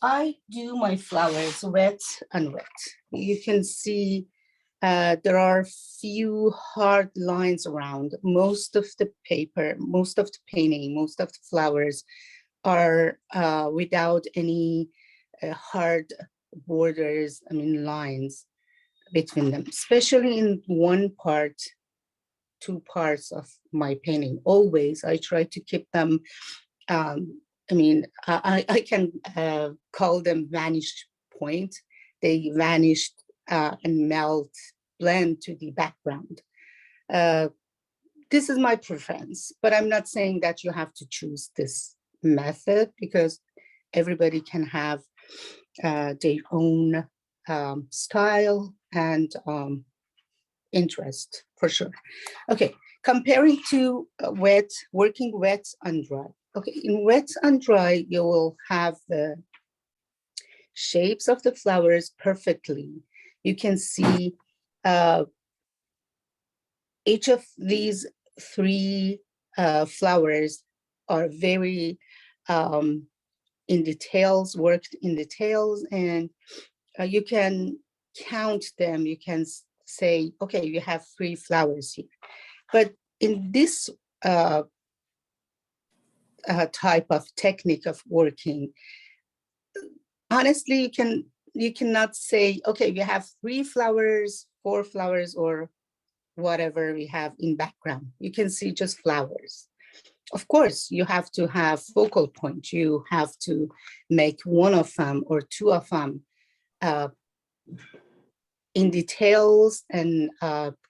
I do my flowers wet and wet. You can see there are few hard lines around. Most of the paper, most of the painting, most of the flowers are without any hard borders, I mean lines between them, especially in one part, two parts of my painting. Always I try to keep them, I mean, I can call them vanish point. They vanished and melt, blend to the background. Uh, this is my preference, but I'm not saying that you have to choose this method because everybody can have their own style and interest for sure. Okay, comparing to wet, working wet and dry. Okay, in wet and dry, you will have the shapes of the flowers perfectly. You can see each of these three flowers are very in details, worked in details, and you can count them. You can say, okay, you have 3 flowers here. But in this type of technique of working, honestly, you cannot say, okay, we have 3 flowers, 4 flowers, or whatever we have in background. You can see just flowers. Of course, you have to have focal point. You have to make one of them or 2 of them in details and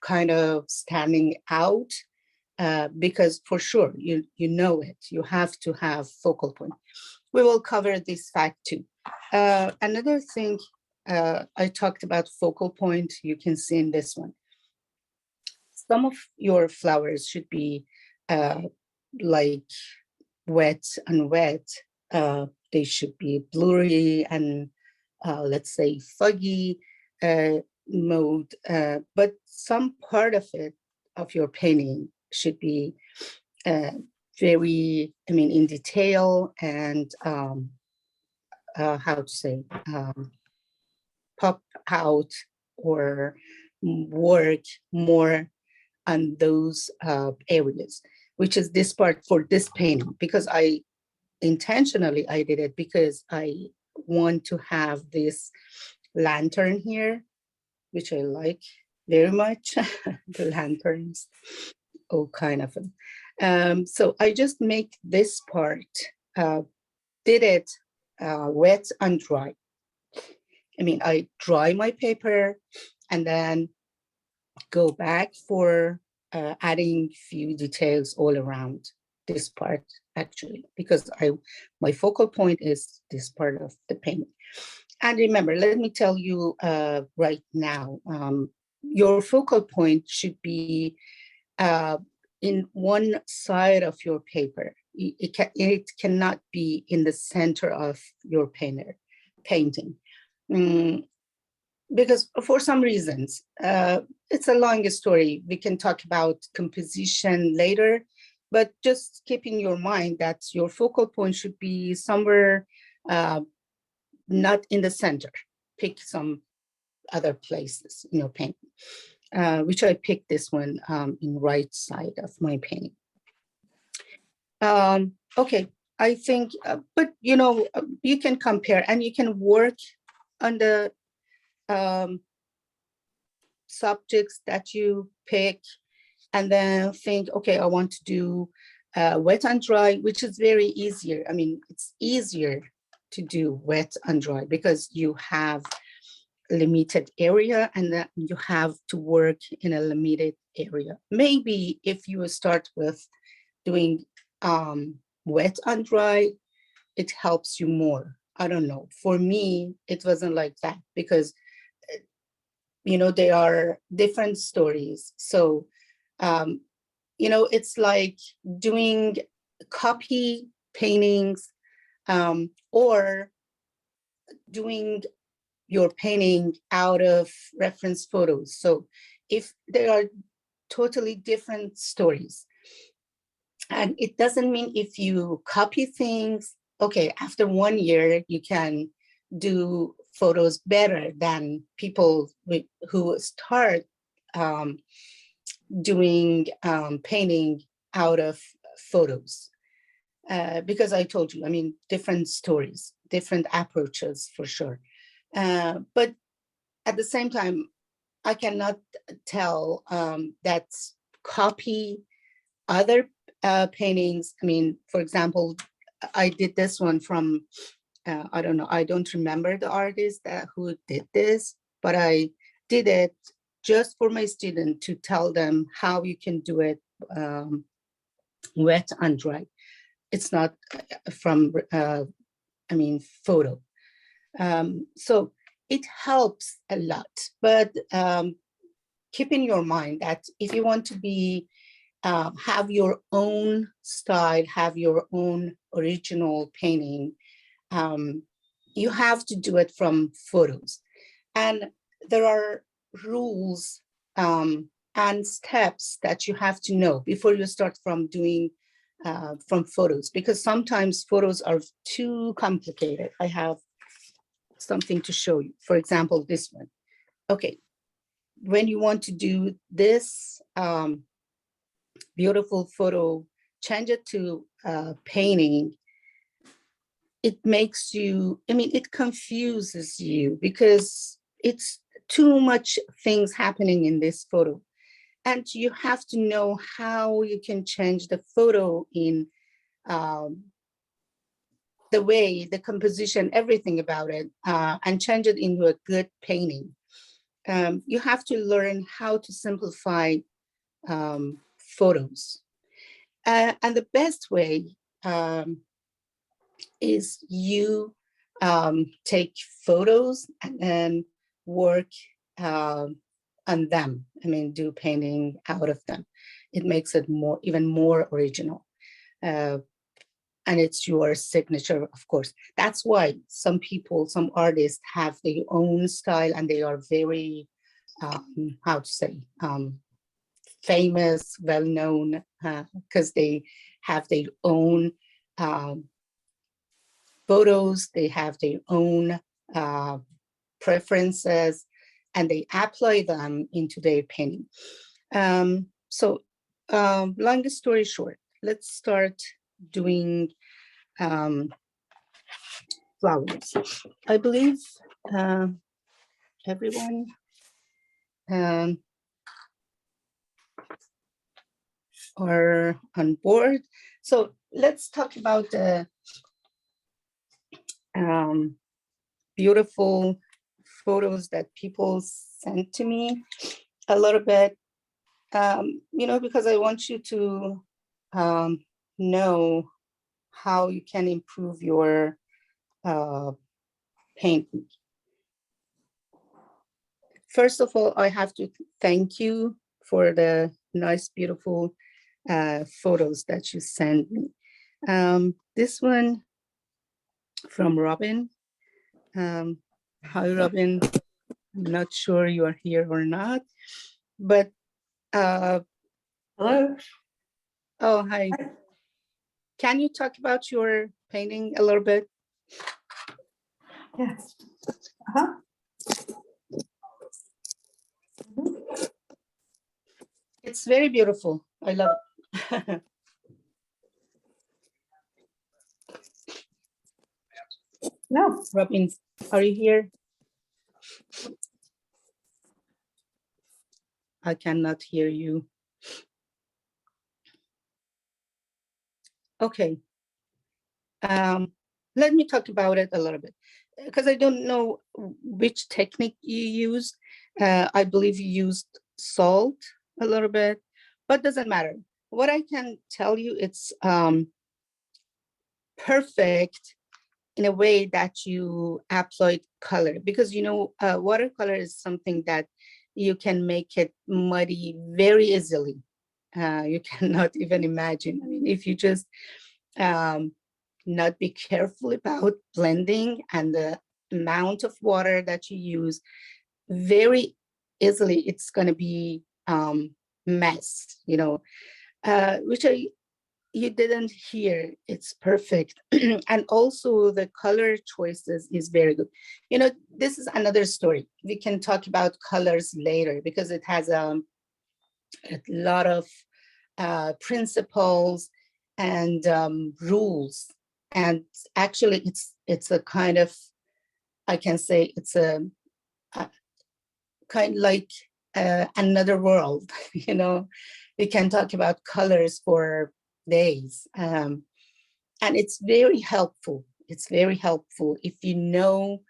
kind of standing out, because for sure, you know it. You have to have focal point. We will cover this fact too. Another thing, I talked about focal point, you can see in this one. Some of your flowers should be like wet and wet. They should be blurry and let's say foggy mode, but some part of it, of your painting, should be very, I mean, in detail and how to say, pop out or work more on those areas, which is this part for this painting, because I intentionally I did it because I want to have this lantern here, which I like very much, the lanterns, all kind of them. So I just make this part, did it wet and dry. I mean, I dry my paper and then go back for adding few details all around this part, actually, because my focal point is this part of the painting. And remember, let me tell you right now, your focal point should be in one side of your paper. It cannot be in the center of your painting. Because for some reasons, it's a long story. We can talk about composition later, but just keep in your mind that your focal point should be somewhere not in the center. Pick some other places in your painting, which I picked this one in right side of my painting. Okay, I think, but you know, you can compare and you can work on the subjects that you pick and then think, okay, I want to do wet and dry, which is very easier. I mean, it's easier to do wet and dry because you have limited area and then you have to work in a limited area. Maybe if you start with doing wet and dry, it helps you more. I don't know. For me, it wasn't like that because, you know, they are different stories. So, you know, it's like doing copy paintings or doing your painting out of reference photos. So if they are totally different stories, and it doesn't mean if you copy things, okay, after 1 year, you can do photos better than people who start doing painting out of photos. Because I told you, I mean, different stories, different approaches for sure. But at the same time, I cannot tell that copy other paintings. I mean, for example, I did this one from, I don't know, I don't remember the artist who did this, but I did it just for my student to tell them how you can do it wet and dry. It's not from, I mean, photo. So it helps a lot, but keep in your mind that if you want to be, have your own style, have your own original painting, you have to do it from photos. And there are rules and steps that you have to know before you start from doing from photos, because sometimes photos are too complicated. I have something to show you. For example, this one. Okay, when you want to do this beautiful photo, change it to painting, it makes you, I mean, it confuses you because it's too much things happening in this photo. And you have to know how you can change the photo in the way, the composition, everything about it, and change it into a good painting. You have to learn how to simplify photos. And the best way is you take photos and work on them. I mean, do painting out of them. It makes it more, even more original. And it's your signature, of course. That's why some people, some artists have their own style and they are very, how to say, famous, well-known, because they have their own photos, they have their own preferences, and they apply them into their painting. So long story short, let's start doing flowers. I believe everyone are on board. So let's talk about the beautiful photos that people sent to me a little bit, you know, because I want you to know how you can improve your painting. First of all, I have to thank you for the nice, beautiful photos that you sent me. This one from Robin. Hi, Robin. I'm not sure you are here or not, but hello. Oh, hi. Can you talk about your painting a little bit? Yes. It's very beautiful. I love it. No. Robin, are you here? I cannot hear you. Okay. Let me talk about it a little bit, because I don't know which technique you used. I believe you used salt a little bit, but doesn't matter. What I can tell you, it's perfect in a way that you apply color, because you know watercolor is something that you can make it muddy very easily. You cannot even imagine. I mean, if you just not be careful about blending and the amount of water that you use, very easily it's going to be mess, you know, which I you didn't hear, it's perfect. And also the color choices is very good. You know, this is another story. We can talk about colors later because it has a lot of principles and rules. And actually it's a kind of, I can say it's a kind of like another world. You know, we can talk about colors for days. And it's very helpful. It's very helpful if you know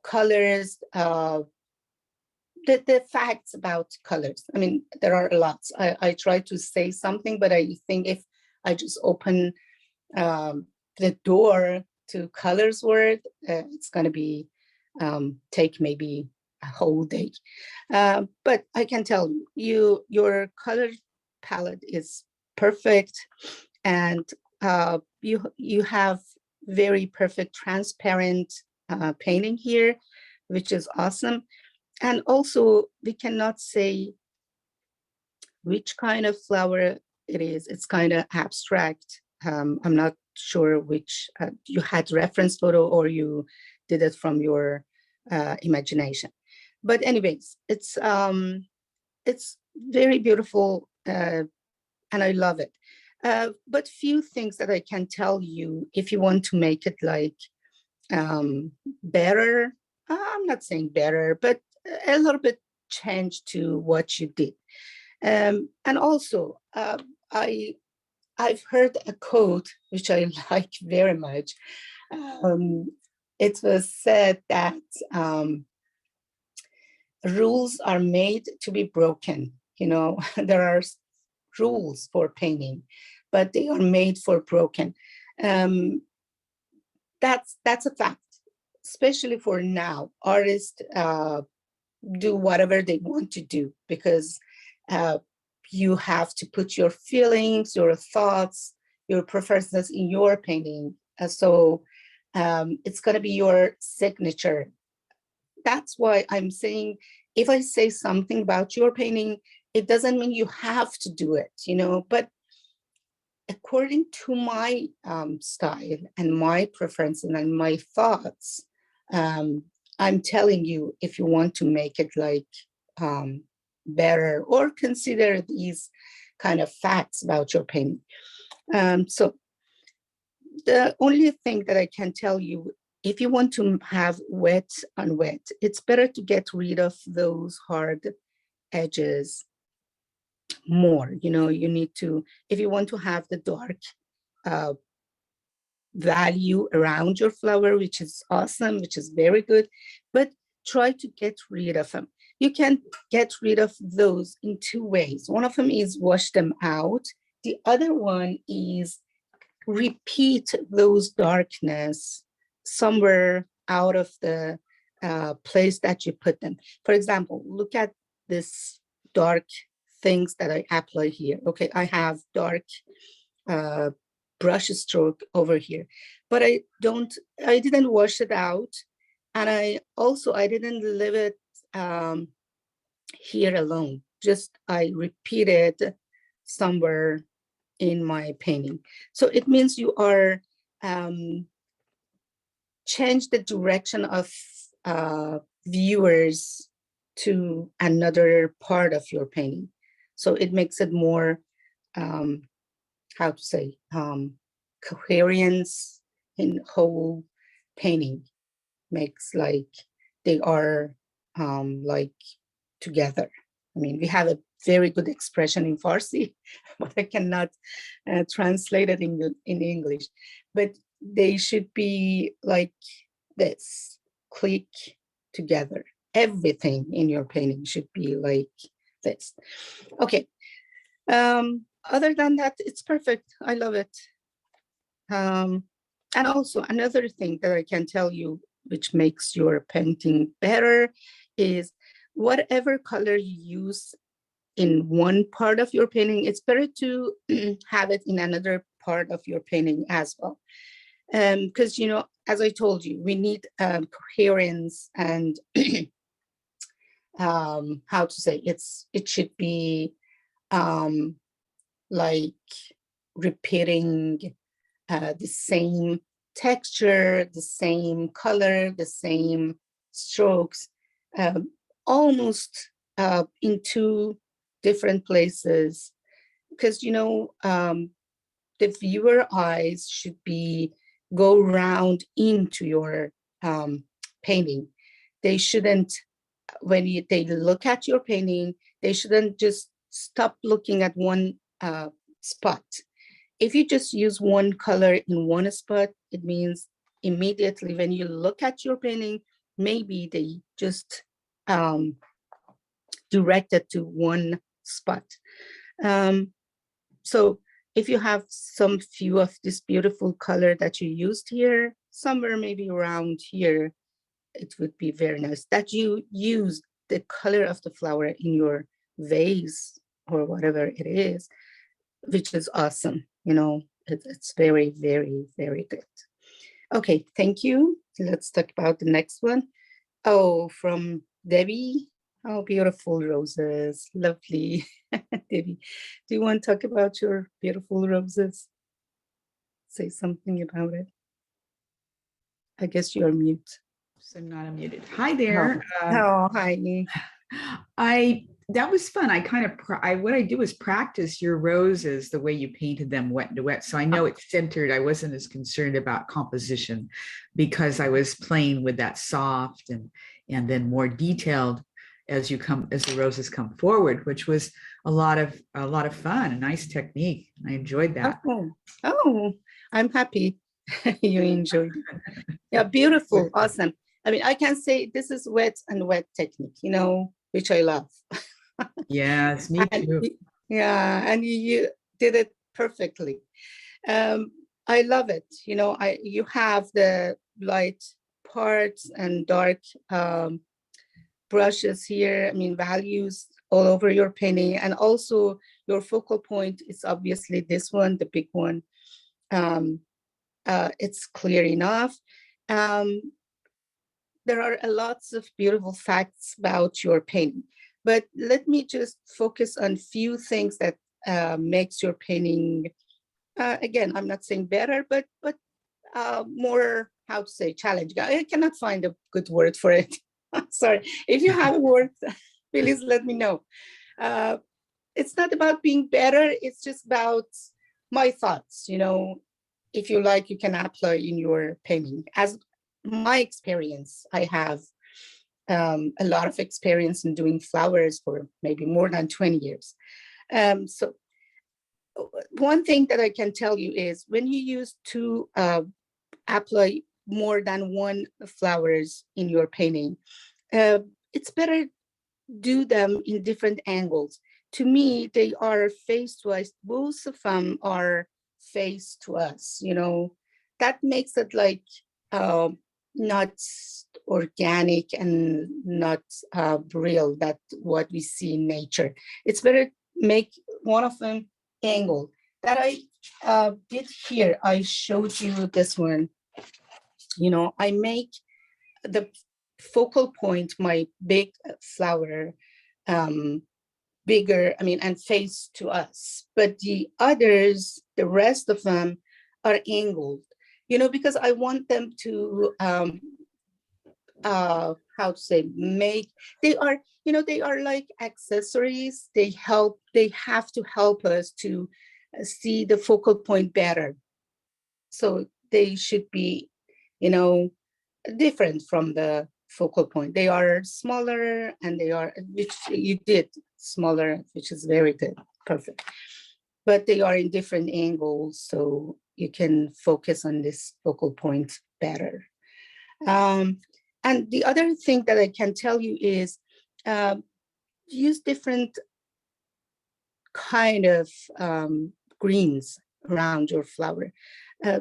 colors, the facts about colors. I mean, there are a lot. I try to say something, but I think if I just open the door to colors word, it's going to be take maybe a whole day. But I can tell you, your color palette is perfect, and you have very perfect transparent painting here, which is awesome. And also, we cannot say which kind of flower it is. It's kind of abstract. I'm not sure which, you had reference photo or you did it from your imagination. But anyways, it's very beautiful, and I love it. But few things that I can tell you if you want to make it like better. I'm not saying better, but a little bit change to what you did. And also, I've heard a quote which I like very much. It was said that rules are made to be broken. You know, there are rules for painting, but they are made for broken. That's a fact, especially for now. Artists do whatever they want to do because you have to put your feelings, your thoughts, your preferences in your painting. So it's going to be your signature. That's why I'm saying, if I say something about your painting, it doesn't mean you have to do it, you know, but according to my style and my preferences and my thoughts, I'm telling you, if you want to make it like better or consider these kind of facts about your painting. So the only thing that I can tell you, if you want to have wet on wet, it's better to get rid of those hard edges more. You know, you need to, if you want to have the dark value around your flower, which is awesome, which is very good, but try to get rid of them. You can get rid of those in two ways. One of them is wash them out. The other one is repeat those darkness somewhere out of the place that you put them. For example, look at this dark things that I apply here. Okay, I have dark brush stroke over here, but I didn't wash it out, and I didn't leave it here alone. Just I repeated somewhere in my painting. So it means you are change the direction of viewers to another part of your painting. So it makes it more how to say, coherence in whole painting, makes like they are like together. I mean, we have a very good expression in Farsi, but I cannot translate it in English. But they should be like this, click together. Everything in your painting should be like this. Okay. Other than that, it's perfect. I love it. And also another thing that I can tell you, which makes your painting better, is whatever color you use in one part of your painting, it's better to have it in another part of your painting as well. Because, you know, as I told you, we need coherence and how to say, it should be like repeating the same texture, the same color, the same strokes, almost in two different places. Because, the viewer eyes should go round into your painting. They shouldn't, when they look at your painting, they shouldn't just stop looking at one spot. If you just use one color in one spot, it means immediately when you look at your painting, maybe they just directed to one spot. So if you have some few of this beautiful color that you used here, somewhere maybe around here, it would be very nice that you use the color of the flower in your vase or whatever it is, which is awesome. It's very, very, very good. Okay, thank you. Let's talk about the next one. Oh, from Debbie. Oh, beautiful roses, lovely. Debbie, do you want to talk about your beautiful roses? Say something about it. I guess you're mute. So I'm not unmuted. Hi there. Oh, hi. That was fun. What I do is practice your roses the way you painted them wet to wet. So I know it's centered. I wasn't as concerned about composition because I was playing with that soft and then more detailed as the roses come forward, which was a lot of fun, a nice technique. I enjoyed that. Oh, I'm happy you enjoyed it. Yeah, beautiful, awesome. I mean, I can say this is wet and wet technique, which I love. Yes, me too. And you did it perfectly. I love it. You have the light parts and dark brushes here. I mean, values all over your painting, and also your focal point is obviously this one, the big one. It's clear enough. There are lots of beautiful facts about your painting, but let me just focus on few things that makes your painting, again, I'm not saying better, but more, how to say, challenging. I cannot find a good word for it. Sorry, if you have a word, please let me know. It's not about being better, it's just about my thoughts. If you like, you can apply in your painting. As my experience, I have a lot of experience in doing flowers for maybe more than 20 years. So one thing that I can tell you is when you use to apply more than one flowers in your painting, it's better do them in different angles. To me, they are face to us. Both of them are face to us. That makes it like not organic and not real, that what we see in nature. It's better make one of them angle. That I did here. I showed you this one. I make the focal point, my big flower, bigger, and face to us. But the others, the rest of them are angled, because I want them to, how to say, they are like accessories. They have to help us to see the focal point better. So they should be, different from the focal point. They are smaller, and which you did smaller, which is very good, perfect. But they are in different angles, so you can focus on this focal point better. And the other thing that I can tell you is use different kind of greens around your flower.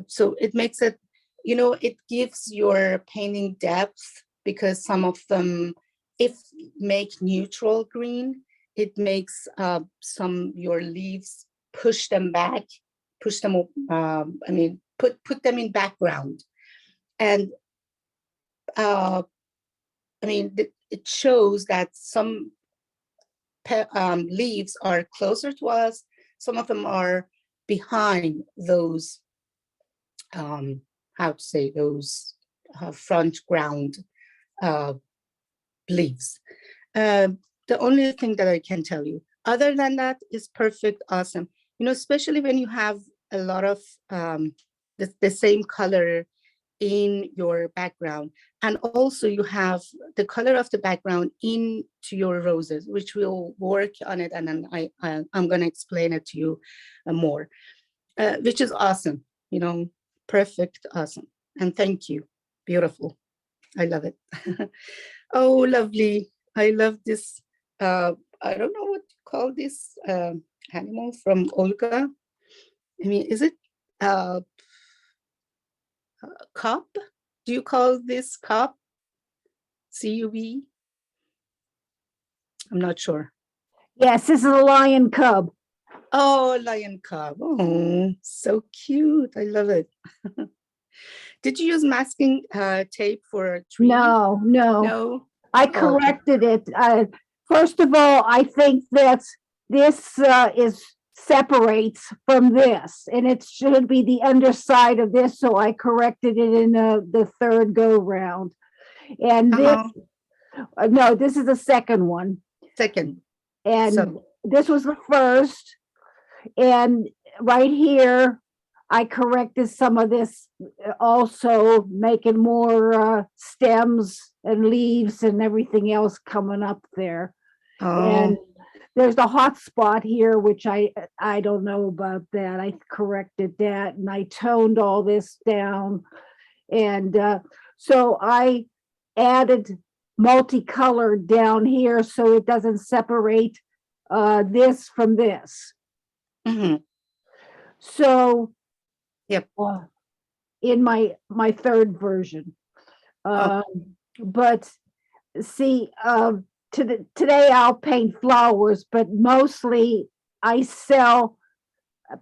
So it makes it, it gives your painting depth, because some of them, if make neutral green, it makes your leaves push them back, put them in background. And it shows that some leaves are closer to us. Some of them are behind those, how to say, those front ground leaves. The only thing that I can tell you, other than that, is perfect, awesome. You know, especially when you have a lot of the same color in your background, and also you have the color of the background into your roses, which we'll work on it, and then I'm going to explain it to you more, which is awesome. You know, perfect, awesome, and thank you. Beautiful. I love it. Oh, lovely. I love this. I don't know what to call this animal from Olga. I mean, is it cub? Do you call this cub? CUB? I'm not sure. Yes, this is a lion cub. Oh, lion cub. Oh, so cute. I love it. Did you use masking tape for a tree? No, No? I Oh, okay. corrected it. First of all, I think that this is separates from this, and it should be the underside of this. So I corrected it in the third go round. And this, no, this is the second one. Second. And So, this was the first. And right here, I corrected some of this also, making more stems and leaves and everything else coming up there. And there's the hot spot here, which I don't know about that. I corrected that and I toned all this down. And so I added multicolor down here so it doesn't separate this from this. mhm. So Yep. In my third version. But see, today I'll paint flowers, but mostly I sell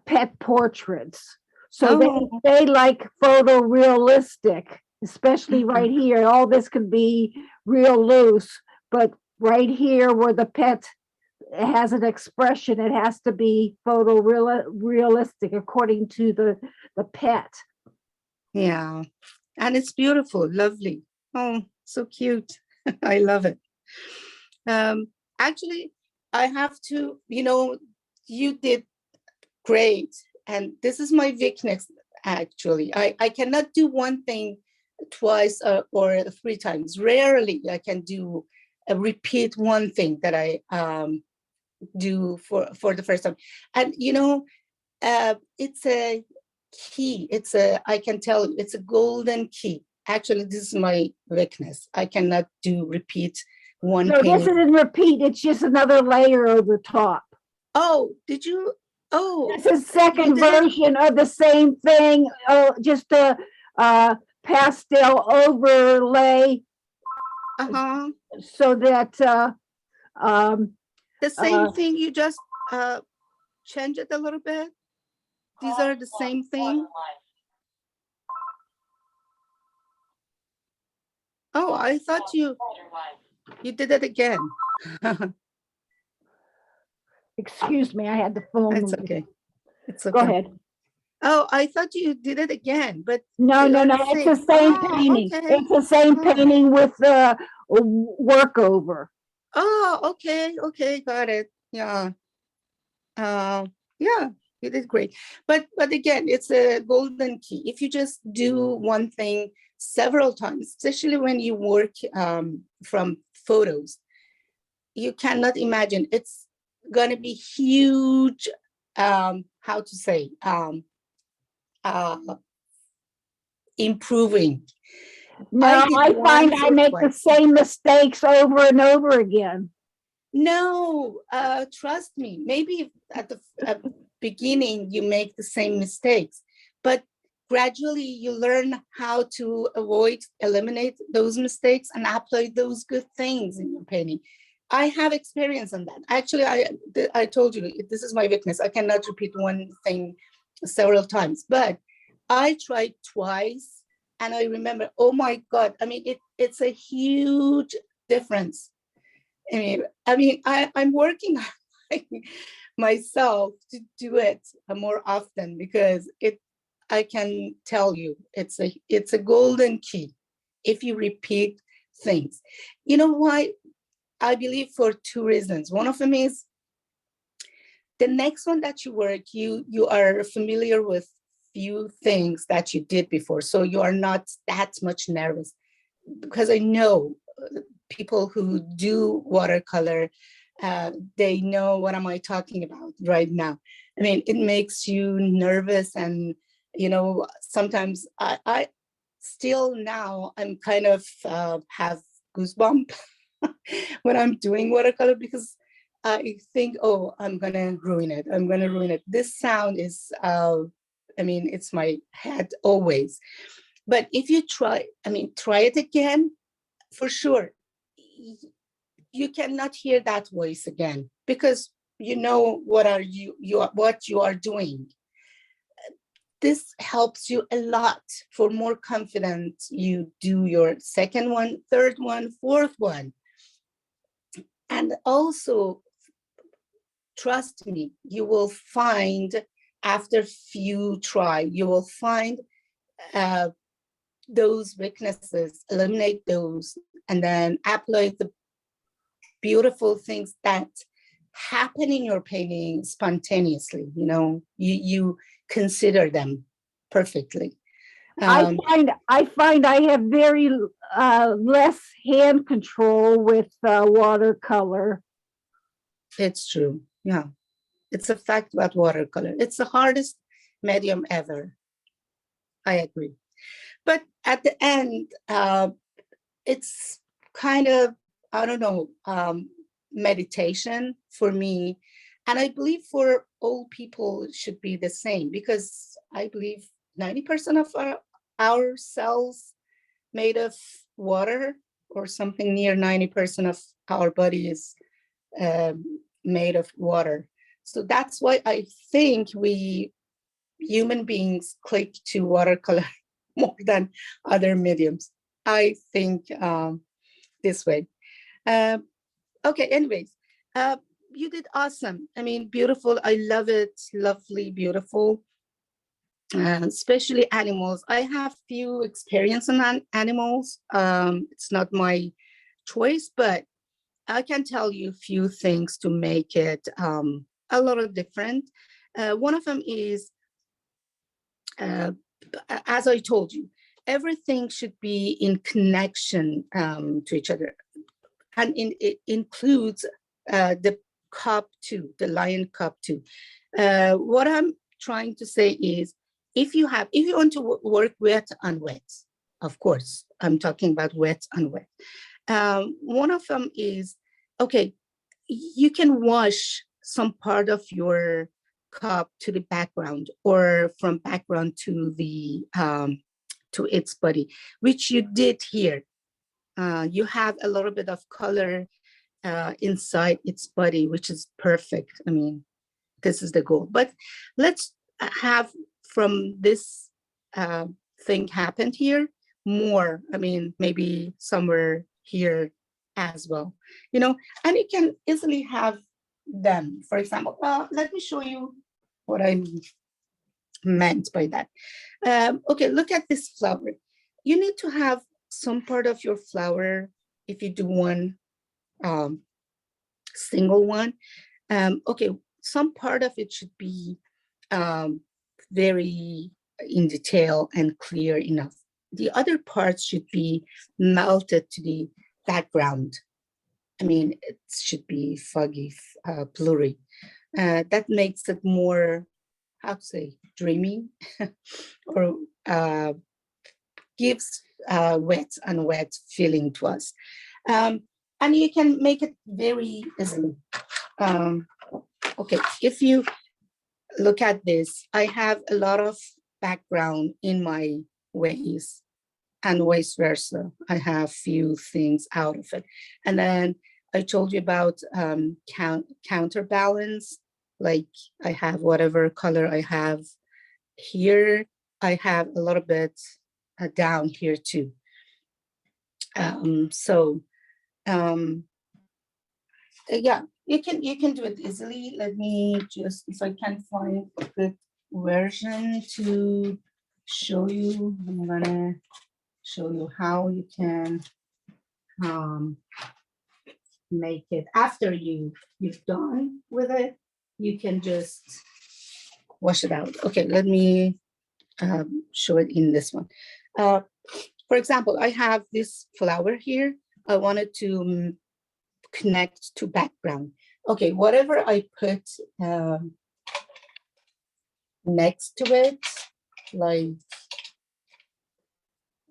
pet portraits. So they like photorealistic, especially right here. All this could be real loose, but right here where the pet has an expression, it has to be photorealistic according to the pet. Yeah. And it's beautiful, lovely. Oh, so cute. I love it. Actually, I have to, you know, you did great. And this is my weakness, actually. I cannot do one thing twice or three times. Rarely I can do repeat one thing that I do for the first time. And, you know, it's a key. I can tell you, it's a golden key. Actually, this is my weakness. I cannot do repeat one No, painting. this isn't repeat. It's just another layer over top. Oh, did you? Oh, it's a second you did? version of the same thing. Just a pastel overlay so that the same thing. You just change it a little bit. These are the same thing. Oh, I thought you did it again. Excuse me, I had the phone. It's okay. It's okay. Go ahead. Oh, I thought you did it again, but No, it's the same painting. Okay. It's the same painting with the work over. Oh, okay, got it. Yeah. Yeah, you did great. But again, it's a golden key. If you just do one thing several times, especially when you work from photos, you cannot imagine. It's gonna be huge. How to say? Improving. No, I find I make the same mistakes over and over again. No, trust me. Maybe at the beginning you make the same mistakes, but gradually you learn how to eliminate those mistakes and apply those good things in your painting. I have experience on that. Actually, I told you, this is my weakness. I cannot repeat one thing several times, but I tried twice and I remember, oh my God, I mean, it's a huge difference. I mean, I'm working myself to do it more often, because I can tell you, it's a golden key if you repeat things. You know why? I believe for two reasons. One of them is the next one that you work, you are familiar with few things that you did before, so you are not that much nervous. Because I know people who do watercolor, they know what am I talking about right now. I mean, it makes you nervous, and sometimes I still now I'm kind of have goosebumps when I'm doing watercolor, because I think, oh, I'm gonna ruin it. I'm gonna ruin it. This sound is, it's my head always. But if you try it again, for sure, you cannot hear that voice again, because you know what you are doing. This helps you a lot for more confidence. You do your second one, third one, fourth one. And also, trust me, you will find after few try, you will find those weaknesses, eliminate those, and then apply the beautiful things that happen in your painting spontaneously. You consider them perfectly. I find I have very less hand control with watercolor. It's true. Yeah, it's a fact about watercolor. It's the hardest medium ever. I agree. But at the end, it's kind of, I don't know, meditation for me. And I believe for all people it should be the same, because I believe 90% of our cells made of water, or something near 90% of our body is made of water. So that's why I think we human beings click to watercolor more than other mediums. I think this way. Okay, anyways, you did awesome. I mean, beautiful. I love it. Lovely, beautiful. Especially animals. I have few experience on animals. It's not my choice, but I can tell you a few things to make it a little different. One of them is, as I told you, everything should be in connection to each other. And it includes the cup too, the lion cup too. What I'm trying to say is, if you want to work wet on wet, of course, I'm talking about wet on wet. One of them is, okay, you can wash some part of your cup to the background, or from background to the to its body, which you did here. You have a little bit of color inside its body, which is perfect. I mean, this is the goal. But let's have from this thing happened here more. I mean, maybe somewhere here as well, and you can easily have them. For example, let me show you what I meant by that. Okay, look at this flower. You need to have some part of your flower, if you do one single one, okay, some part of it should be very in detail and clear enough. The other parts should be melted to the background. I mean, it should be foggy, blurry. That makes it more, how to say, dreamy, or gives wet and wet feeling to us. And you can make it very easily. Okay, if you look at this, I have a lot of background in my ways, and vice versa. I have few things out of it. And then I told you about counterbalance, like I have whatever color I have here, I have a little bit down here too. yeah, you can do it easily. Let me just, if I can find a good version to show you, I'm gonna show you how you can make it after you've done with it. You can just wash it out. Okay, let me show it in this one. For example, I have this flower here. I wanted to connect to background. Okay, whatever I put next to it, like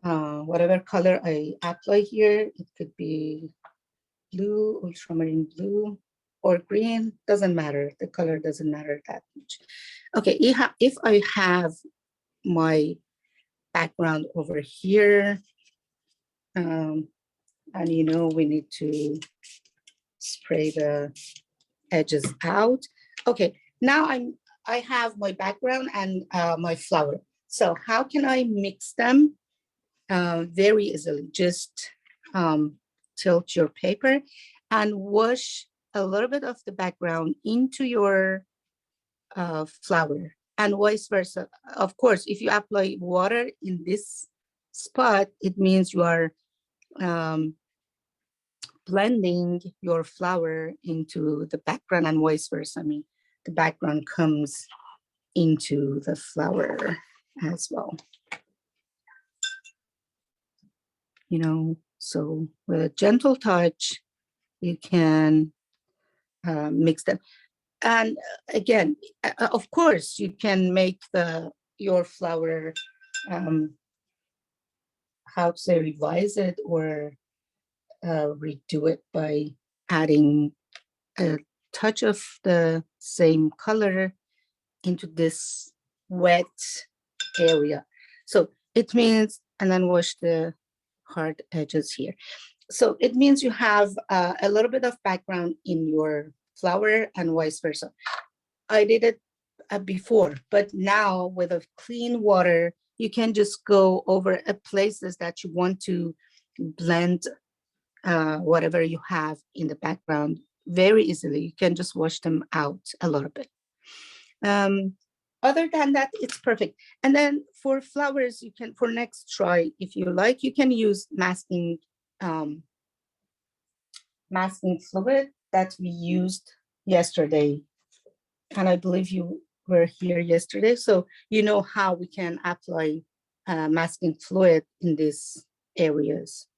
whatever color I apply here, it could be blue, ultramarine blue, or green, doesn't matter. The color doesn't matter that much. Okay, if I have my background over here, and we need to spray the edges out. Okay, now I have my background and my flower. So how can I mix them? Very easily. Just tilt your paper and wash a little bit of the background into your flower, and vice versa. Of course, if you apply water in this spot, it means you are blending your flower into the background, and vice versa. I mean, the background comes into the flower as well. So with a gentle touch, you can mix them. And again, of course, you can make your flower, how to say, revise it or redo it by adding a touch of the same color into this wet area. So it means, and then wash the hard edges here. So it means you have a little bit of background in your flower and vice versa. I did it before, but now with a clean water, you can just go over places that you want to blend whatever you have in the background very easily. You can just wash them out a little bit. Other than that, it's perfect. And then for flowers, you can, for next try, if you like, you can use masking fluid that we used yesterday. And I believe you were here yesterday, so you know how we can apply masking fluid in these areas.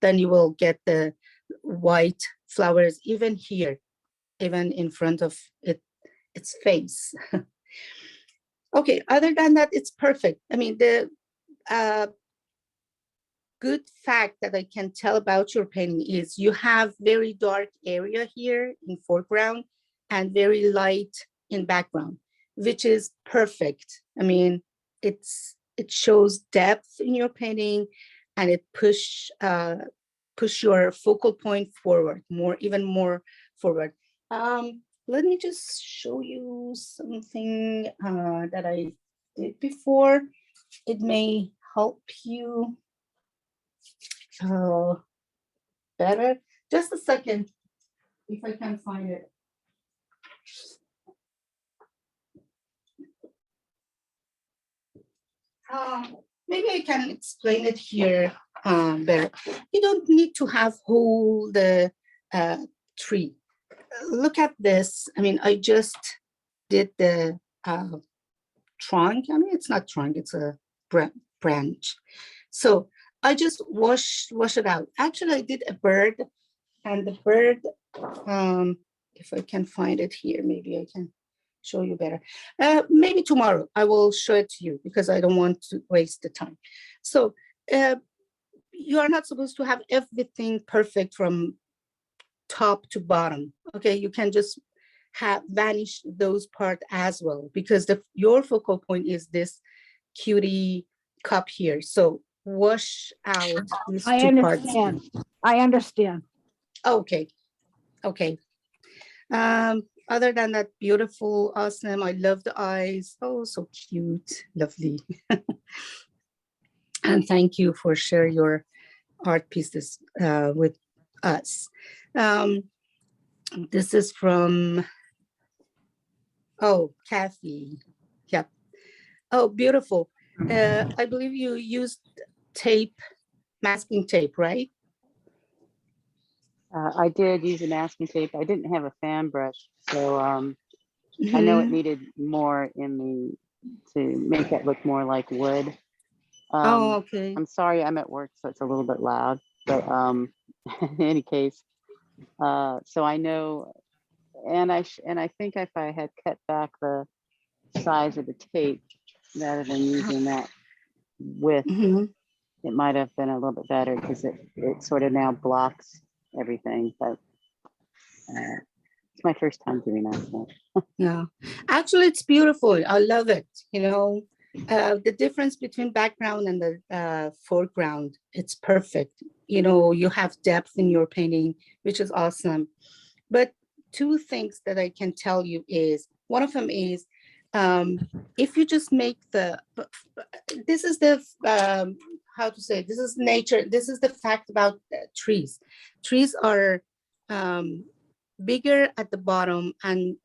Then you will get the white flowers even here, even in front of its face. Okay, other than that, it's perfect. I mean, the good fact that I can tell about your painting is you have very dark area here in foreground and very light in background, which is perfect. I mean, it shows depth in your painting, and it push your focal point forward, even more forward. Let me just show you something that I did before. It may help you better. Just a second, if I can find it. Maybe I can explain it here better. You don't need to have whole the tree. Look at this. I mean, I just did the trunk. I mean, it's not trunk, it's a branch. So I just wash it out. Actually, I did a bird, and the bird, if I can find it here, maybe I can show you better. Maybe tomorrow I will show it to you because I don't want to waste the time. So you are not supposed to have everything perfect from top to bottom. Okay, you can just vanish those parts as well, because your focal point is this cutie cup here. So wash out these I two parts. understand. I understand. Okay. Other than that, beautiful, awesome. I love the eyes. Oh, so cute, lovely. And thank you for sharing your art pieces with us. This is from, oh, Kathy. Yep. Oh, beautiful. I believe you used tape, masking tape, right? I did use a masking tape. I didn't have a fan brush, so I know it Mhm. needed more in the to make it look more like wood. Oh, okay. I'm sorry, I'm at work, so it's a little bit loud. But in any case, so I know, and I think if I had cut back the size of the tape rather than using that width, Mhm. it might have been a little bit better because it sort of now blocks everything. But it's my first time doing that. So. Yeah, actually, it's beautiful. I love it. The difference between background and the foreground, it's perfect. You have depth in your painting, which is awesome. But two things that I can tell you is, one of them is, if you just make this is the, how to say, this is nature. This is the fact about trees. Trees are bigger at the bottom and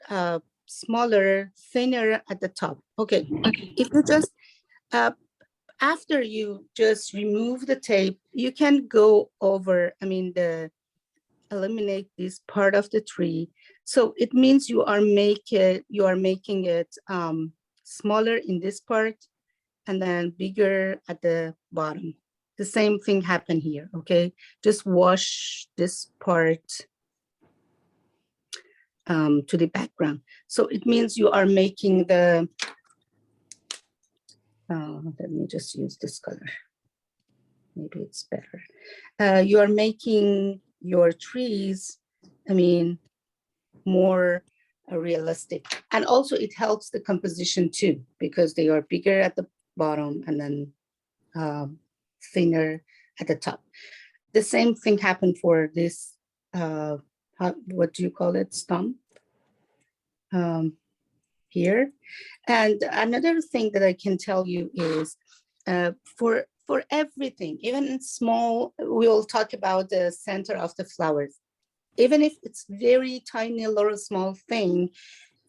smaller, thinner at the top. Okay, if you just, after you just remove the tape, you can go over, eliminate this part of the tree. So it means you are making it smaller in this part and then bigger at the bottom. The same thing happened here, okay? Just wash this part to the background. So it means you are making the, let me just use this color. Maybe it's better. You are making your trees, more realistic. And also it helps the composition too, because they are bigger at the bottom and then thinner at the top. The same thing happened for this, what do you call it, stump? Here. And another thing that I can tell you is, for everything, even in small, we'll talk about the center of the flowers. Even if it's very tiny little small thing,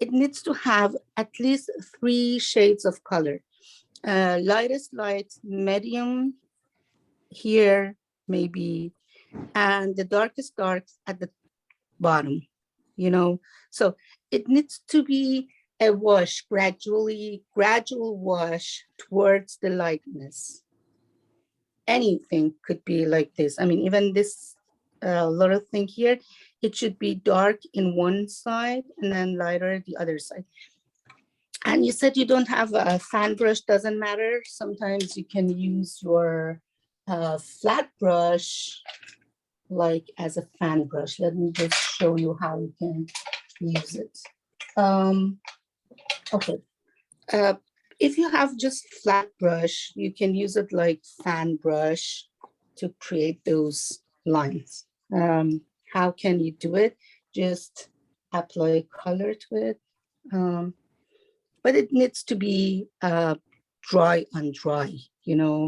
it needs to have at least 3 shades of color. Lightest light, medium here maybe, and the darkest dark at the bottom, So it needs to be a wash, gradual wash towards the lightness. Anything could be like this. Even this little thing here, it should be dark in one side and then lighter the other side. And you said you don't have a fan brush, doesn't matter. Sometimes you can use your flat brush like as a fan brush. Let me just show you how you can use it. Okay. If you have just flat brush, you can use it like fan brush to create those lines. How can you do it? Just apply color to it. But it needs to be dry on dry,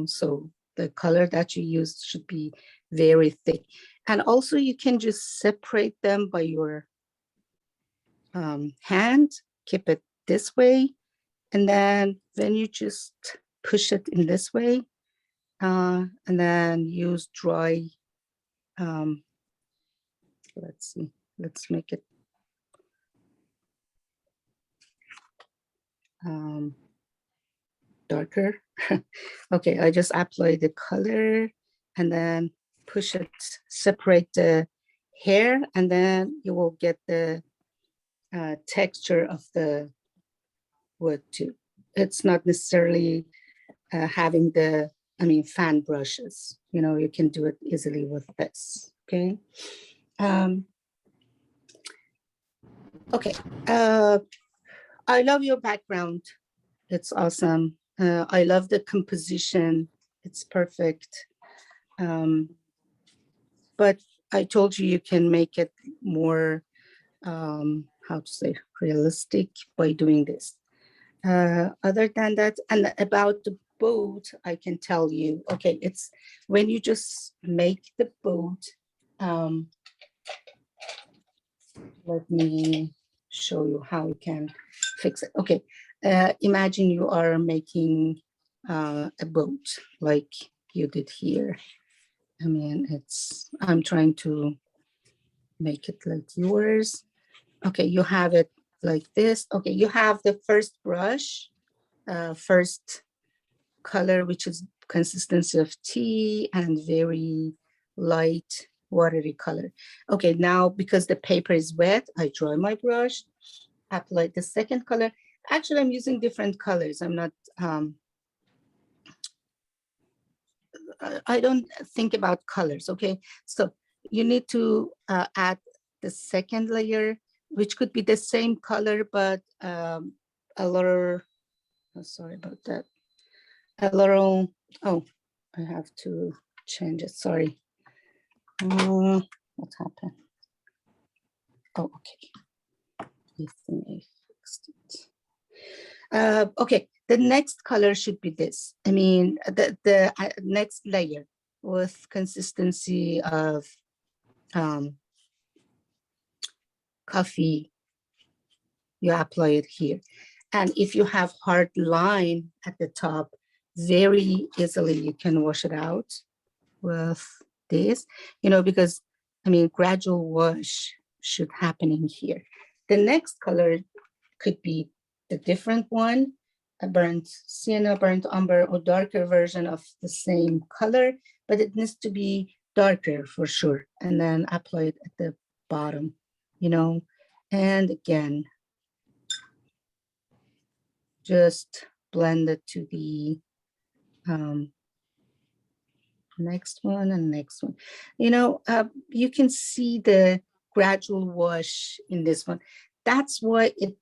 so the color that you use should be very thick. And also you can just separate them by your hand, keep it this way. And then you just push it in this way, and then use dry, let's see, let's make it darker. Okay, I just apply the color and then push it, separate the hair, and then you will get the texture of the wood too. It's not necessarily having the, fan brushes. You can do it easily with this, okay? Okay, I love your background. It's awesome. I love the composition. It's perfect. But I told you you can make it more, how to say, realistic by doing this. Other than that, and about the boat, I can tell you, okay, it's when you just make the boat, let me show you how you can fix it. Okay, imagine you are making a boat like you did here. I mean, I'm trying to make it like yours. Okay, you have it like this. Okay, you have the first brush, first color, which is consistency of tea and very light watery color. Okay, now because the paper is wet, I dry my brush, apply the second color. Actually, I'm using different colors. I'm not, I don't think about colors, okay? So you need to add the second layer, which could be the same color, but a little, oh, sorry about that. A little, oh, I have to change it, sorry. What happened? Oh, okay. I think I fixed it. Okay, the next color should be this. I mean, the next layer with consistency of coffee, you apply it here. And if you have hard line at the top, very easily you can wash it out with this, because I mean, gradual wash should happen in here. The next color could be the different one, a burnt sienna, burnt umber, or darker version of the same color, but it needs to be darker for sure. And then apply it at the bottom, and again, just blend it to the next one and next one. You can see the gradual wash in this one. That's why it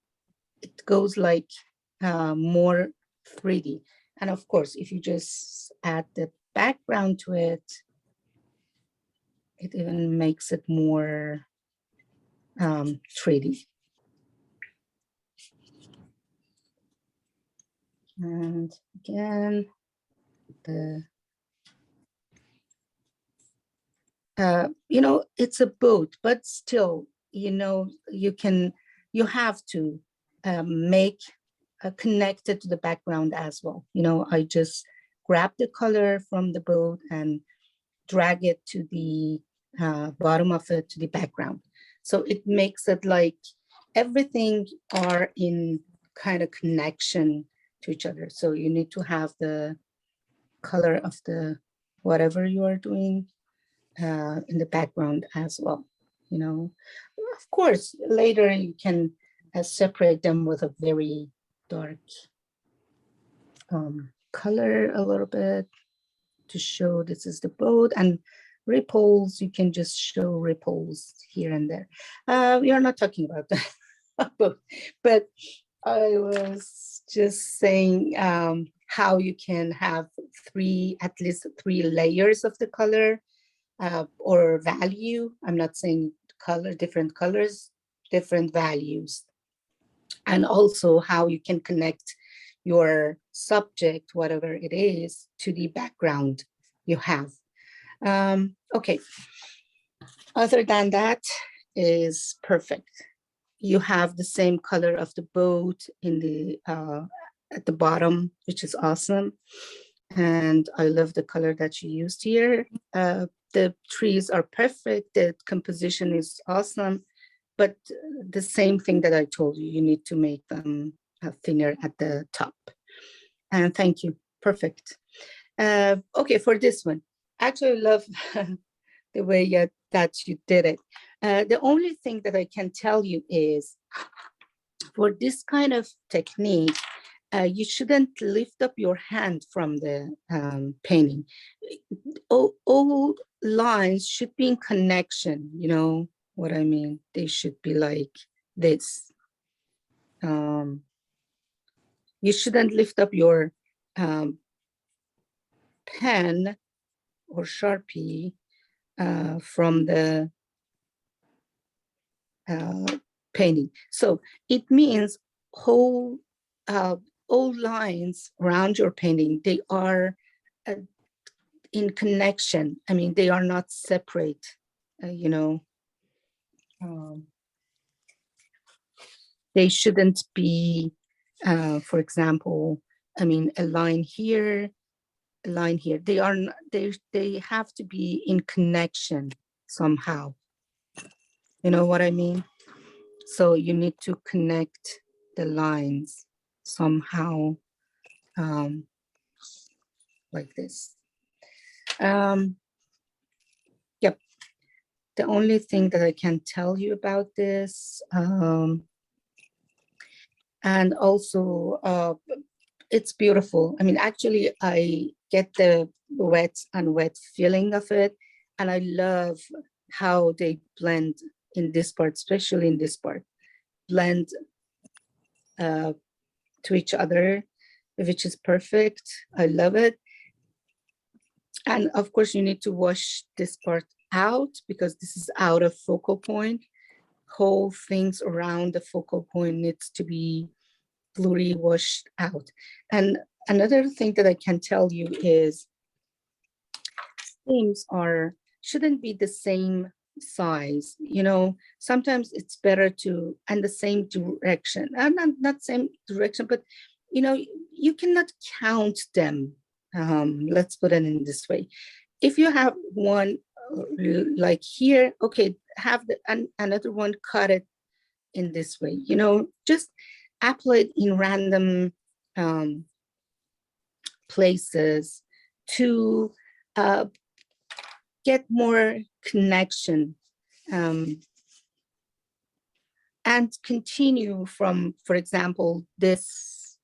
goes like more 3D. And of course, if you just add the background to it, it even makes it more 3D. And again, it's a boat, but still, you have to make connected to the background as well. I just grab the color from the boat and drag it to the bottom of it, to the background. So it makes it like everything are in kind of connection to each other. So you need to have the color of the whatever you are doing in the background as well. Of course, later you can separate them with a very dark color a little bit to show this is the boat, and ripples, you can just show ripples here and there. We are not talking about that, but I was just saying how you can have at least three layers of the color or value. I'm not saying color, different colors, different values. And also how you can connect your subject, whatever it is, to the background you have. Okay, other than that is perfect. You have the same color of the boat in the at the bottom, which is awesome. And I love the color that you used here. The trees are perfect. The composition is awesome. But the same thing that I told you, you need to make them thinner at the top. And thank you. Perfect. Okay, for this one, actually love the way that you did it. The only thing that I can tell you is for this kind of technique, you shouldn't lift up your hand from the painting. All lines should be in connection, you know what I mean? They should be like this. You shouldn't lift up your pen or Sharpie from the painting. So it means all lines around your painting, they are in connection. I mean, they are not separate, They shouldn't be, for example, I mean, a line here, a line here. They are not, they have to be in connection somehow. You know what I mean? So you need to connect the lines somehow, like this. Yep. The only thing that I can tell you about this, and also it's beautiful. I mean, actually, I get the wet and wet feeling of it, and I love how they blend in this part, especially in this part, blend to each other, which is perfect. I love it. And of course, you need to wash this part out because this is out of focal point. Whole things around the focal point needs to be blurry washed out. And another thing that I can tell you is themes shouldn't be the same size. You know, sometimes it's better to, and the same direction, and not same direction, but you know, you cannot count them. Let's put it in this way. If you have one like here, okay, have another one, cut it in this way, you know, just apply it in random places to get more connection, and continue from, for example, this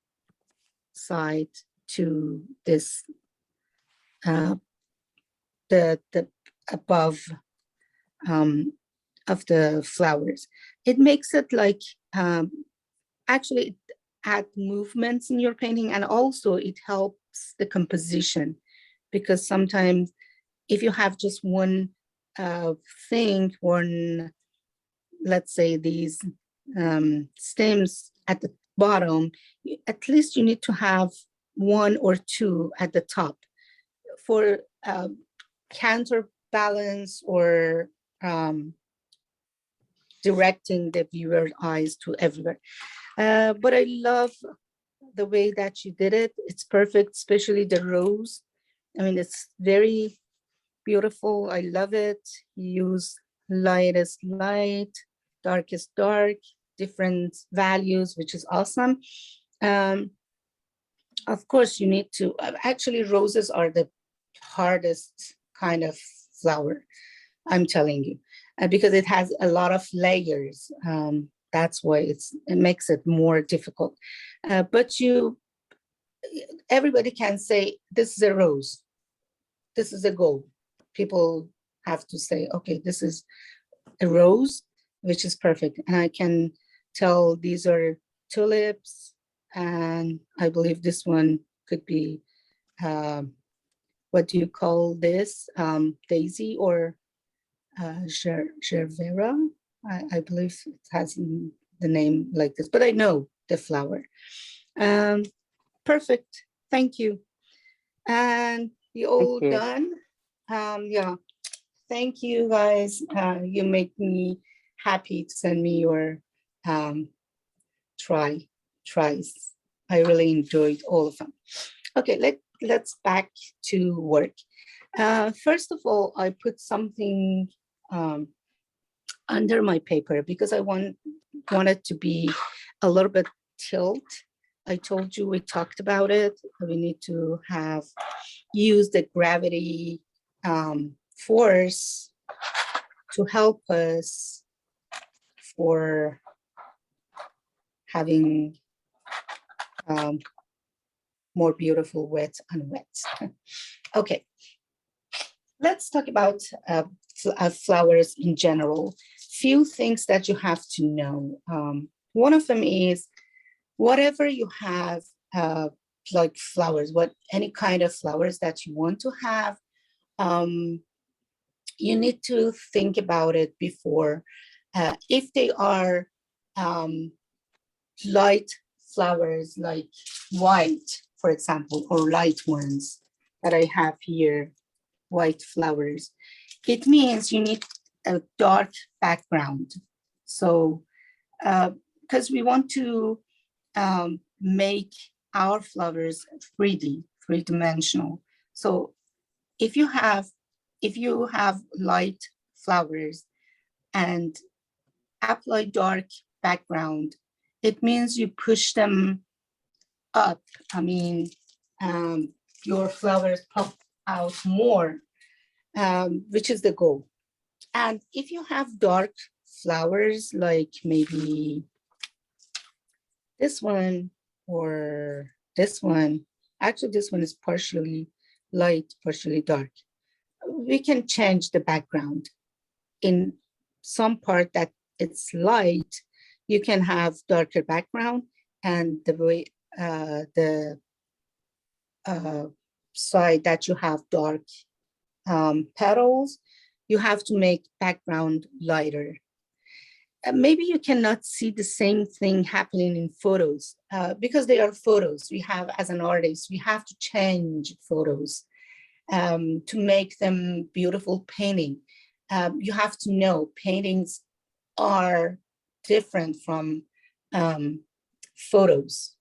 side to this, the above of the flowers. It makes it like, actually it add movements in your painting, and also it helps the composition, because sometimes if you have just one thing, one, let's say these stems at the bottom, at least you need to have one or two at the top for counterbalance or directing the viewer eyes to everywhere. But I love the way that you did it. It's perfect, especially the rose. I mean, it's very beautiful. I love it. You use lightest light, darkest dark, different values, which is awesome. Of course, you need to, actually roses are the hardest kind of flower, I'm telling you, because it has a lot of layers. That's why it makes it more difficult. But everybody can say, this is a rose, this is a gold. People have to say, okay, this is a rose, which is perfect. And I can tell these are tulips, and I believe this one could be, what do you call this? Daisy or Gervera. I believe it has the name like this, but I know the flower. Perfect, thank you. And you all done? Yeah, thank you guys. You make me happy to send me your tries. I really enjoyed all of them. Okay, let's back to work. First of all, I put something under my paper because I wanted to be a little bit tilt. I told you, we talked about it. We need to use the gravity force to help us for having more beautiful wet and wet. Okay, let's talk about flowers in general. Few things that you have to know. One of them is, whatever you have, like flowers, any kind of flowers that you want to have, you need to think about it before. If they are light flowers, like white, for example, or light ones that I have here, white flowers, it means you need a dark background. So because we want to make our flowers 3D, three-dimensional. So if you have light flowers and apply dark background, it means you push them up. I mean, your flowers pop out more, which is the goal. And if you have dark flowers, like maybe this one or this one, actually this one is partially light, partially dark, we can change the background. In some part that it's light, you can have darker background, and the way the side that you have dark petals, you have to make background lighter. Maybe you cannot see the same thing happening in photos because they are photos. We have, as an artist, we have to change photos to make them beautiful painting. You have to know paintings are different from photos.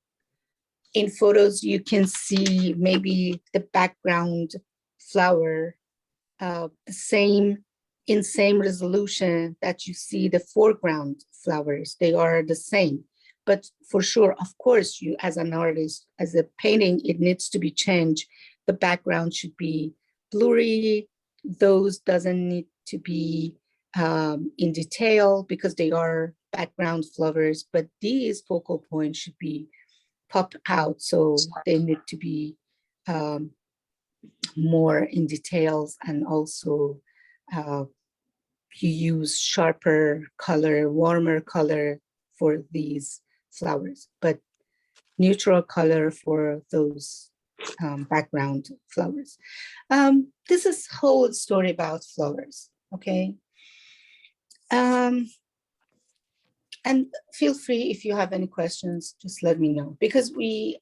In photos, you can see maybe the background flower in same resolution that you see the foreground flowers. They are the same. But for sure, of course, you as an artist, as a painting, it needs to be changed. The background should be blurry. Those doesn't need to be in detail because they are background flowers, but these focal points should be pop out. So they need to be more in details, and also you use sharper color, warmer color for these flowers, but neutral color for those background flowers. This is whole story about flowers, okay? And feel free, if you have any questions, just let me know, because we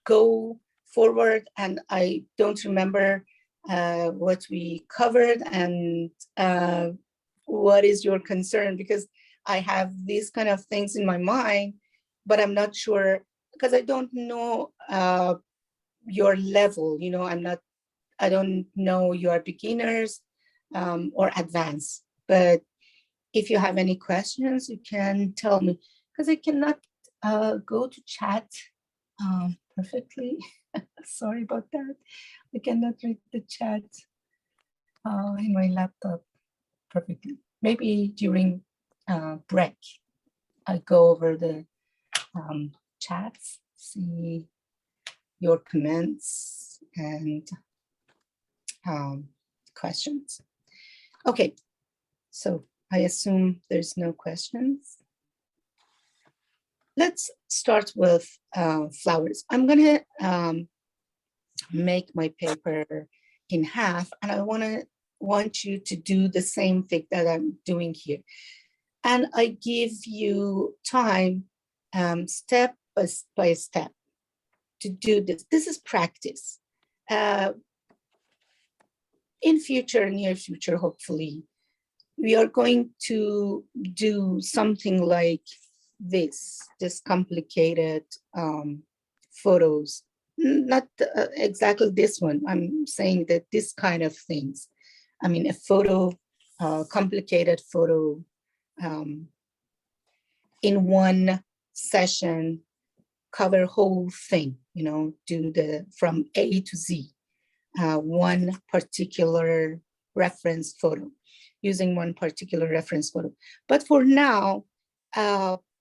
go forward and I don't remember what we covered and what is your concern, because I have these kind of things in my mind, but I'm not sure, because I don't know your level, you know, I don't know you are beginners or advanced, but if you have any questions, you can tell me, because I cannot go to chat perfectly. Sorry about that. I cannot read the chat in my laptop perfectly. Maybe during break, I go over the chats, see your comments and questions. Okay, so I assume there's no questions. Let's start with flowers. I'm gonna make my paper in half, and I want you to do the same thing that I'm doing here. And I give you time, step by step, to do this. This is practice. In future, near future, hopefully, we are going to do something like this complicated photos. Not exactly this one. I'm saying that this kind of things. I mean, a photo, complicated photo in one session, cover whole thing, you know, do the from A to Z, one particular reference photo, using one particular reference photo. But for now,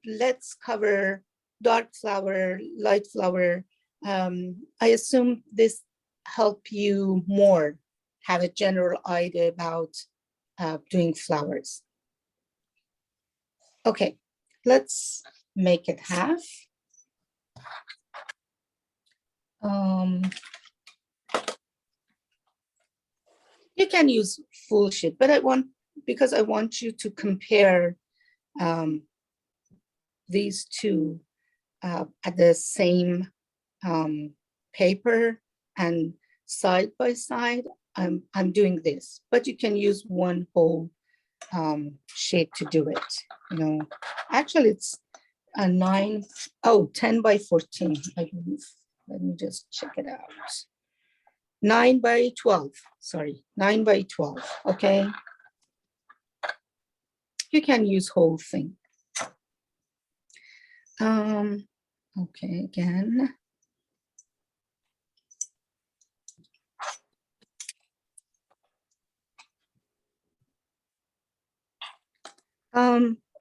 let's cover dark flower, light flower. I assume this help you more have a general idea about doing flowers. Okay, let's make it half. You can use full sheet, but because I want you to compare these two at the same paper and side by side. I'm doing this, but you can use one whole sheet to do it. You know, actually, a 9, oh, 10 by 14, I believe. Let me just check it out. 9 by 12, sorry, 9 by 12, okay? You can use whole thing. Okay, again.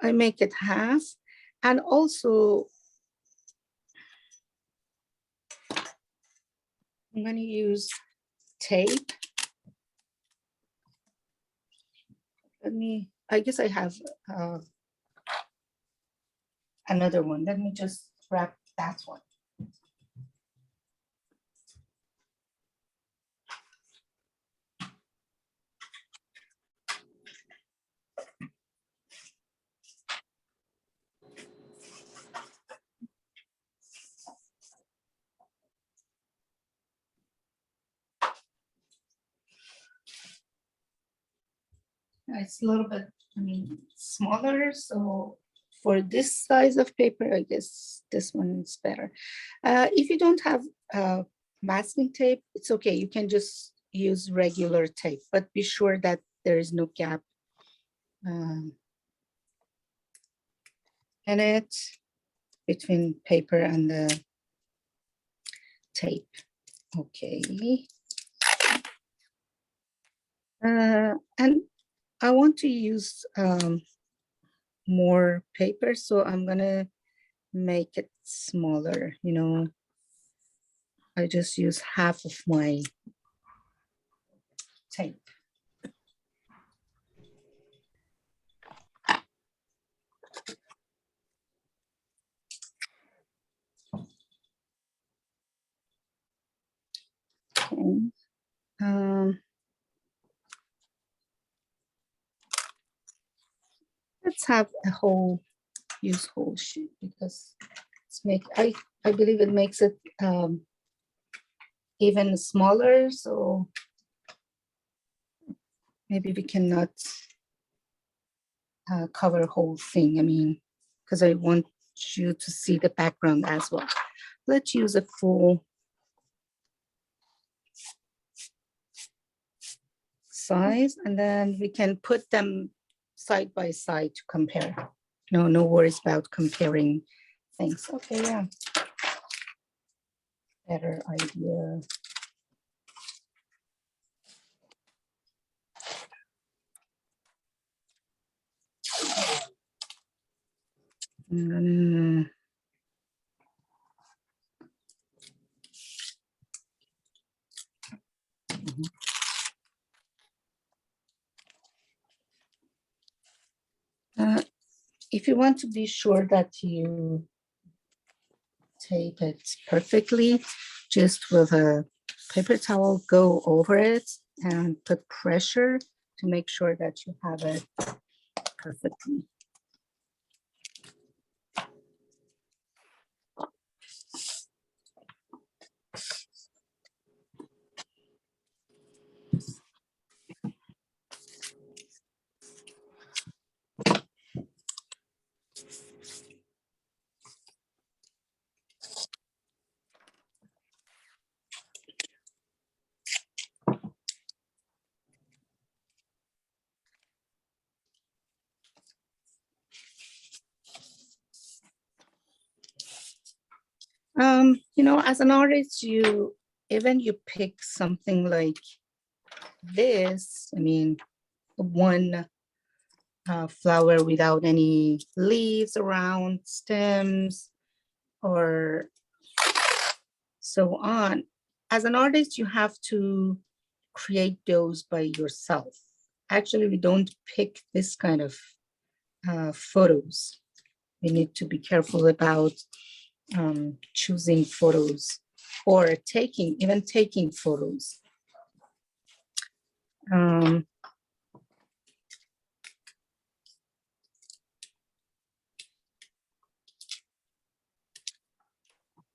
I make it half, and also I'm going to use tape. I guess I have another one. Let me just grab that one. It's a little bit, smaller. So for this size of paper, I guess this one is better. If you don't have masking tape, it's okay. You can just use regular tape, but be sure that there is no gap in it between paper and the tape. Okay. And I want to use more paper, so I'm gonna make it smaller, I just use half of my tape. Okay. Let's have a use whole sheet, because I believe it makes it even smaller, so maybe we cannot cover whole thing, because I want you to see the background as well. Let's use a full size, and then we can put them side by side to compare. No worries about comparing things. Okay, yeah. Better idea. If you want to be sure that you tape it perfectly, just with a paper towel, go over it and put pressure to make sure that you have it perfectly. As an artist, you pick something like this, one flower without any leaves around, stems, or so on. As an artist, you have to create those by yourself. Actually, we don't pick this kind of photos. We need to be careful about choosing photos or taking photos.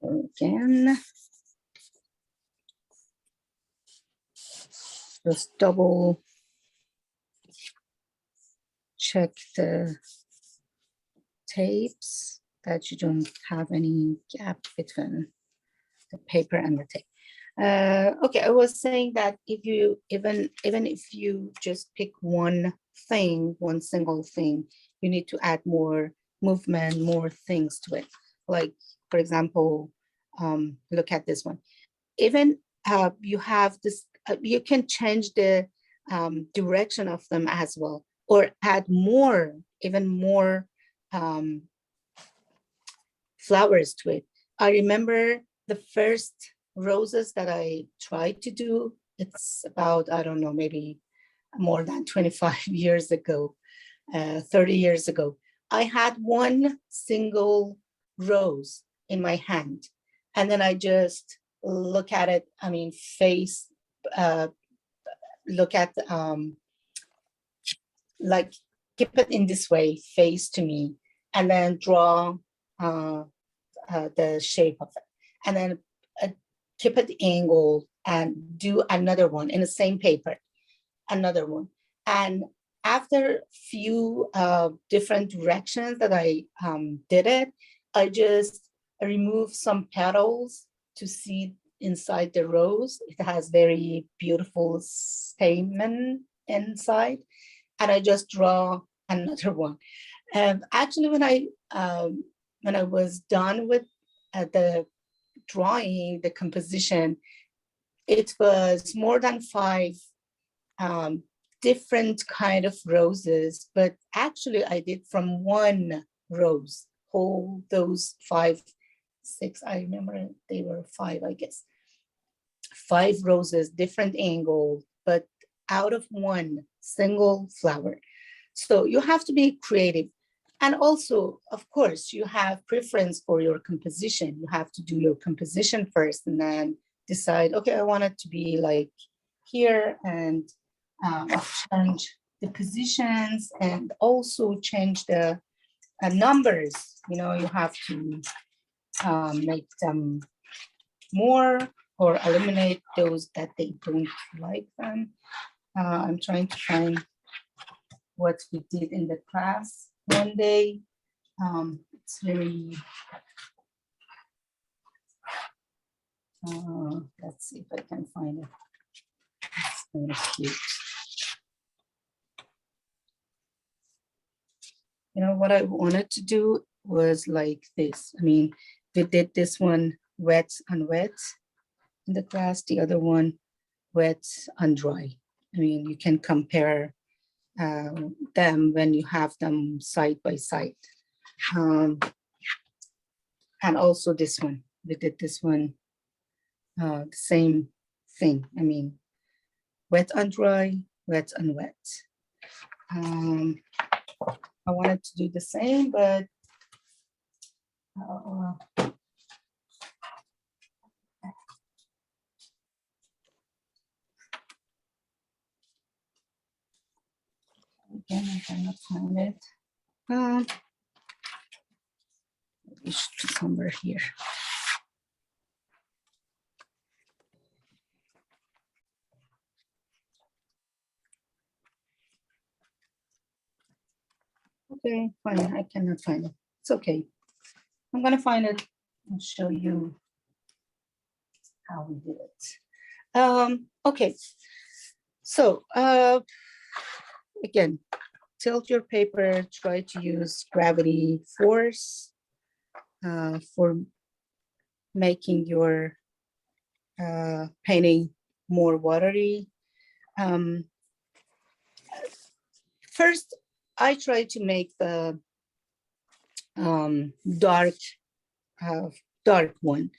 Again, just double check the tapes. that you don't have any gap between the paper and the tape. Okay, I was saying that if you even if you just pick one thing, one single thing, you need to add more movement, more things to it. Like, for example, look at this one. Even you have this, you can change the direction of them as well, or add more, even more flowers to it. I remember the first roses that I tried to do. It's about, I don't know, maybe more than 25 years ago, 30 years ago. I had one single rose in my hand, and then I just look at it, I mean, face, look at, like, keep it in this way, face to me, and then draw the shape of it. And then keep it angled and do another one in the same paper, another one. And after few different directions that I did it, I just remove some petals to see inside the rose. It has very beautiful stamen inside. And I just draw another one. Actually, when I was done with the drawing, the composition, it was more than 5 different kind of roses, but actually I did from one rose, whole those 5, 6, I remember they were 5, I guess. 5 roses, different angle, but out of one single flower. So you have to be creative. And also, of course, you have preference for your composition. You have to do your composition first and then decide, okay, I want it to be like here, and change the positions and also change the numbers. You know, you have to make them more or eliminate those that they don't like them. I'm trying to find what we did in the class one day. It's very, let's see if I can find it. It's kind of cute. You know, what I wanted to do was like this. I mean, we did this one wet and wet in the class, the other one wet and dry. I mean, you can compare them when you have them side by side. And also this one, we did this one, the same thing. I mean, wet and dry, wet and wet. I wanted to do the same, but again, I cannot find it. It's somewhere here. Okay, fine, I cannot find it. It's okay. I'm gonna find it and show you how we did it. Okay, so again, tilt your paper, try to use gravity force for making your painting more watery. First, I try to make the dark one,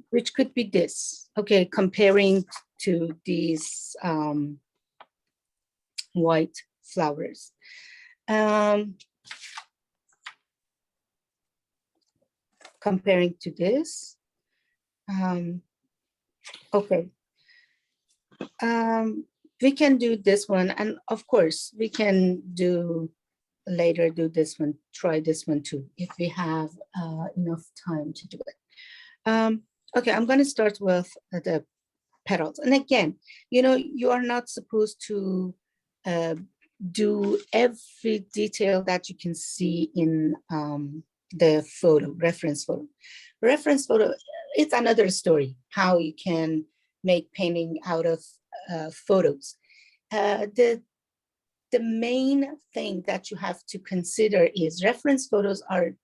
which could be this. Okay, comparing to these white flowers. Comparing to this. Okay. We can do this one, and of course we can do later, do this one, try this one too, if we have enough time to do it. Okay, I'm going to start with the petals. And again, you know, you are not supposed to do every detail that you can see in the photo, reference photo. Reference photo, it's another story, how you can make painting out of photos. The main thing that you have to consider is reference photos are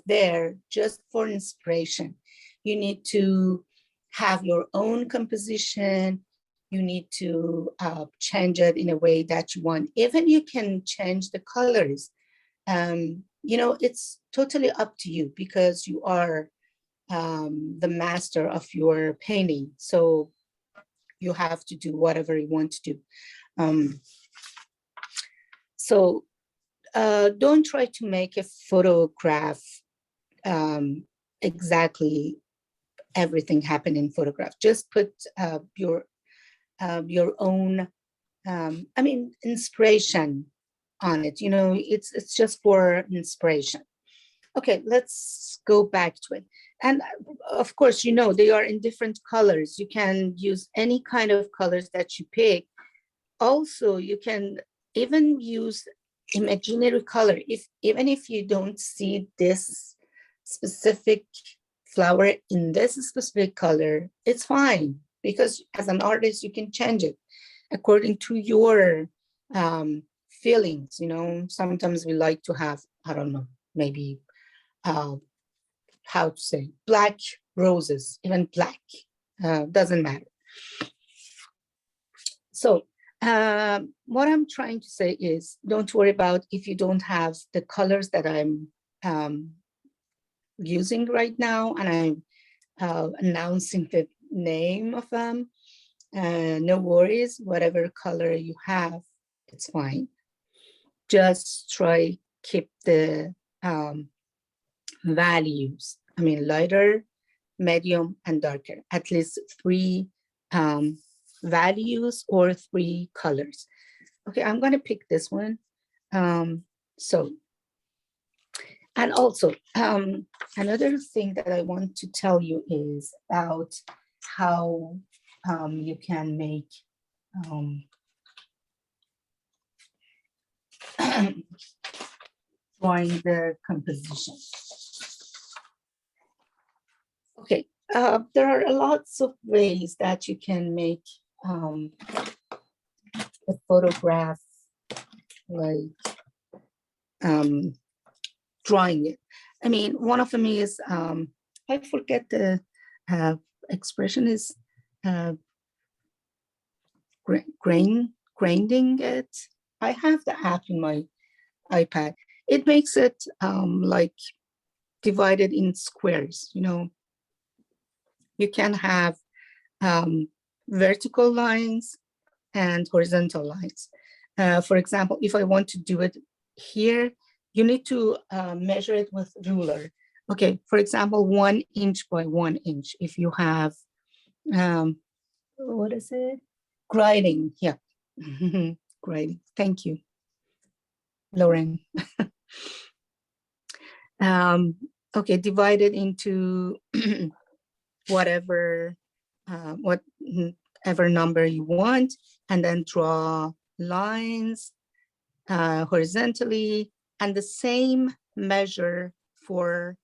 there just for inspiration. You need to have your own composition. You need to change it in a way that you want. Even you can change the colors. You know, it's totally up to you because you are the master of your painting. So you have to do whatever you want to do. So don't try to make a photograph exactly everything happen in photograph. Just put your own, I mean, inspiration on it. You know, it's just for inspiration. Okay, let's go back to it. And of course, you know, they are in different colors. You can use any kind of colors that you pick. Also, you can even use imaginary color. Even if you don't see this specific flower in this specific color, it's fine, because as an artist, you can change it according to your feelings. You know, sometimes we like to have, I don't know, maybe how to say, black roses, even black, doesn't matter. So what I'm trying to say is, don't worry about if you don't have the colors that I'm using right now, and I'm announcing the name of them. No worries, whatever color you have, it's fine. Just try keep the values. I mean, lighter, medium, and darker. At least 3 values or 3 colors. Okay, I'm gonna pick this one. So, and also another thing that I want to tell you is about how you can make drawing the composition. Okay, there are lots of ways that you can make a photograph, like drawing it. I mean, one of them is, I forget the expression is grinding it. I have the app in my iPad. It makes it like divided in squares, you know. You can have vertical lines and horizontal lines. For example, if I want to do it here, you need to measure it with ruler. Okay, for example, 1 inch by 1 inch. If you have, what is it? Grinding, yeah. Grinding, thank you, Lauren. Okay, divided into whatever number you want, and then draw lines horizontally, and the same measure for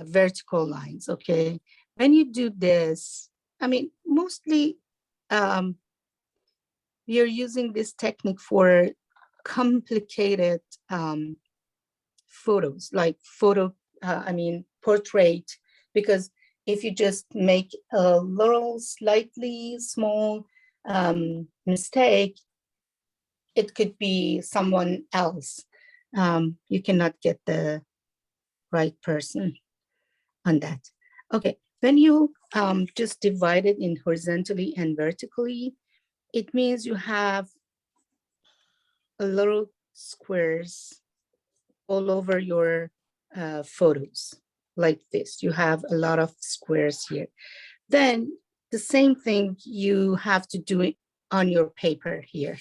vertical lines. Okay, when you do this, I mean, mostly you're using this technique for complicated photos, like portrait, because if you just make a little slightly small mistake, it could be someone else. You cannot get the right person on that. Okay, when you just divide it in horizontally and vertically, it means you have a little squares all over your photos, like this. You have a lot of squares here. Then the same thing you have to do it on your paper here.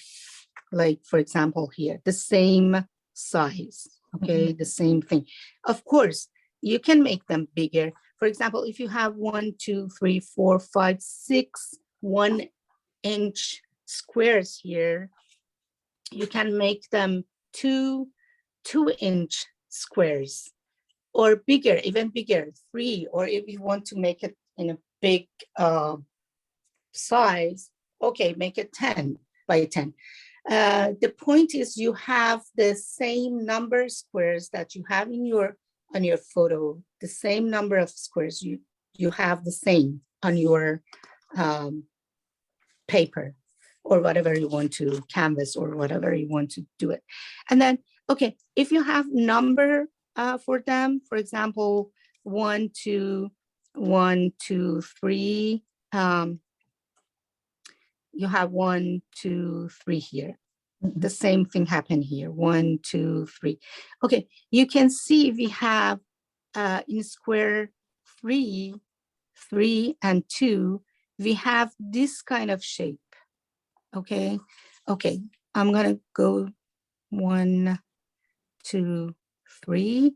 Like, for example, here, the same size, okay, the same thing. Of course, you can make them bigger. For example, if you have 1, 2, 3, 4, 5, 6 1 inch squares here, you can make them 2 2-inch squares. or bigger, even bigger, 3, or if you want to make it in a big size, okay, make it 10 by 10. The point is you have the same number of squares that you have in on your photo, the same number of squares you have the same on your paper or whatever you want to canvas or whatever you want to do it. And then, okay, if you have number for them, for example, 1, 2, 1, 2, 3, you have 1, 2, 3 here. The same thing happened here, 1, 2, 3. Okay, you can see we have in square 3, 3 and 2, we have this kind of shape. Okay, okay, I'm gonna go 1, 2, 3.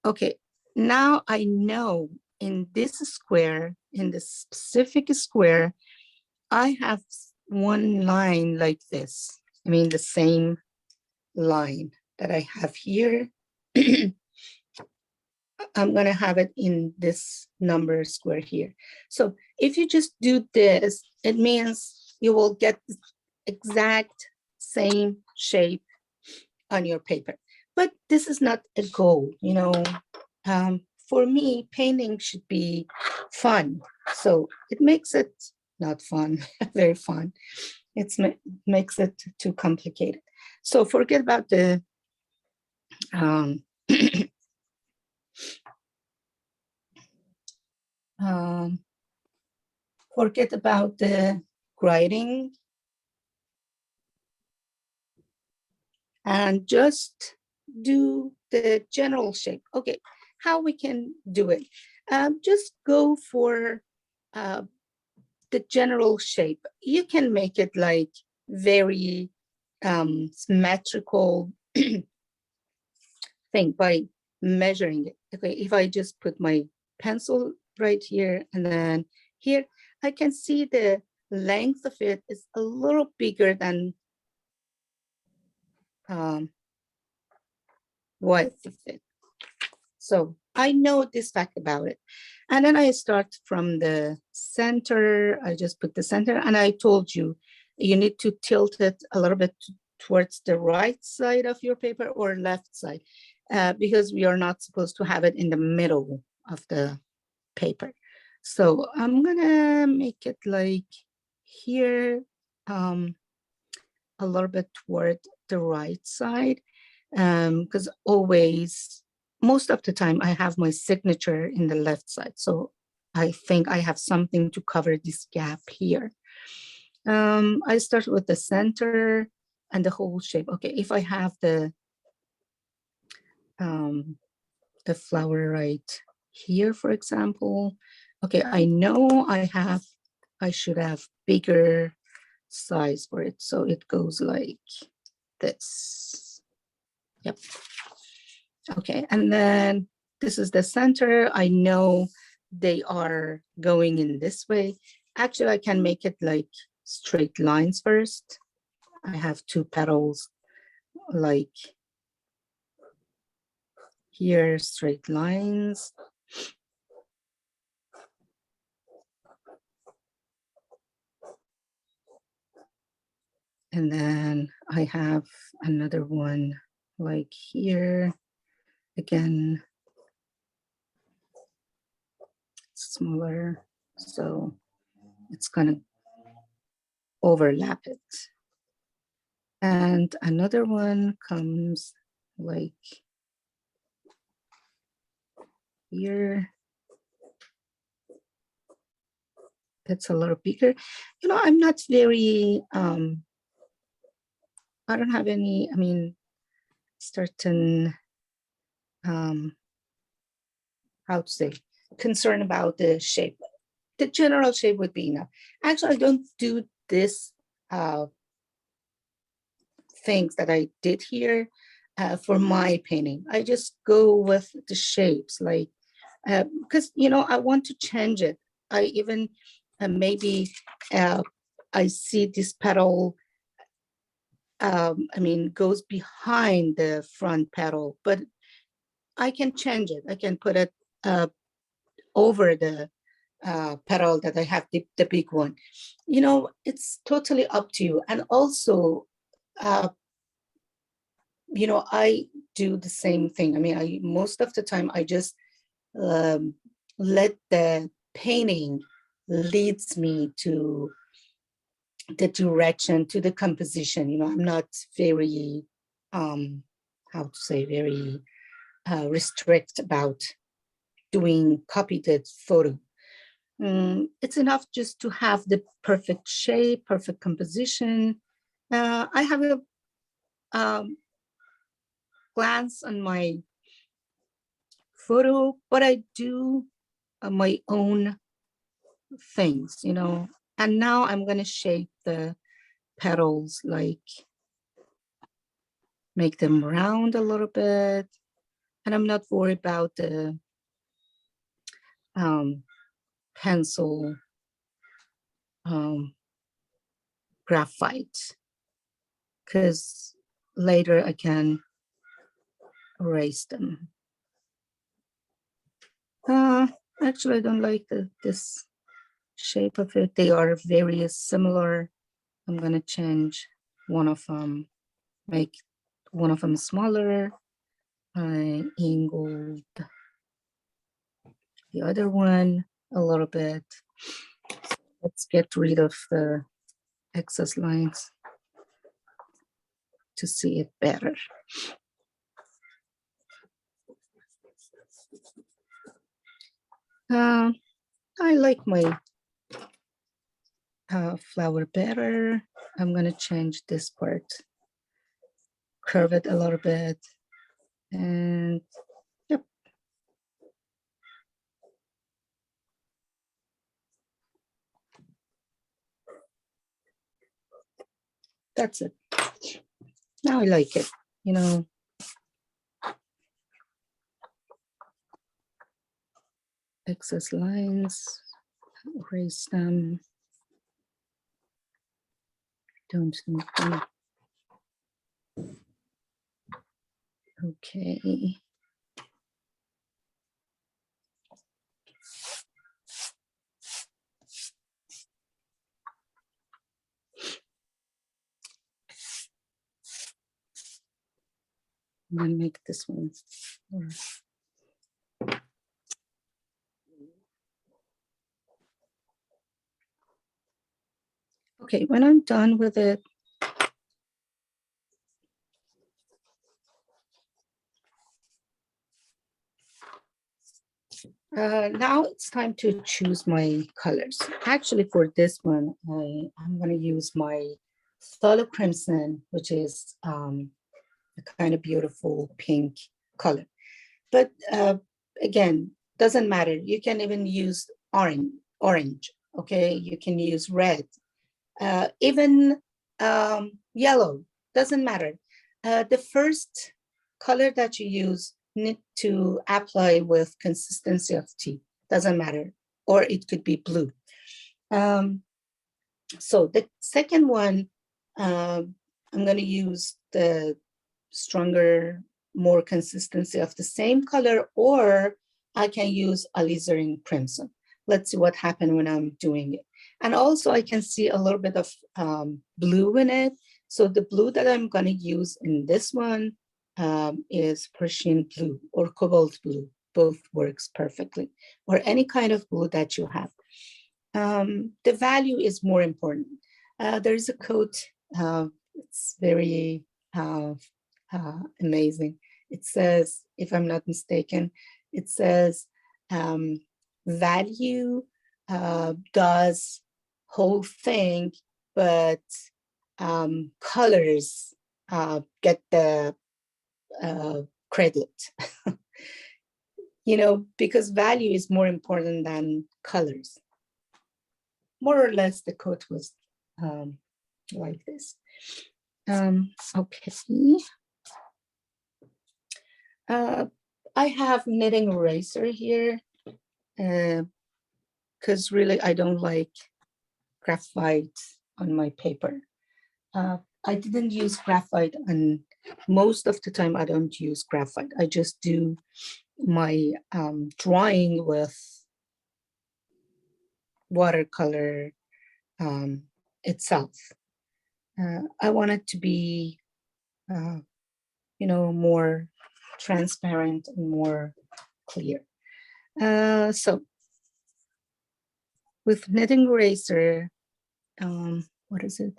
Okay, now I know in this square, in this specific square, I have one line like this. I mean, the same line that I have here. I'm gonna have it in this number square here. So if you just do this, it means you will get the exact same shape on your paper. But this is not a goal, you know. For me, painting should be fun. So it makes it not fun, very fun. It makes it too complicated. So forget about the forget about the writing and just do the general shape. Okay, how we can do it? Just go for the general shape. You can make it like very symmetrical thing by measuring it. Okay, if I just put my pencil right here and then here, I can see the length of it is a little bigger than width of it. So I know this fact about it. And then I start from the center. I just put the center and I told you, you need to tilt it a little bit towards the right side of your paper or left side, because we are not supposed to have it in the middle of the paper. So I'm gonna make it like here, a little bit toward the right side, because always, most of the time I have my signature in the left side. So I think I have something to cover this gap here. I start with the center and the whole shape. Okay, if I have the flower right here, for example, okay, I know I should have bigger size for it. So it goes like this. Yep. Okay, and then this is the center. I know they are going in this way. Actually, I can make it like straight lines first. I have 2 petals like here, straight lines. And then I have another one like here, again, smaller, so it's gonna overlap it. And another one comes like here. That's a little bigger. You know, I'm not very, I don't have any, I mean, certain, how to say, concern about the shape. The general shape would be enough. Actually, I don't do this things that I did here for my painting. I just go with the shapes, like, because, you know, I want to change it. I even maybe I see this petal, I mean, goes behind the front petal, but I can change it. I can put it over the petal that I have, the big one. You know, it's totally up to you. And also, you know, I do the same thing. I mean, most of the time I just let the painting leads me to the direction, to the composition. You know, I'm not very, how to say, very restrict about doing copied photo. It's enough just to have the perfect shape, perfect composition. I have a glance on my photo, but I do my own things, you know. And now I'm going to shape the petals, like make them round a little bit. And I'm not worried about the pencil graphite, because later I can erase them. Actually, I don't like this shape of it. They are very similar. I'm going to change one of them, make one of them smaller. I angled the other one a little bit. Let's get rid of the excess lines to see it better. I like my flower better. I'm gonna change this part, curve it a little bit, and yep. That's it. Now I like it, you know. Excess lines, erase them. Don't need them. Okay. I'm gonna make this one. Okay, when I'm done with it, now it's time to choose my colors. Actually, for this one, I'm going to use my Solo Crimson, which is a kind of beautiful pink color. But again, doesn't matter. You can even use orange, okay? You can use red, even yellow, doesn't matter. The first color that you use need to apply with consistency of tea, doesn't matter, or it could be blue. So the second one, I'm going to use the stronger, more consistency of the same color, or I can use alizarin crimson. Let's see what happens when I'm doing it. And also I can see a little bit of blue in it. So the blue that I'm going to use in this one is Persian blue or cobalt blue. Both works perfectly, or any kind of blue that you have. The value is more important. There's a quote, it's very amazing. It says, if I'm not mistaken, it says, value does whole thing, but colors get the credit. You know, because value is more important than colors. More or less, the quote was like this. Okay. I have knitting eraser here because really I don't like graphite on my paper. I didn't use graphite on most of the time I don't use graphite. I just do my drawing with watercolor itself. I want it to be, more transparent and more clear. So with knitting eraser, what is it?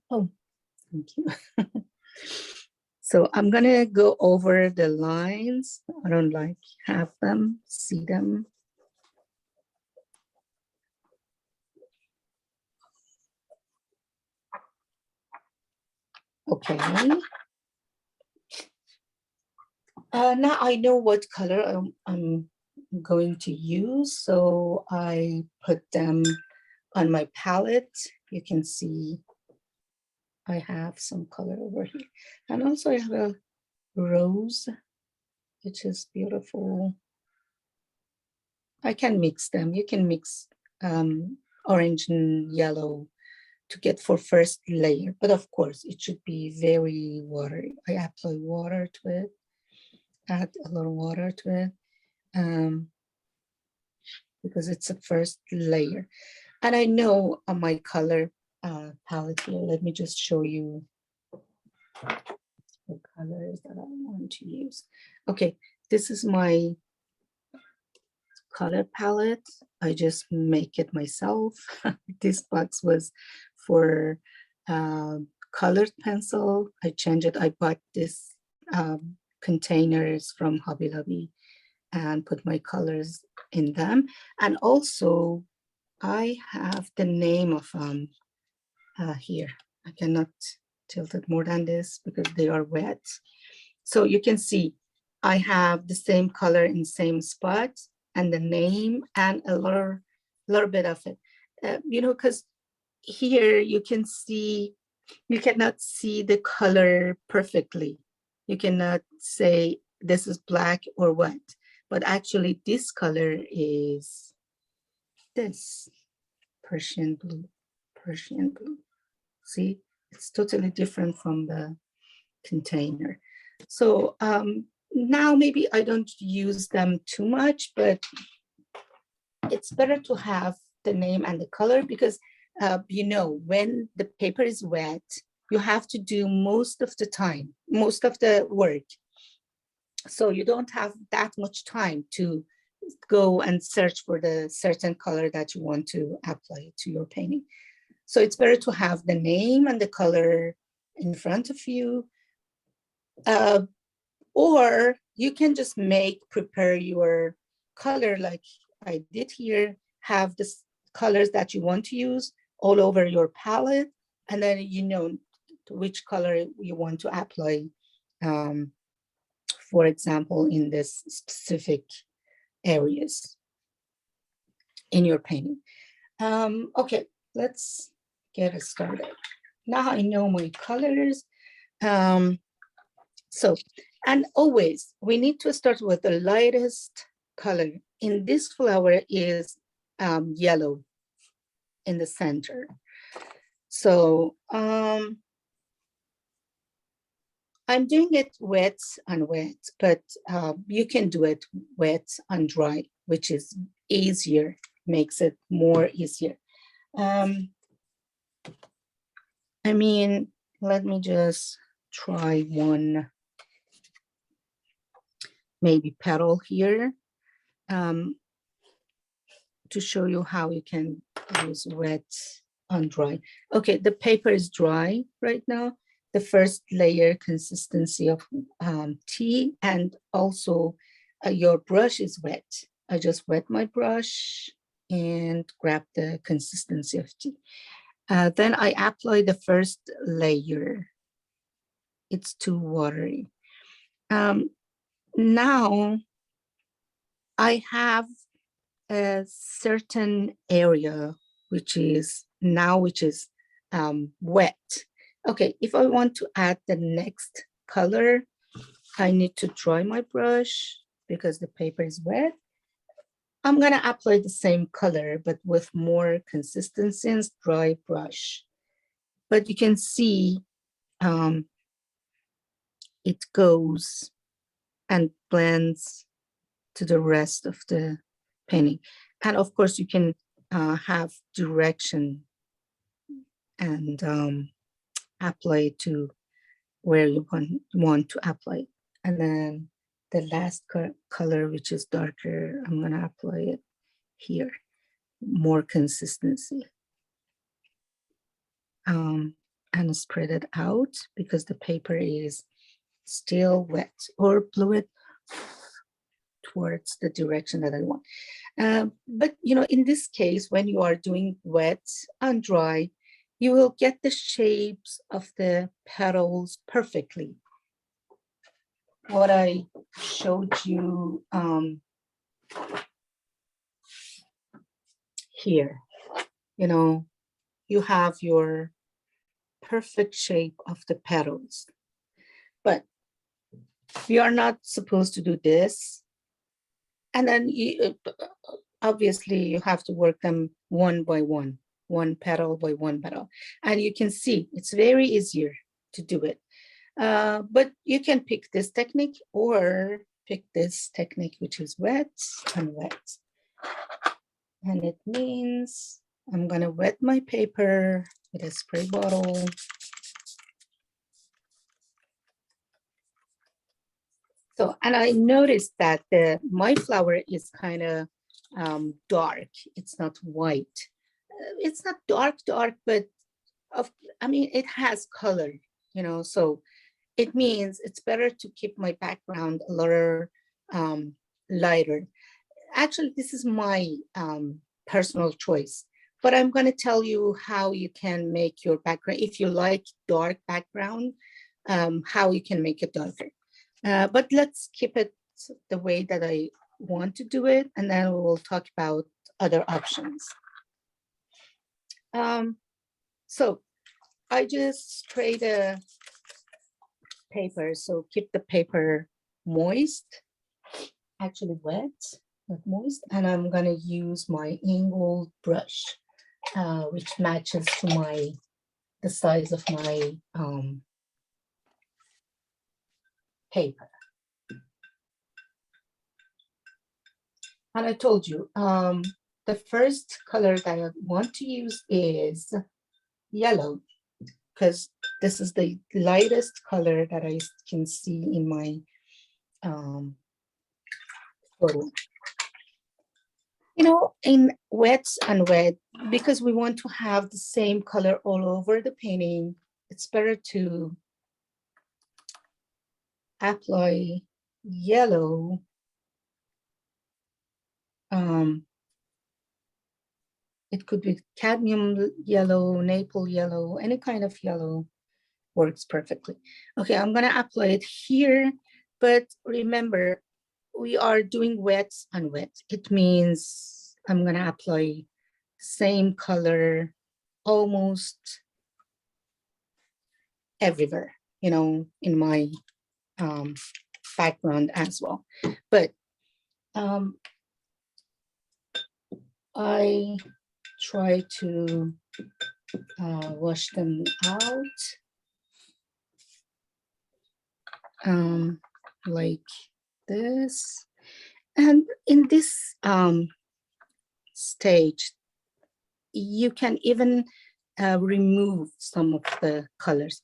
Oh, thank you. So I'm gonna go over the lines. I don't have them, see them. Okay. Now I know what color I'm going to use, so I put them on my palette. You can see I have some color over here. And also I have a rose, which is beautiful. I can mix them. You can mix orange and yellow to get for first layer. But of course, it should be very watery. I apply water to it, add a little water to it, because it's a first layer. And I know on my color palette here, let me just show you the colors that I want to use. Okay, this is my color palette. I just make it myself. This box was for colored pencil. I changed it. I bought this containers from Hobby Lobby and put my colors in them. And also I have the name of here. I cannot tilt it more than this because they are wet. So you can see I have the same color in same spot and the name and a little bit of it. Because here you can see, you cannot see the color perfectly. You cannot say this is black or what, but actually this color is this Persian blue. See, it's totally different from the container. So now maybe I don't use them too much, but it's better to have the name and the color because when the paper is wet, you have to do most of the work. So you don't have that much time to go and search for the certain color that you want to apply to your painting. So it's better to have the name and the color in front of you. Or you can just prepare your color like I did here, have the colors that you want to use all over your palette, and then you know which color you want to apply, for example, in this specific areas in your painting. Okay, let's get started. Now I know my colors. And always we need to start with the lightest color. In this flower is yellow in the center. So I'm doing it wet and wet, but you can do it wet and dry, which is easier, makes it more easier. Let me just try one, maybe petal here, to show you how you can use wet and dry. Okay, the paper is dry right now. The first layer consistency of tea, and also your brush is wet. I just wet my brush and grab the consistency of tea. Then I apply the first layer. It's too watery. Now I have a certain area which is wet. Okay, if I want to add the next color, I need to dry my brush because the paper is wet. I'm gonna apply the same color, but with more consistency and dry brush. But you can see it goes and blends to the rest of the painting. And of course, you can have direction and apply to where you want to apply. And then the last color, which is darker, I'm gonna apply it here, more consistency. And spread it out because the paper is still wet, or blow it towards the direction that I want. But you know, in this case, when you are doing wet and dry, you will get the shapes of the petals perfectly. What I showed you here, you know, you have your perfect shape of the petals. But we are not supposed to do this. And then obviously you have to work them one by one petal by one petal. And you can see it's very easier to do it. But you can pick this technique or pick this technique, which is wet and wet. And it means I'm gonna wet my paper with a spray bottle. So, and I noticed that my flower is kind of dark. It's not white. It's not dark, but I mean, it has color, you know, so it means it's better to keep my background a little lighter. Actually, this is my personal choice, but I'm going to tell you how you can make your background, if you like dark background, how you can make it darker. But let's keep it the way that I want to do it, and then we will talk about other options. So I just spray the paper, so keep the paper moist, actually wet, not moist, and I'm gonna use my angled brush, which matches to the size of my paper. And I told you, the first color that I want to use is yellow, because this is the lightest color that I can see in my photo. You know, in wets and wet, because we want to have the same color all over the painting, it's better to apply yellow. It could be cadmium yellow, maple yellow, any kind of yellow works perfectly. Okay, I'm gonna apply it here, but remember, we are doing wet and wet. It means I'm gonna apply same color almost everywhere, you know, in my background as well. But I try to wash them out like this. And in this stage, you can even remove some of the colors.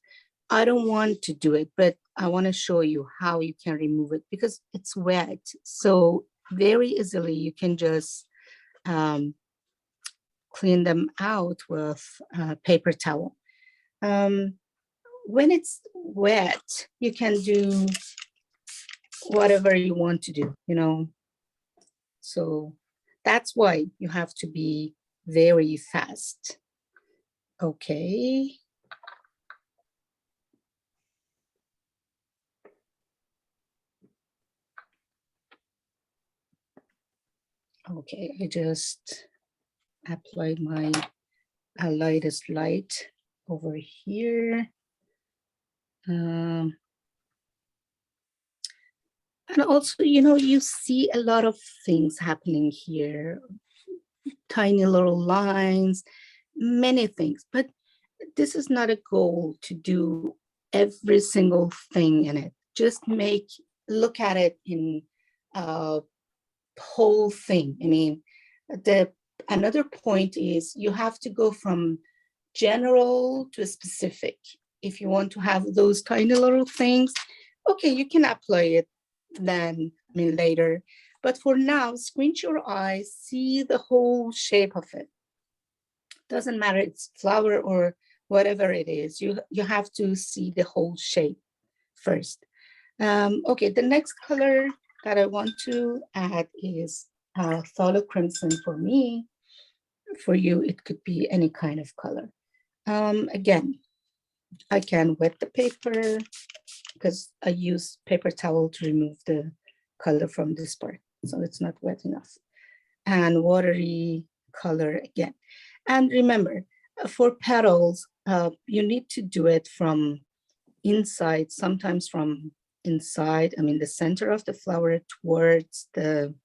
I don't want to do it, but I want to show you how you can remove it because it's wet. So very easily you can just clean them out with a paper towel. When it's wet, you can do whatever you want to do, you know. So that's why you have to be very fast. Okay. Okay, I just applied my lightest light over here. And also, you know, you see a lot of things happening here, tiny little lines, many things, but this is not a goal to do every single thing in it. just look at it in whole thing. I mean, another point is you have to go from general to specific. If you want to have those tiny little things, okay, you can apply it then, I mean, later. But for now, squint your eyes, see the whole shape of it. Doesn't matter, it's flower or whatever it is. You have to see the whole shape first. Okay, the next color that I want to add is phthalo crimson for me. For you, it could be any kind of color. Again, I can wet the paper because I use paper towel to remove the color from this part, so it's not wet enough. And watery color again. And remember, for petals, you need to do it from inside, sometimes from inside, I mean the center of the flower towards the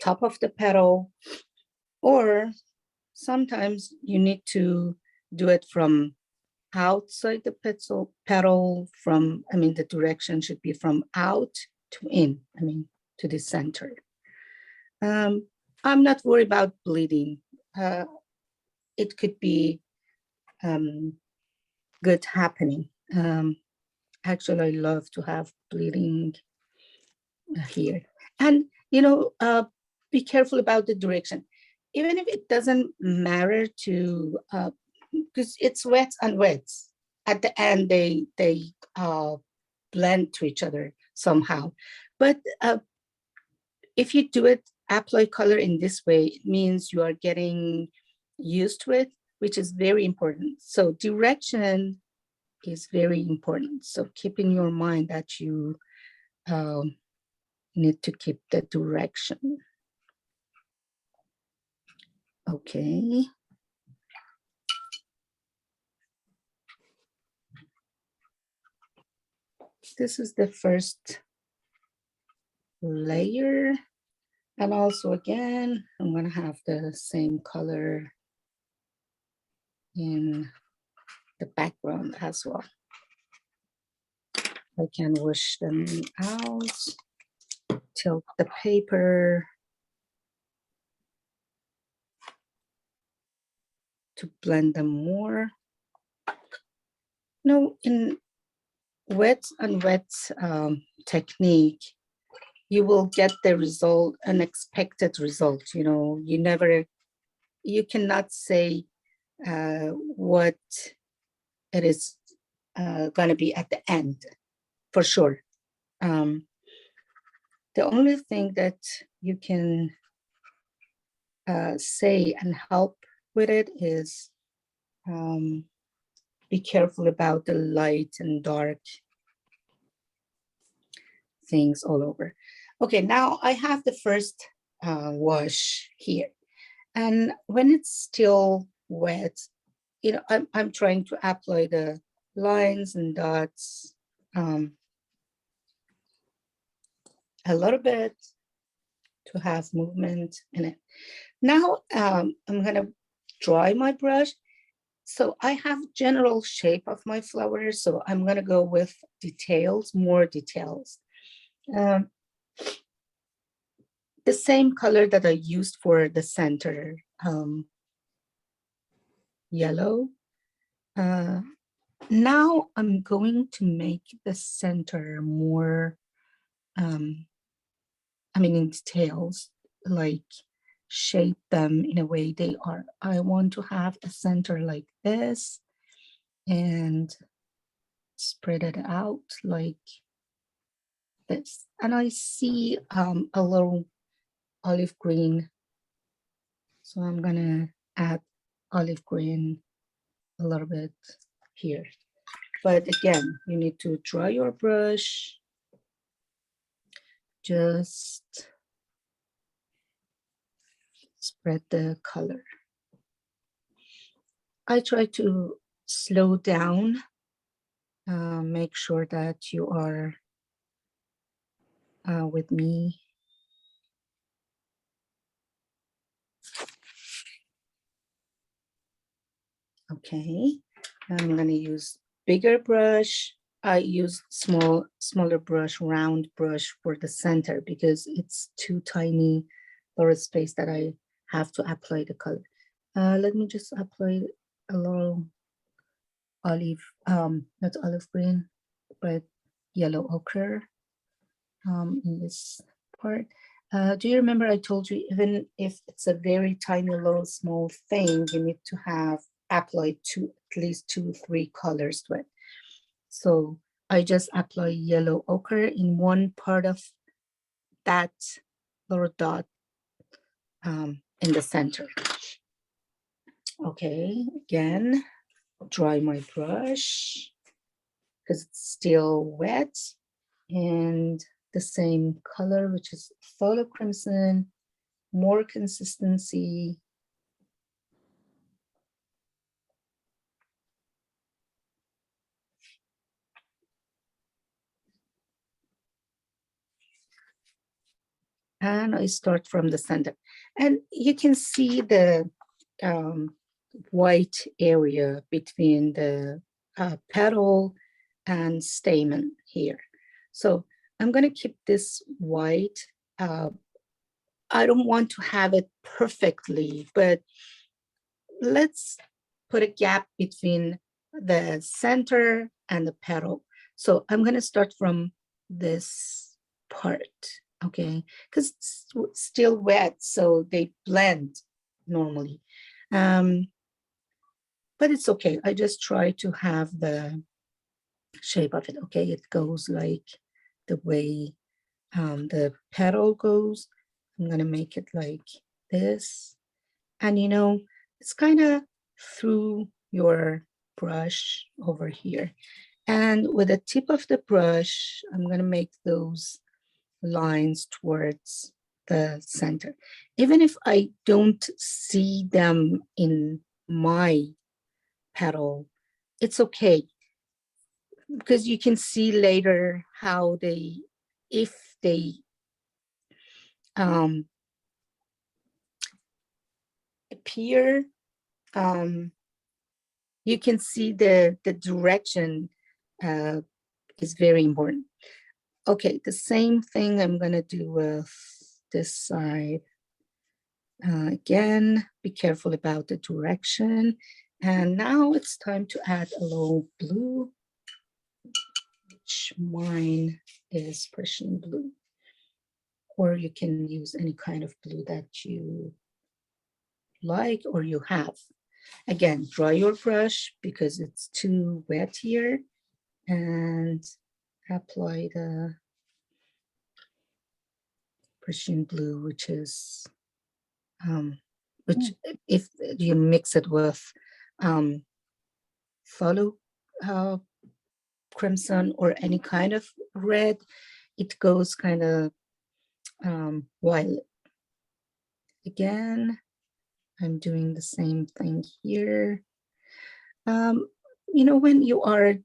top of the petal, or sometimes you need to do it from outside the petal from, I mean, the direction should be from out to in, I mean, to the center. I'm not worried about bleeding. It could be good happening. Actually, I love to have bleeding here. And, you know, be careful about the direction. Even if it doesn't matter to, because it's wets and wets. At the end, they blend to each other somehow. But if you do it, apply color in this way, it means you are getting used to it, which is very important. So direction is very important. So keep in your mind that you need to keep the direction. Okay. This is the first layer. And also again, I'm gonna have the same color in the background as well. I can wash them out, tilt the paper to blend them more. No, in wet and wet technique, you will get the result, unexpected result. You know, you cannot say what it is going to be at the end, for sure. The only thing that you can say and help with it is be careful about the light and dark things all over. Okay, now I have the first wash here. And when it's still wet, you know, I'm trying to apply the lines and dots a little bit to have movement in it. Now I'm gonna dry my brush. So I have general shape of my flower, so I'm gonna go with details, more details. The same color that I used for the center, yellow. Now I'm going to make the center more, I mean, in details, like shape them in a way they are. I want to have a center like this and spread it out like this. And I see a little olive green. So I'm gonna add olive green a little bit here. But again, you need to dry your brush. Just spread the color. I try to slow down, make sure that you are with me. Okay, I'm gonna use bigger brush. I use smaller brush, round brush for the center because it's too tiny little space that I have to apply the color. Let me just apply a little olive, not olive green, but yellow ochre in this part. Do you remember I told you, even if it's a very tiny little small thing, you need to have applied at least 2-3 colors to it. So I just apply yellow ochre in one part of that little dot in the center. Okay, again, dry my brush because it's still wet, and the same color, which is phthalo crimson, more consistency. And I start from the center. And you can see the white area between the petal and stamen here. So I'm going to keep this white. I don't want to have it perfectly, but let's put a gap between the center and the petal. So I'm going to start from this part, okay? Because it's still wet, so they blend normally. But it's okay. I just try to have the shape of it, okay? It goes like the way the petal goes. I'm gonna make it like this. And you know, it's kind of through your brush over here. And with the tip of the brush, I'm gonna make those lines towards the center. Even if I don't see them in my petal, it's okay, because you can see later how they, if they appear, you can see the direction is very important. Okay, the same thing I'm gonna do with this side. Again, be careful about the direction. And now it's time to add a little blue, which mine is Prussian blue. Or you can use any kind of blue that you like or you have. Again, dry your brush because it's too wet here, and apply the Prussian blue, which is if you mix it with phthalo crimson or any kind of red, it goes kind of violet. Again, I'm doing the same thing here. You know, when you are,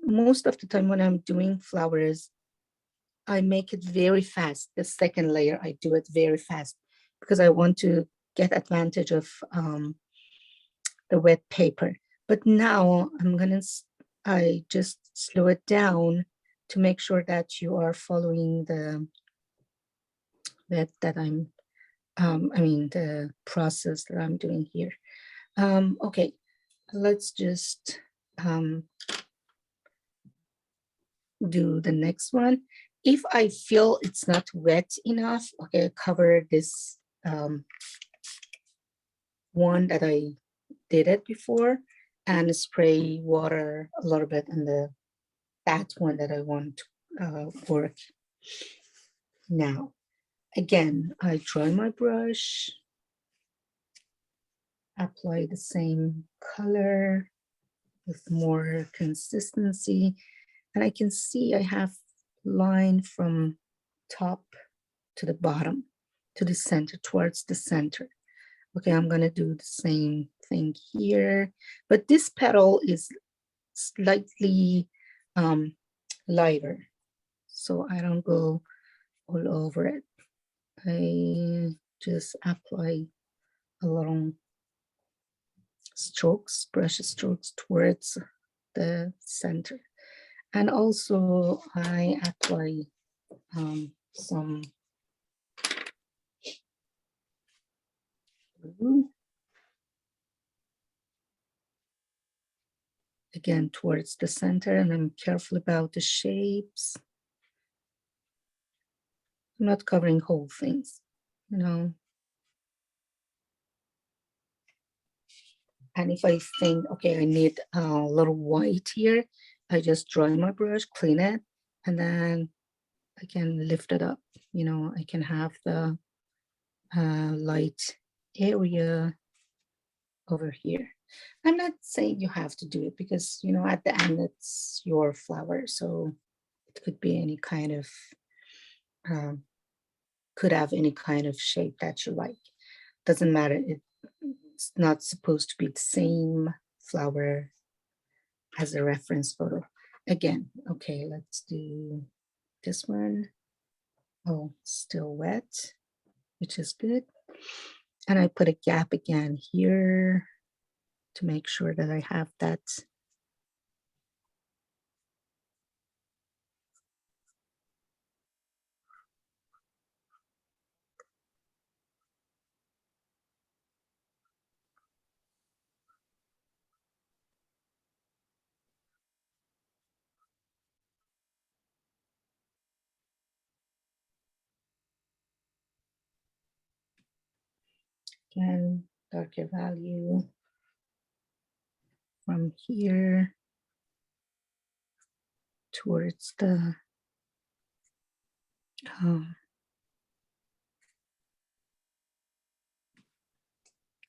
most of the time when I'm doing flowers, I make it very fast. The second layer, I do it very fast because I want to get advantage of the wet paper. But now I just slow it down to make sure that you are following the the process that I'm doing here. Okay, let's just do the next one. If I feel it's not wet enough, okay, cover this one that I did it before and spray water a little bit in that one that I want to work now. Again, I dry my brush, apply the same color with more consistency, and I can see I have line from top to the bottom, to the center, towards the center. Okay, I'm gonna do the same thing here, but this petal is slightly lighter, so I don't go all over it. I just apply a little strokes, brush strokes towards the center. And also I apply some blue again towards the center, and I'm careful about the shapes. I'm not covering whole things, you know. And if I think, okay, I need a little white here, I just dry my brush, clean it, and then I can lift it up. You know, I can have the light area over here. I'm not saying you have to do it because, you know, at the end it's your flower. So it could be any kind of, could have any kind of shape that you like. Doesn't matter. It's not supposed to be the same flower as a reference photo. Again, okay, let's do this one. Oh, still wet, which is good. And I put a gap again here to make sure that I have that. Again, darker value from here towards the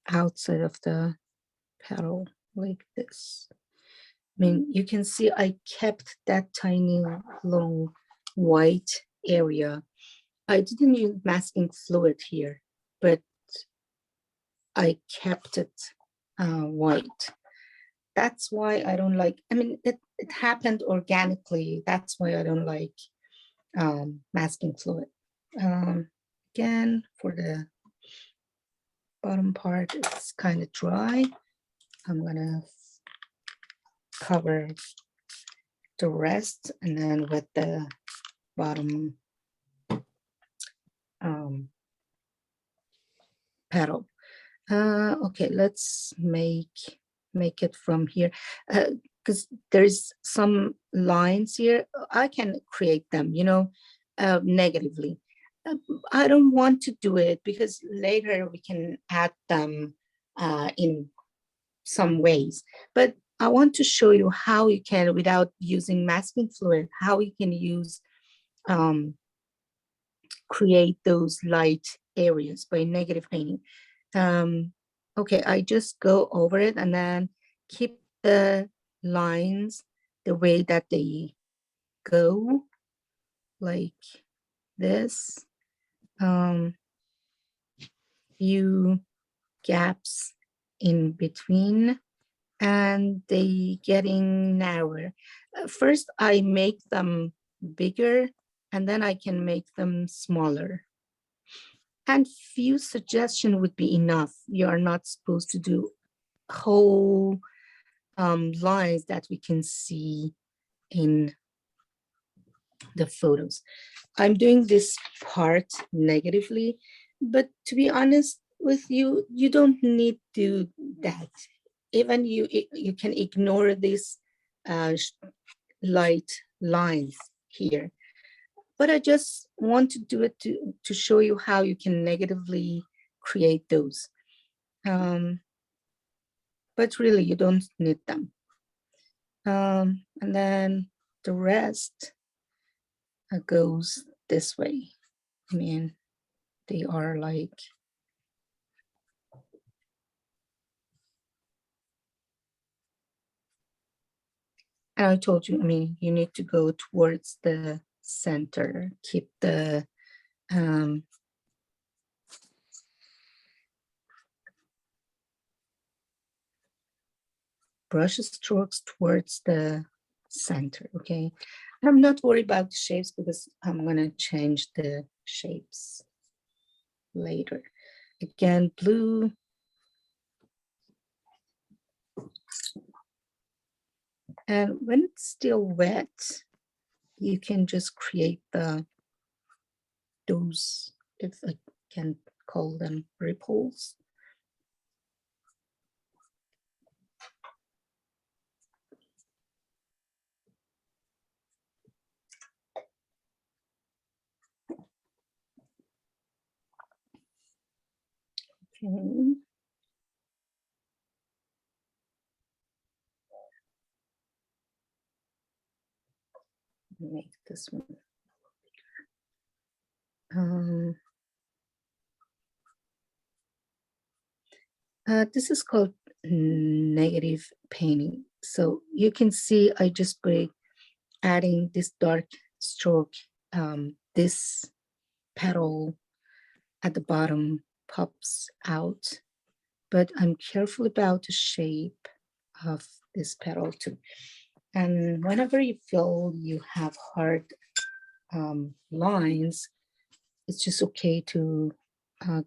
outside of the petal like this. I mean, you can see I kept that tiny long white area. I didn't use masking fluid here, but I kept it white. That's why I don't like, I mean, it happened organically. That's why I don't like masking fluid. Again, for the bottom part, it's kind of dry. I'm gonna cover the rest, and then with the bottom petal. Okay, let's make it from here, because there's some lines here. I can create them, you know, negatively. I don't want to do it because later we can add them in some ways, but I want to show you how you can, without using masking fluid, how you can use create those light areas by negative painting. Okay, I just go over it and then keep the lines the way that they go, like this. Few gaps in between, and they getting narrower. First, I make them bigger, and then I can make them smaller. And few suggestion would be enough. You are not supposed to do whole lines that we can see in the photos. I'm doing this part negatively, but to be honest with you, you don't need to do that. Even you can ignore these light lines here. But I just want to do it to show you how you can negatively create those. But really, you don't need them. And then the rest goes this way. I mean, they are like, and I told you, I mean, you need to go towards the center, keep the brush strokes towards the center, okay? I'm not worried about the shapes because I'm gonna change the shapes later. Again, blue. And when it's still wet, you can just create those, if I can call them, ripples. Okay. Make this one bigger. This is called negative painting. So you can see I just by adding this dark stroke, this petal at the bottom pops out, but I'm careful about the shape of this petal too. And whenever you feel you have hard lines, it's just okay to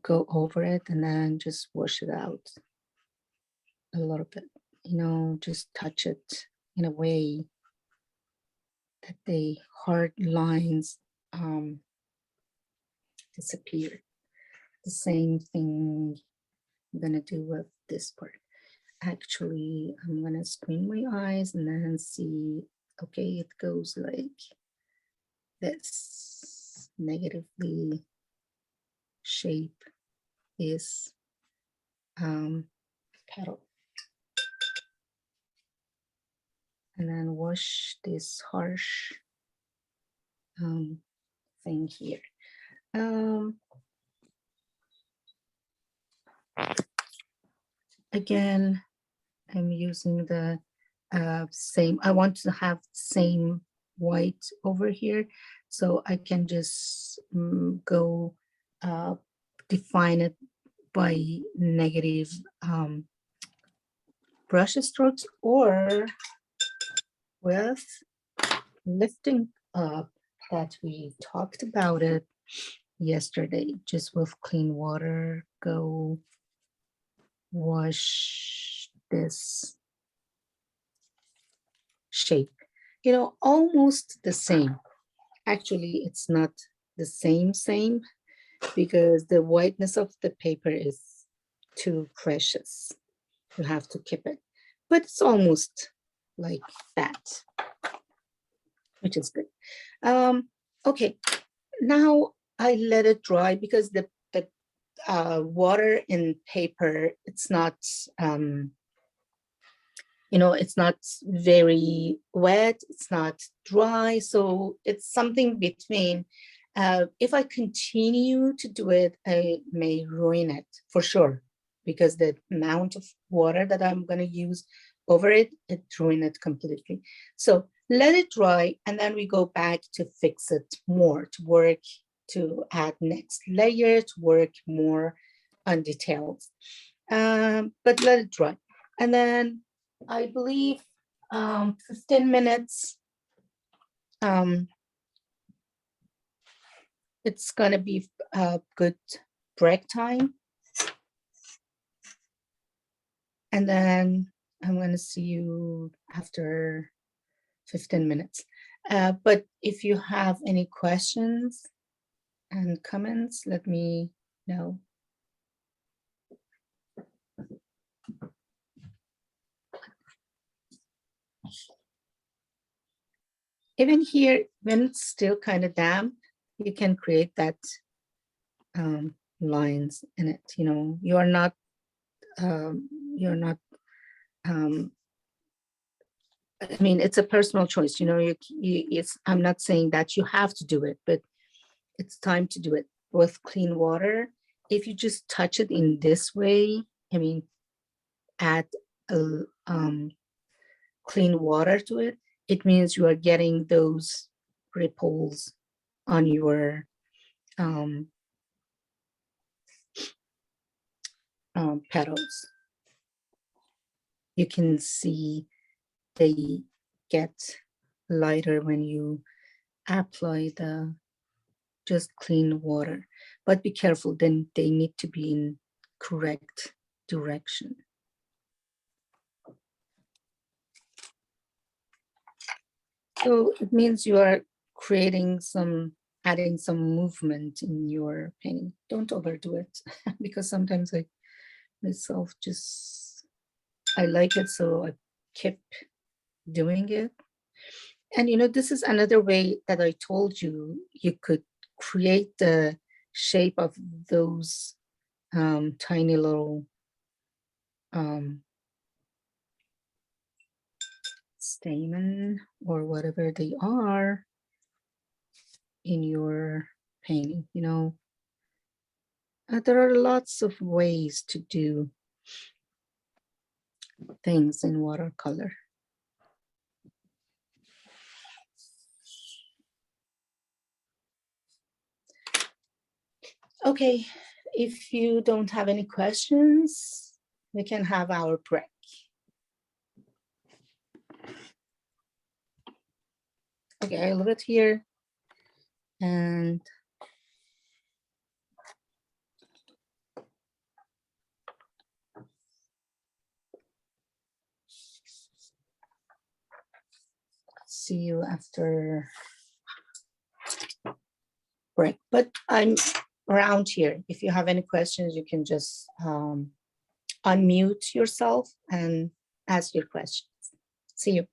go over it and then just wash it out a little bit, you know, just touch it in a way that the hard lines disappear. The same thing I'm gonna do with this part. Actually, I'm gonna squint my eyes and then see, okay, it goes like this. Negatively shape is petal. And then wash this harsh thing here. Again, I'm using the same, I want to have same white over here, so I can just go define it by negative brush strokes, or with lifting up that we talked about it yesterday, just with clean water, go wash this shape, you know, almost the same. Actually, it's not the same, because the whiteness of the paper is too precious. You have to keep it, but it's almost like that, which is good. Okay, now I let it dry, because the water in paper, it's not you know, it's not very wet, it's not dry, so it's something between. If I continue to do it, I may ruin it for sure, because the amount of water that I'm going to use over it, it ruin it completely. So let it dry, and then we go back to fix it more, to work, to add next layer, to work more on details. But let it dry. And then I believe 15 minutes, it's gonna be a good break time. And then I'm gonna see you after 15 minutes. But if you have any questions and comments, let me know. Even here, when it's still kind of damp, you can create that lines in it. You know, you're not I mean, it's a personal choice. You know, it's, I'm not saying that you have to do it, but it's time to do it with clean water. If you just touch it in this way, I mean, add a, clean water to it, it means you are getting those ripples on your petals. You can see they get lighter when you apply the just clean water, but be careful, then they need to be in correct direction. So it means you are creating some, adding some movement in your painting. Don't overdo it because sometimes I myself just, I like it, so I keep doing it. And you know, this is another way that I told you, you could create the shape of those tiny little stamen or whatever they are in your painting. You know, there are lots of ways to do things in watercolor. Okay, if you don't have any questions, we can have our break. Okay, I leave it here. And see you after break. But I'm around here. If you have any questions, you can just unmute yourself and ask your questions. See you.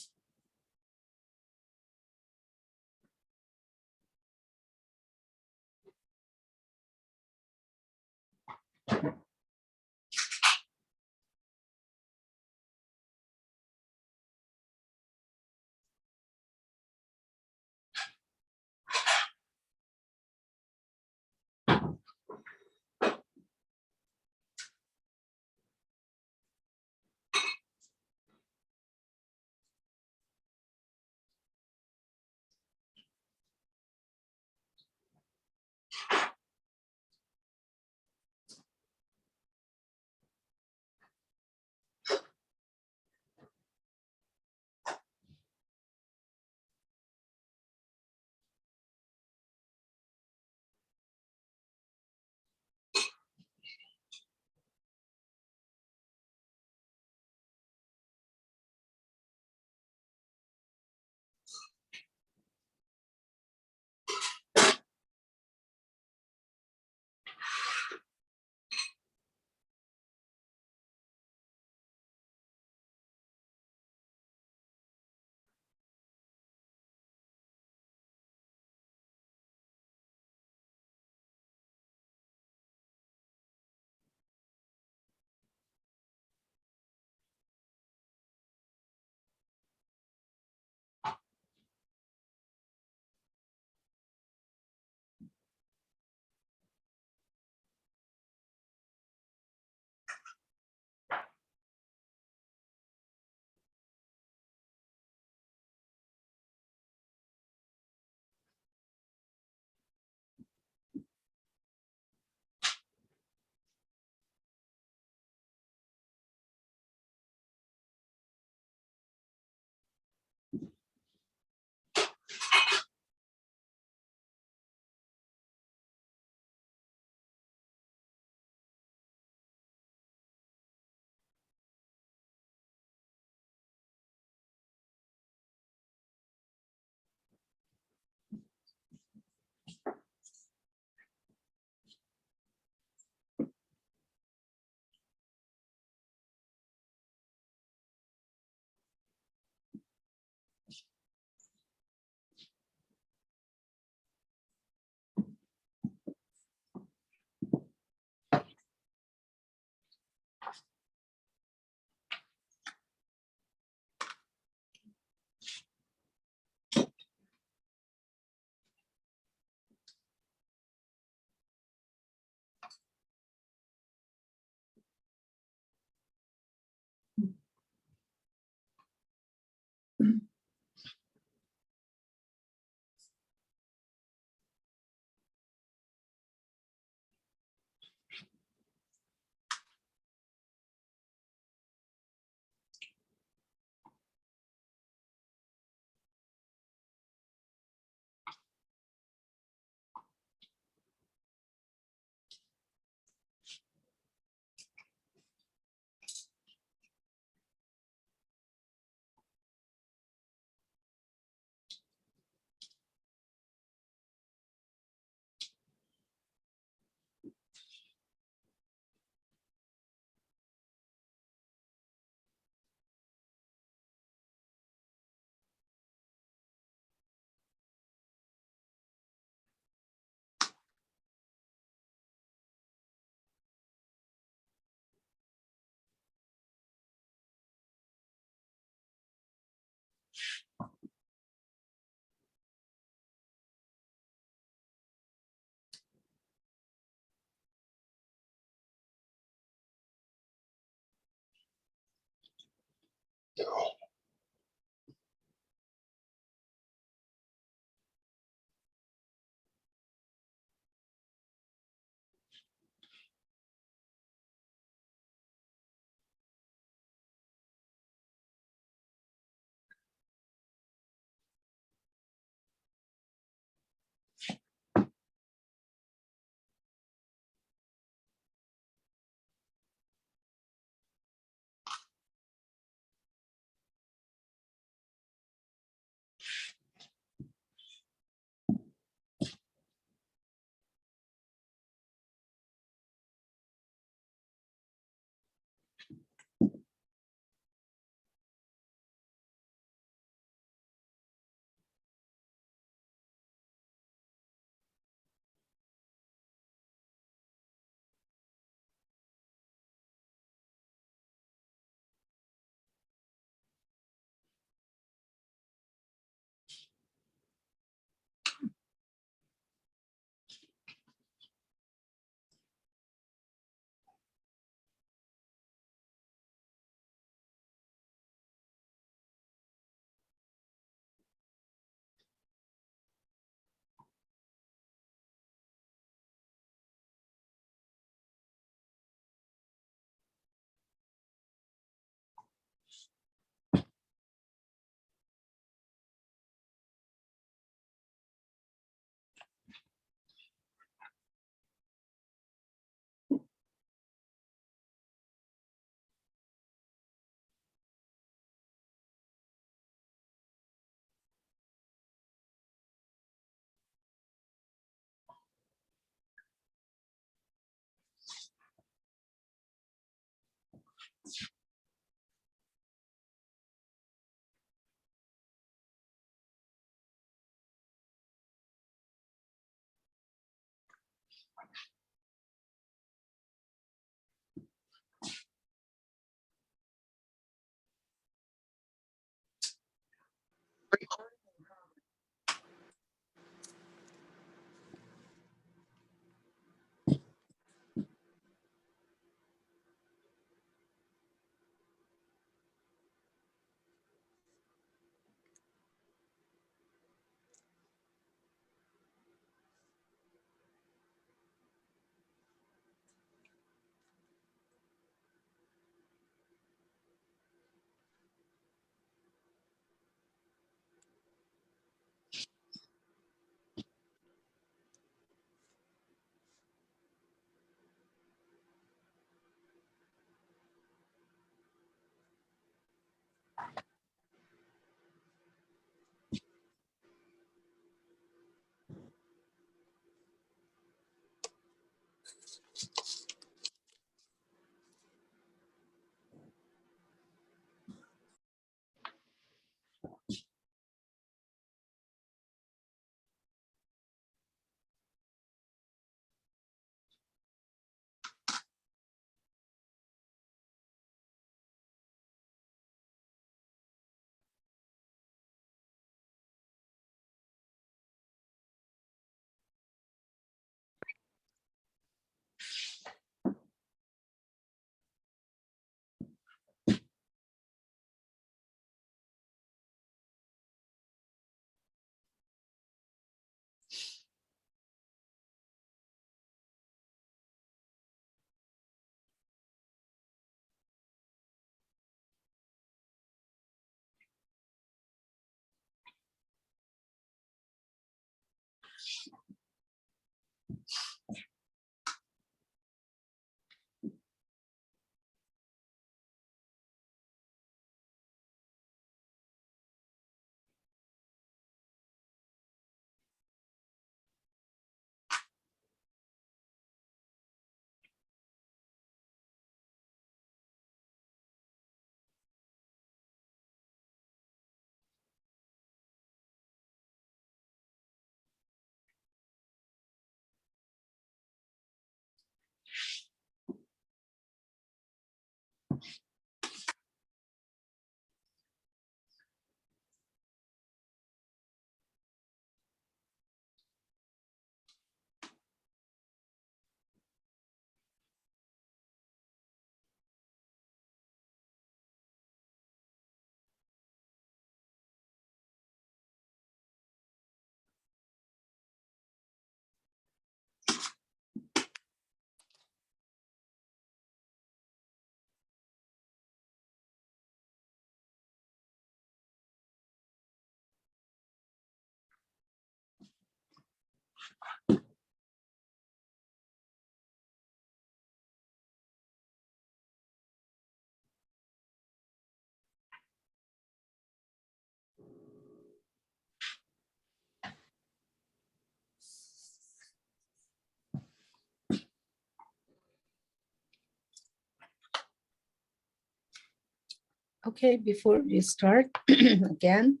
Okay, before we start again,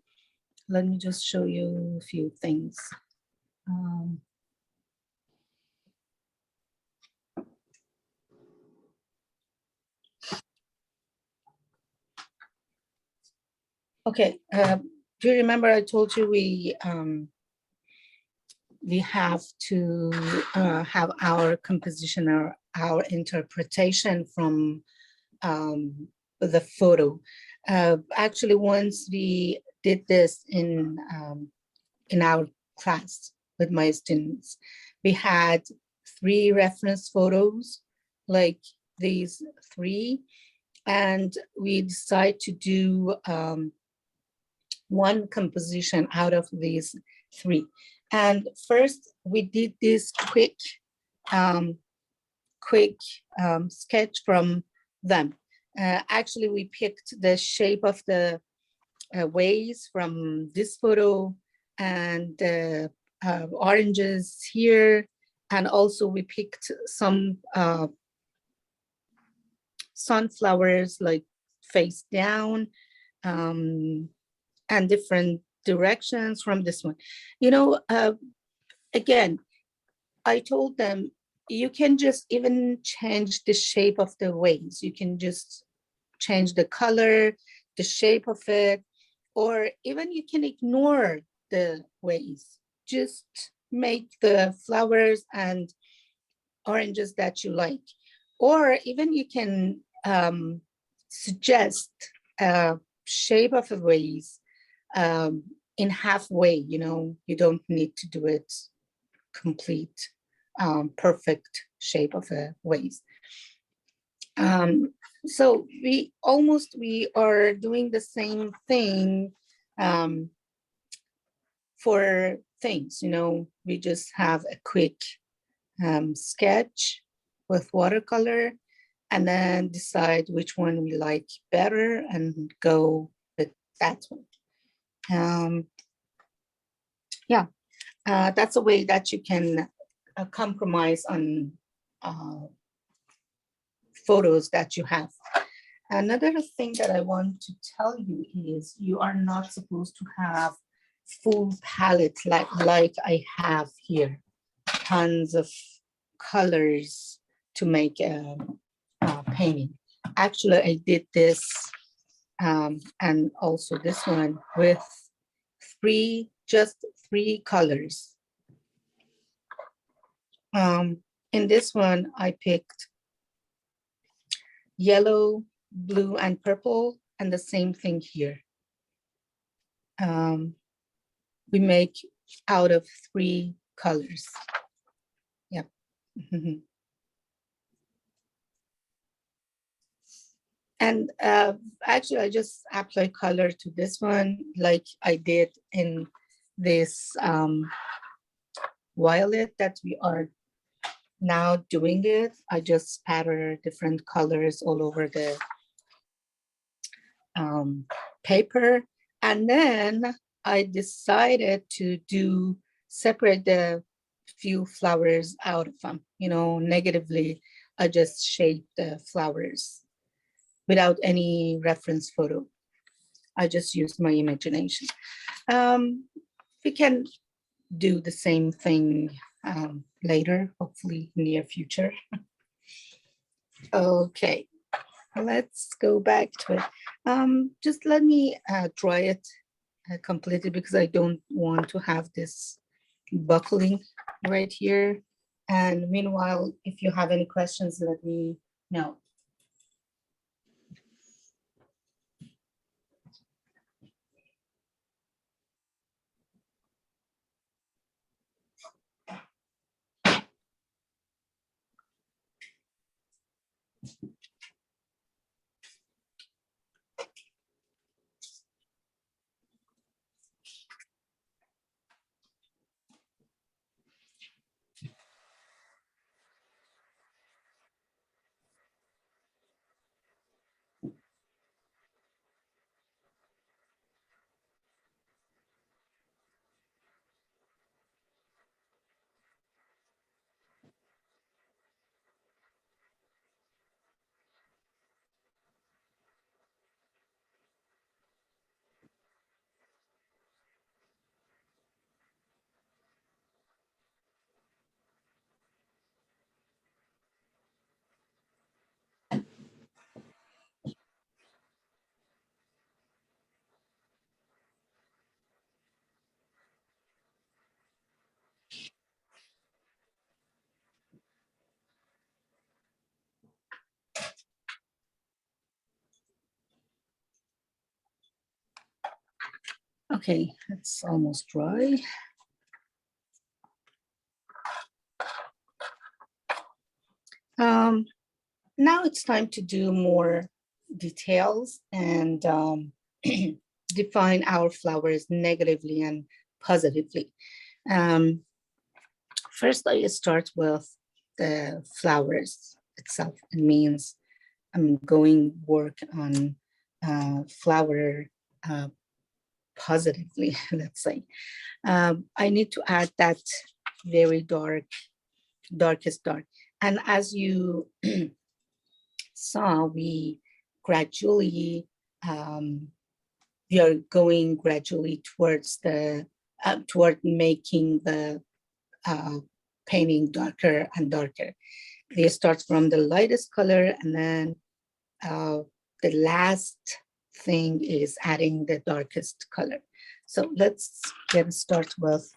let me just show you a few things. Okay, do you remember I told you we have to have our composition or our interpretation from the photo. Actually, once we did this in our class with my students, we had 3 reference photos, like these 3, and we decided to do one composition out of these 3. And first, we did this quick sketch from them. Actually, we picked the shape of the waves from this photo, and oranges here, and also we picked some sunflowers like face down, and different directions from this one. You know, again, I told them you can just even change the shape of the vase. You can just change the color, the shape of it, or even you can ignore the vase. Just make the flowers and oranges that you like. Or even you can suggest a shape of a vase in halfway, you know, you don't need to do it complete, perfect shape of a vase. So we are doing the same thing for things, you know, we just have a quick sketch with watercolor and then decide which one we like better and go with that one. Yeah, that's a way that you can compromise on photos that you have. Another thing that I want to tell you is you are not supposed to have full palette like I have here, tons of colors to make a painting. Actually, I did this and also this one with just three colors. In this one, I picked yellow, blue, and purple, and the same thing here. We make out of three colors. Yep. And actually, I just apply color to this one like I did in this violet that we are now doing it. I just spatter different colors all over the paper. And then I decided to separate the few flowers out of them, you know, negatively. I just shaped the flowers without any reference photo. I just used my imagination. We can do the same thing later, hopefully near future. Okay, let's go back to it. Just let me dry it completely because I don't want to have this buckling right here. And meanwhile, if you have any questions, let me know. Okay, it's almost dry. Now it's time to do more details and define our flowers negatively and positively. First, I start with the flowers itself. It means I'm going work on flower positively, let's say. I need to add that very darkest dark. And as you saw, we gradually, we are going gradually towards the, toward making the painting darker and darker. They start from the lightest color, and then the last thing is adding the darkest color. So let's get started with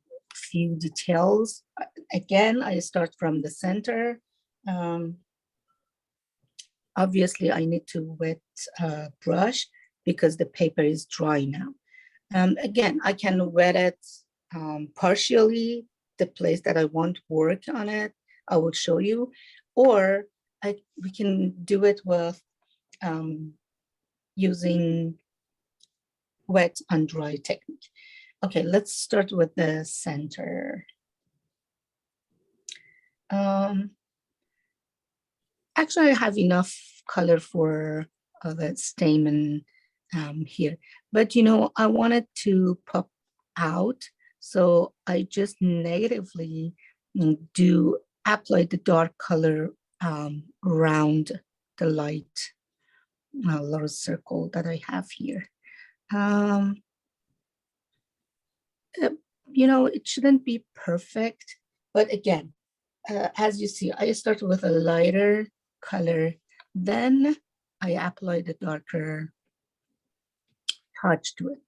a few details. Again, I start from the center. Obviously, I need to wet brush because the paper is dry now. Again, I can wet it partially, the place that I want work on it, I will show you, or we can do it with using wet and dry technique. Okay, let's start with the center. Actually, I have enough color for the stamen here, but I wanted to pop out, so I just negatively apply the dark color around the light little circle that I have here. It shouldn't be perfect, but again, as you see, I start with a lighter color, then I apply the darker touch to it.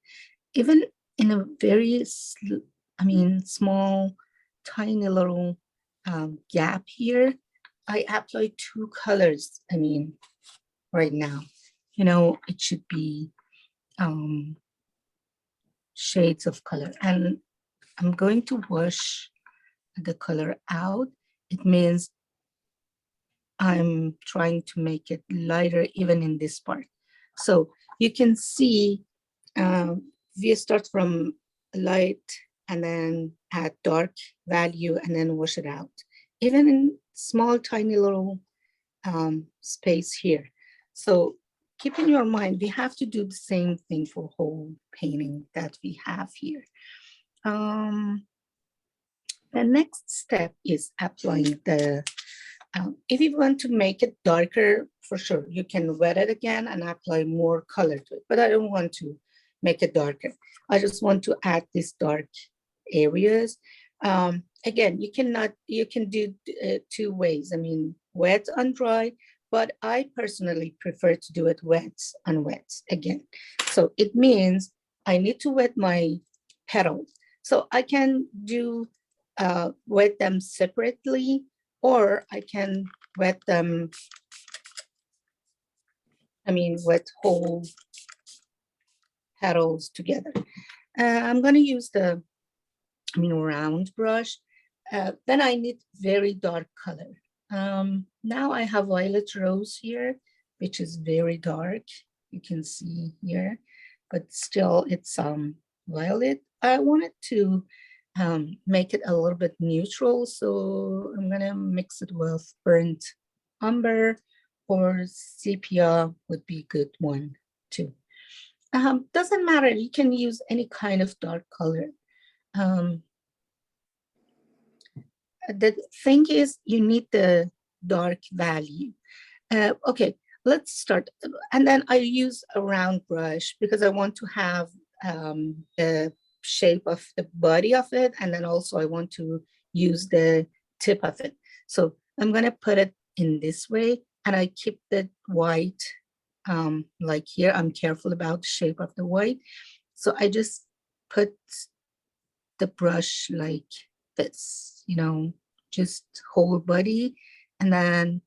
Even in a very, small, tiny little gap here, I apply two colors. Right now, it should be shades of color, and I'm going to wash the color out. It means I'm trying to make it lighter even in this part. So you can see we start from light and then add dark value and then wash it out. Even in small, tiny little space here. So keep in your mind, we have to do the same thing for whole painting that we have here. The next step is applying the, if you want to make it darker, for sure, you can wet it again and apply more color to it, but I don't want to make it darker. I just want to add these dark areas. Again, you can do two ways. Wet and dry, but I personally prefer to do it wet and wet again. So it means I need to wet my petals. So I can do wet them separately, or I can wet them, wet whole petals together. I'm going to use the round brush. Then I need very dark color. Now I have violet rose here, which is very dark. You can see here, but still it's violet. I wanted to make it a little bit neutral, so I'm gonna mix it with burnt umber, or sepia would be a good one too. Doesn't matter, you can use any kind of dark color. The thing is, you need the dark value. Okay, let's start. And then I use a round brush because I want to have the shape of the body of it. And then also I want to use the tip of it. So I'm going to put it in this way, and I keep the white like here. I'm careful about the shape of the white. So I just put the brush like this, just whole body, and then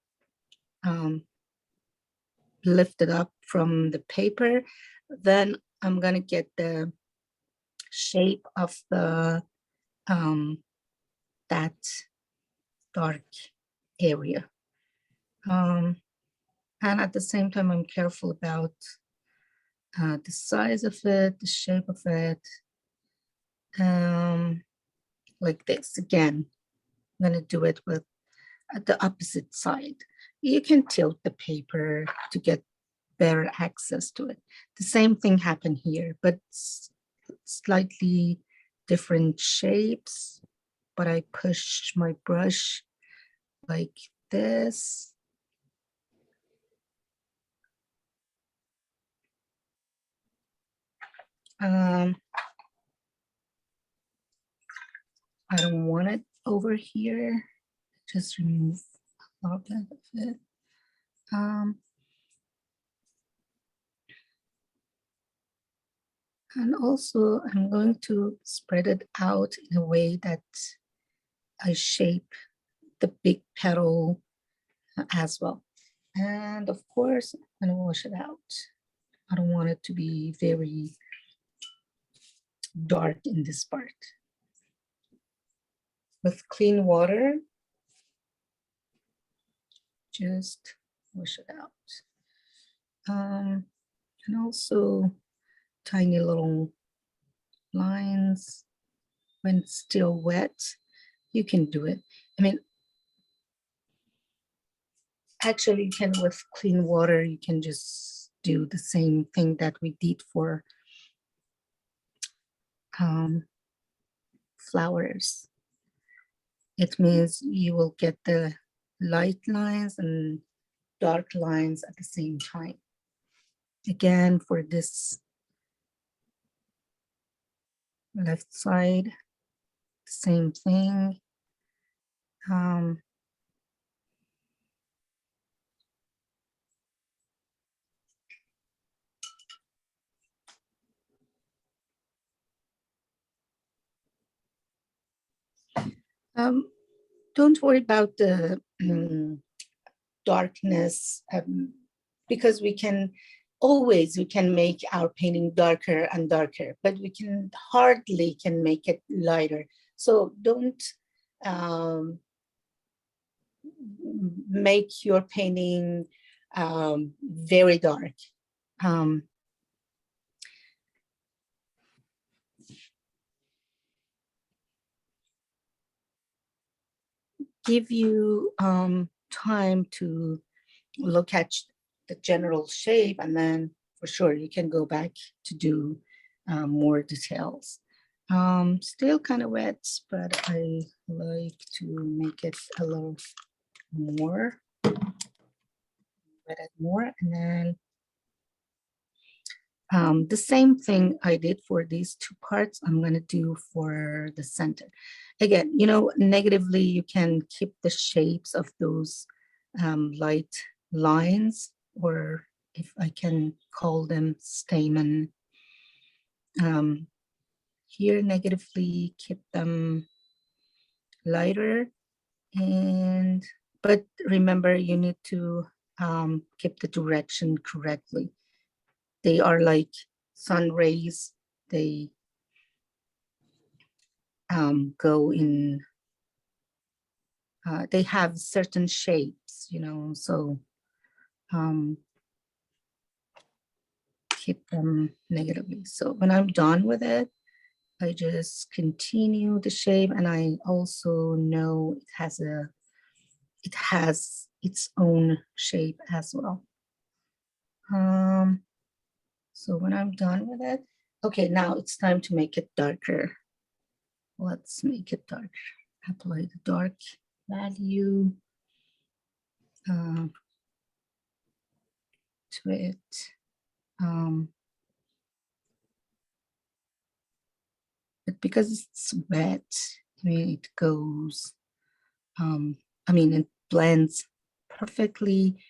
lift it up from the paper. Then I'm gonna get the shape of the that dark area. And at the same time, I'm careful about the size of it, the shape of it. Like this. Again, I'm going to do it with the opposite side. You can tilt the paper to get better access to it. The same thing happened here, but slightly different shapes. But I push my brush like this. I don't want it over here. Just remove a little bit of it. And also I'm going to spread it out in a way that I shape the big petal as well. And of course, I'm gonna wash it out. I don't want it to be very dark in this part. With clean water, just wash it out. And also tiny little lines. When it's still wet, you can do it. I mean, actually you can, with clean water, you can just do the same thing that we did for flowers. It means you will get the light lines and dark lines at the same time. Again, for this left side, same thing. Don't worry about the darkness, because we can make our painting darker and darker, but we can hardly make it lighter. So don't make your painting very dark. Give you time to look at the general shape, and then for sure you can go back to do more details. Still kind of wet, but I like to make it a little more, wet it more, and then the same thing I did for these two parts, I'm going to do for the center. Again, you know, negatively, you can keep the shapes of those light lines, or if I can call them stamen. Here, negatively, keep them lighter. But remember, you need to keep the direction correctly. They are like sun rays. They go in, they have certain shapes, you know, so keep them negatively. So when I'm done with it, I just continue the shape, and I also know it has its own shape as well. So when I'm done with it, okay, now it's time to make it darker. Let's make it darker. Apply the dark value to it. But because it's wet, I mean, it goes, I mean, it blends perfectly.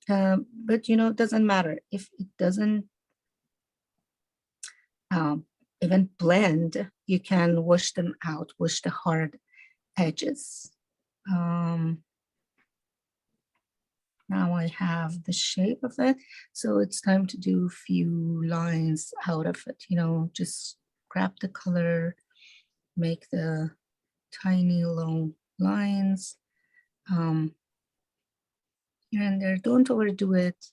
But, you know, it doesn't matter if it doesn't even blend. You can wash them out, wash the hard edges. Now I have the shape of it, so it's time to do a few lines out of it. You know, just grab the color, make the tiny little lines here and there. Don't overdo it.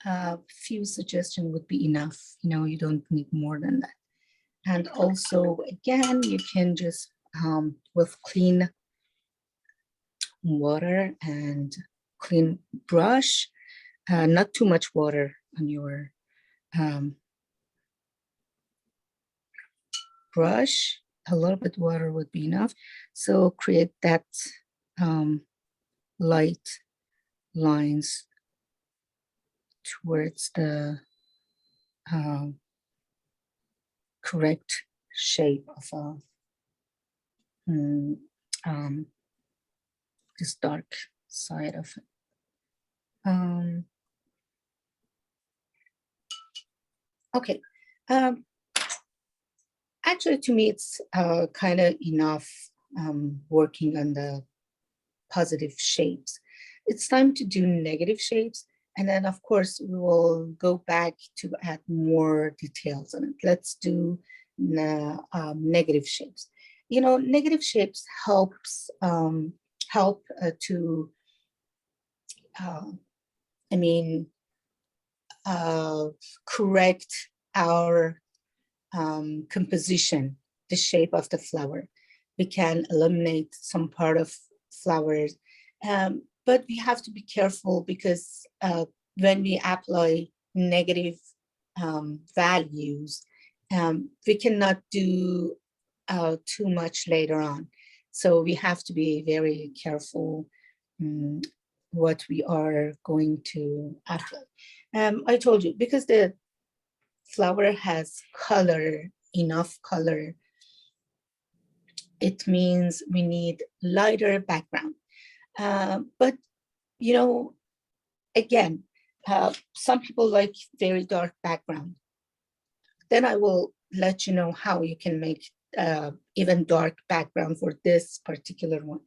A few suggestions would be enough. You know, you don't need more than that. And also, again, you can just with clean water and clean brush, not too much water on your brush. A little bit water would be enough. So create that light lines towards the correct shape of this dark side of it. Okay. Actually, to me, it's kind of enough working on the positive shapes. It's time to do negative shapes. And then, of course, we will go back to add more details on it. Let's do negative shapes. You know, negative shapes helps to, correct our composition, the shape of the flower. We can eliminate some part of flowers, but we have to be careful because when we apply negative values, we cannot do too much later on. So we have to be very careful what we are going to apply. I told you, because the flower has color, enough color, it means we need lighter background. But, you know, again, some people like very dark background. Then I will let you know how you can make even dark background for this particular one.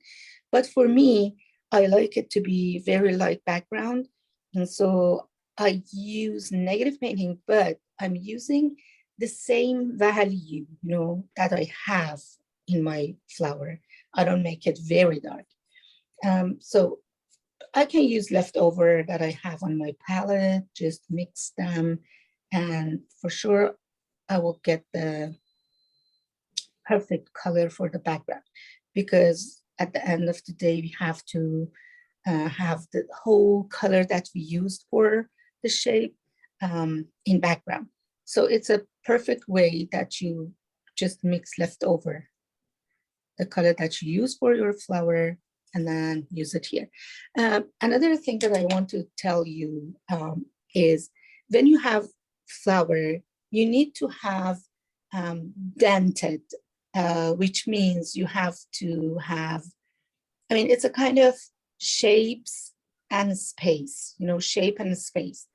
But for me, I like it to be very light background. And so I use negative painting, but I'm using the same value, you know, that I have in my flower. I don't make it very dark. So I can use leftover that I have on my palette, just mix them, and for sure I will get the perfect color for the background, because at the end of the day, we have to have the whole color that we used for the shape in background. So it's a perfect way that you just mix leftover the color that you use for your flower and then use it here. Another thing that I want to tell you is when you have flower, you need to have dented, which means you have to have, I mean, it's a kind of shapes and space, you know, shape and space.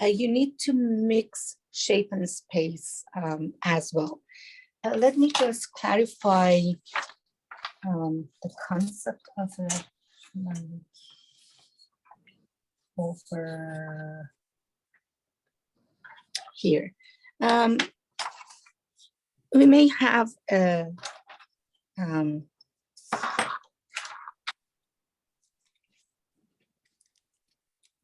You need to mix shape and space as well. Let me just clarify the concept of it over here. We may have a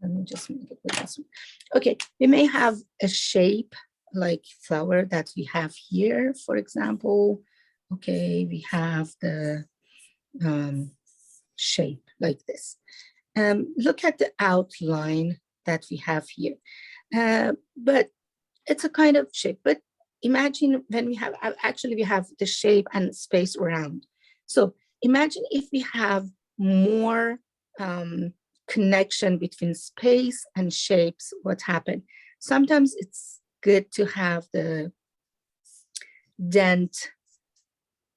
let me just make it with this one. Okay, we may have a shape like flower that we have here, for example. Okay, we have the shape like this. Look at the outline that we have here. But it's a kind of shape. But imagine when we have, actually we have the shape and space around. So imagine if we have more connection between space and shapes, what happened? Sometimes it's good to have the dent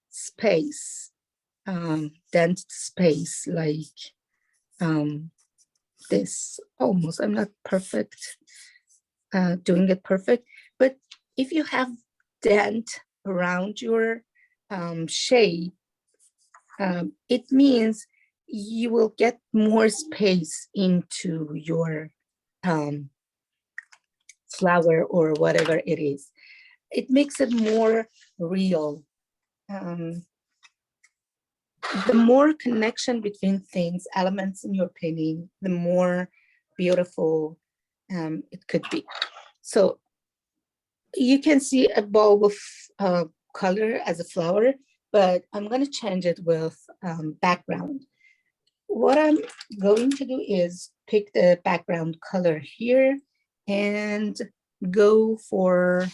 space like this. Almost, I'm not perfect doing it perfect, but if you have dent around your shape, it means you will get more space into your flower or whatever it is. It makes it more real. The more connection between things, elements in your painting, the more beautiful it could be. So you can see a bulb of color as a flower, but I'm going to change it with background. What I'm going to do is pick the background color here and go for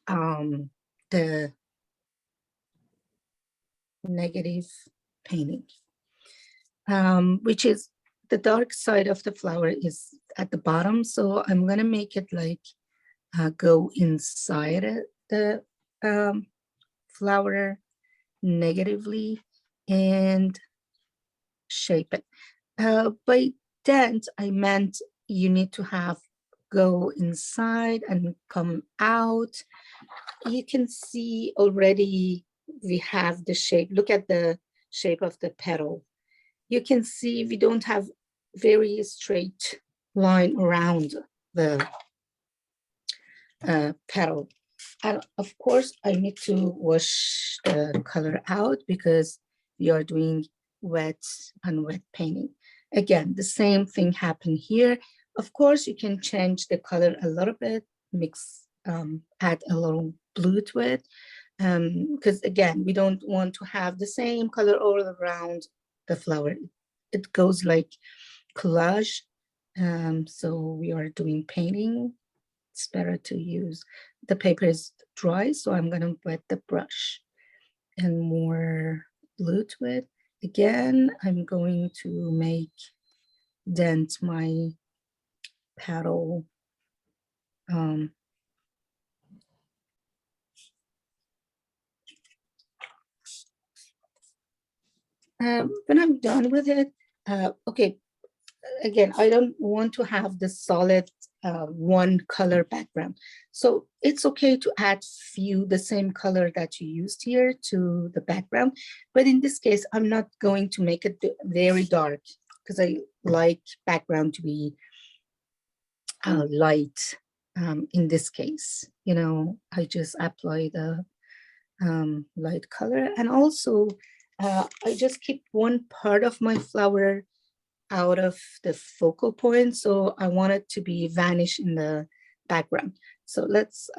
the negative painting, which is the dark side of the flower is at the bottom. So I'm going to make it like go inside the flower negatively and shape it. By dent, I meant you need to have go inside and come out. You can see already we have the shape. Look at the shape of the petal. You can see we don't have very straight line around the petal. And of course, I need to wash the color out because we are doing wet and wet painting. Again, the same thing happened here. Of course, you can change the color a little bit, mix, add a little blue to it. Because again, we don't want to have the same color all around the flower. It goes like collage. So we are doing painting. It's better to use, the paper is dry, so I'm gonna wet the brush and more blue to it. Again, I'm going to make dent my petal. When I'm done with it, okay, again, I don't want to have the solid one color background. So it's okay to add few, the same color that you used here to the background. But in this case, I'm not going to make it very dark because I like background to be light. In this case, you know, I just apply the light color. And also, I just keep one part of my flower out of the focal point, so I want it to be vanish in the background. So let's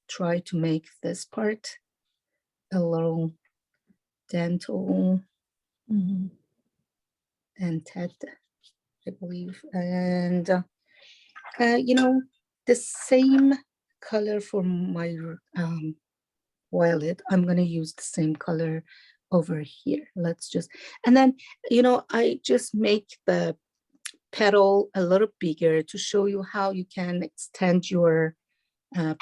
try to make this part a little dental dented, I believe. And you know, the same color for my violet, I'm gonna use the same color over here. Let's just, and then, you know, I just make the petal a little bigger to show you how you can extend your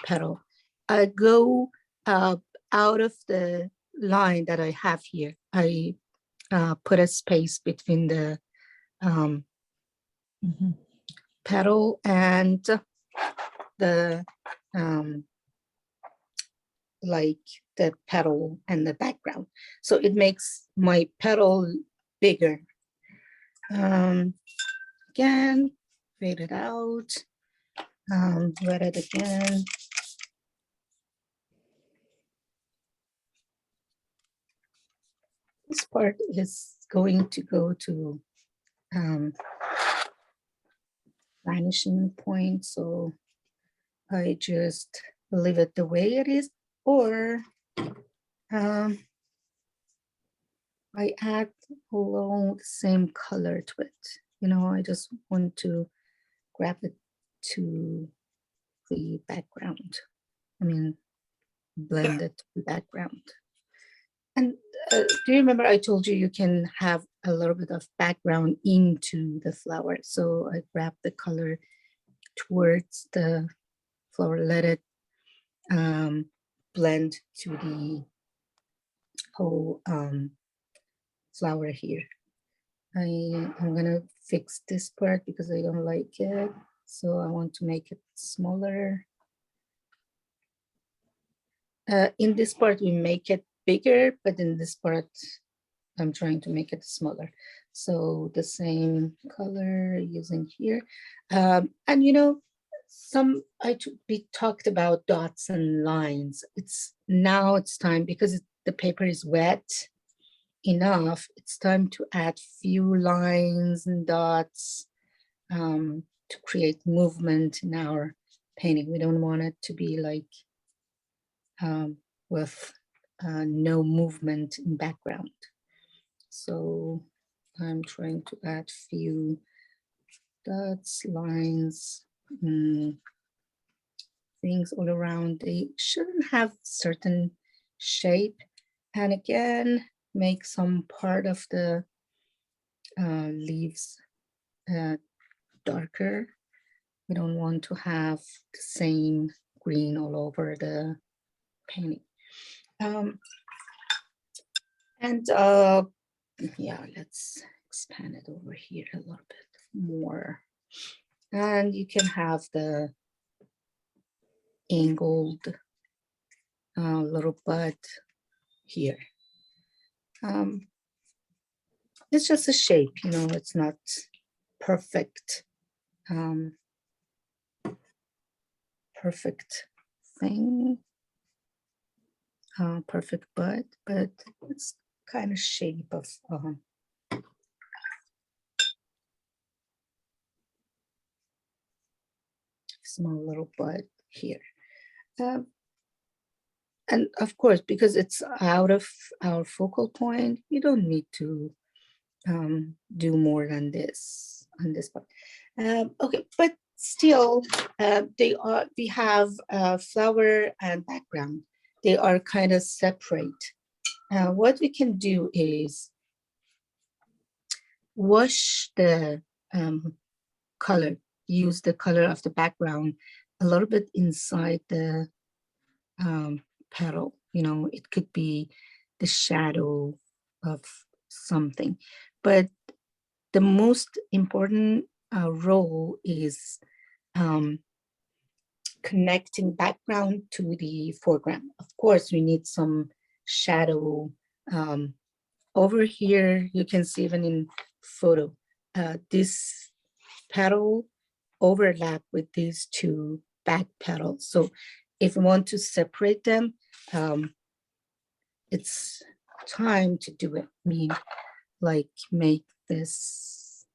petal. I go out of the line that I have here. I put a space between the petal and the like the petal and the background. So it makes my petal bigger. Again, fade it out, wet it again. This part is going to go to vanishing point, so I just leave it the way it is, or I add along the same color to it. You know, I just want to grab it to the background. I mean, blend it to the background. And do you remember I told you you can have a little bit of background into the flower? So I grab the color towards the flower, let it blend to the whole flower here. I'm gonna fix this part because I don't like it. So I want to make it smaller. In this part, we make it bigger, but in this part, I'm trying to make it smaller. So the same color using here. And you know, we talked about dots and lines. Now it's time, because the paper is wet enough, it's time to add few lines and dots to create movement in our painting. We don't want it to be like with no movement in background. So I'm trying to add few dots, lines, things all around. They shouldn't have certain shape. And again, make some part of the leaves darker. We don't want to have the same green all over the painting. And yeah, let's expand it over here a little bit more. And you can have the angled little bud here. It's just a shape, you know, it's not perfect, perfect thing, perfect bud, but it's kind of shape of small little bud here. And of course, because it's out of our focal point, you don't need to do more than this on this part. Okay, but still, we have flower and background. They are kind of separate. What we can do is wash the color, use the color of the background a little bit inside the petal. You know, it could be the shadow of something, but the most important role is connecting background to the foreground. Of course, we need some shadow over here. You can see even in photo, this petal overlap with these two back petals. So if we want to separate them, it's time to do it. I mean, like make this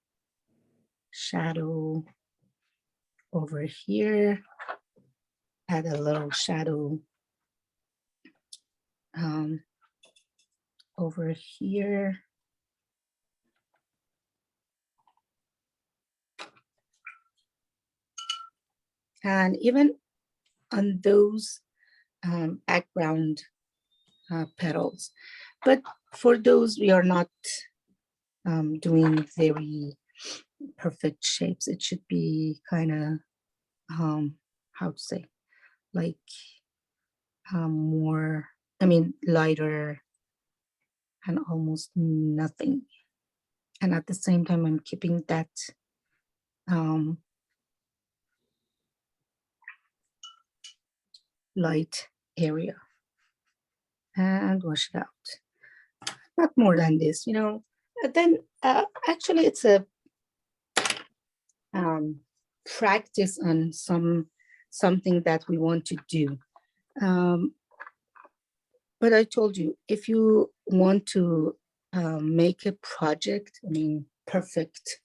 shadow over here, add a little shadow over here. And even on those background petals. But for those, we are not doing very perfect shapes. It should be kind of, how to say, like more, I mean, lighter and almost nothing. And at the same time, I'm keeping that light area and wash it out. Not more than this, you know. Then actually it's a practice on something that we want to do. But I told you, if you want to make a project, I mean, perfect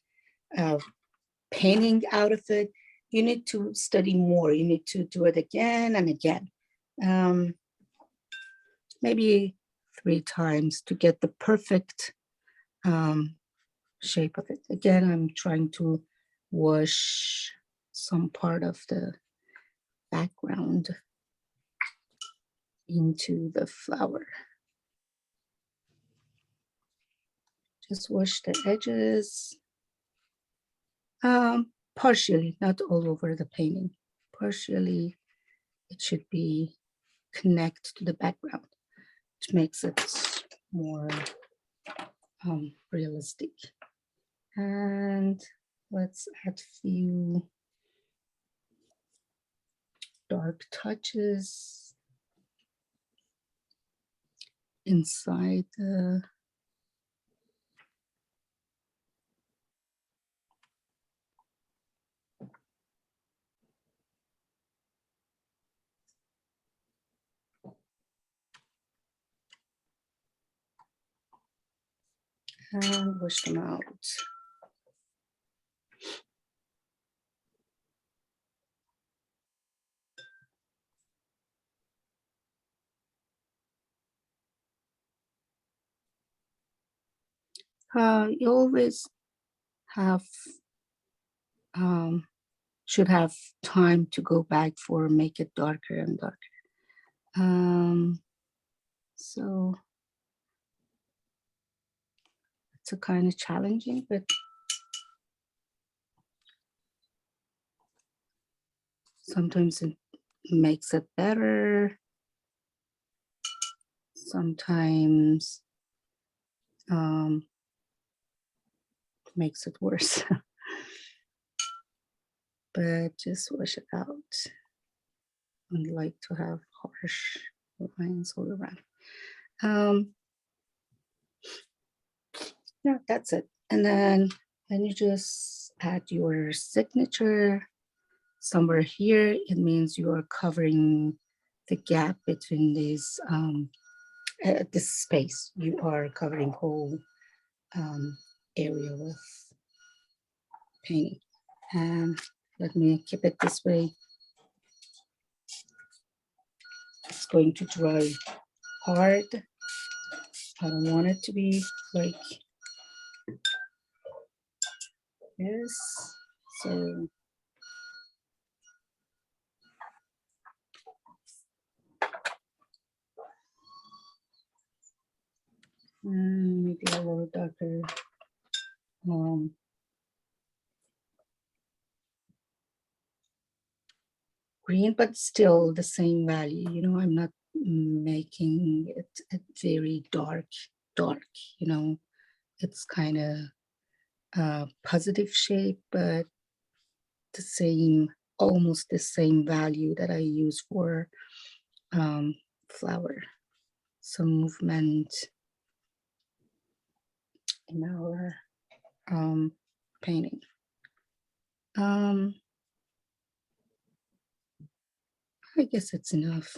painting out of it, you need to study more. You need to do it again and again. Maybe 3 times to get the perfect shape of it. Again, I'm trying to wash some part of the background into the flower. Just wash the edges. Partially, not all over the painting. Partially, it should be connect to the background, which makes it more realistic. And let's add a few dark touches inside the and wash them out. You always have should have time to go back for make it darker and darker. So it's a kind of challenging, but Sometimes it makes it better. Sometimes makes it worse. But just wash it out. I like to have harsh lines all around. Yeah, that's it. And then you just add your signature somewhere here. It means you are covering the gap between these, this space. You are covering whole area with painting. And let me keep it this way. It's going to dry hard. I don't want it to be like this. So maybe a little darker. Green, but still the same value. You know, I'm not making it a very dark, you know, it's kind of a positive shape, but the same, almost the same value that I use for flower. Some movement in our painting. I guess it's enough.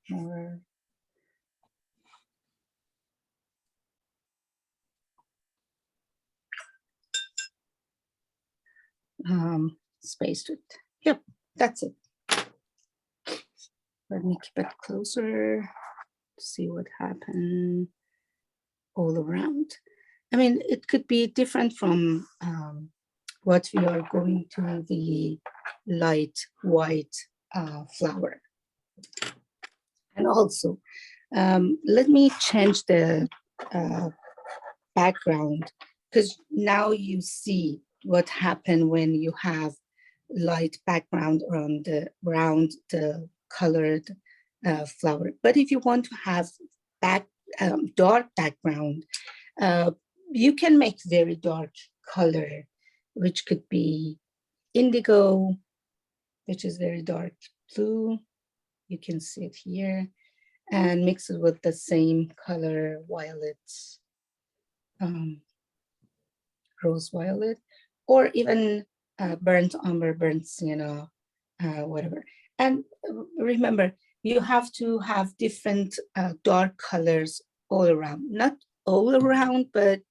More. Spaced it. Yep, that's it. Let me keep it closer to see what happened all around. I mean, it could be different from what we are going to the light white flower. And also, let me change the background, because now you see what happened when you have light background around the colored flower. But if you want to have dark background, you can make very dark color, which could be indigo, which is very dark blue. You can see it here, and mix it with the same color, violet, rose violet, or even burnt umber, burnt sienna, whatever. And remember, you have to have different dark colors all around. Not all around, but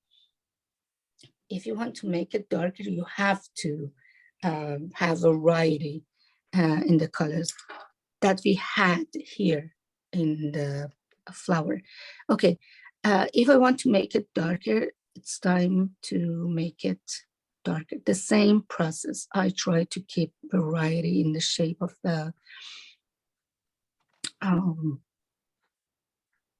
if you want to make it darker, you have to have variety in the colors that we had here in the flower. Okay, if I want to make it darker, it's time to make it darker. The same process. I try to keep variety in the shape of the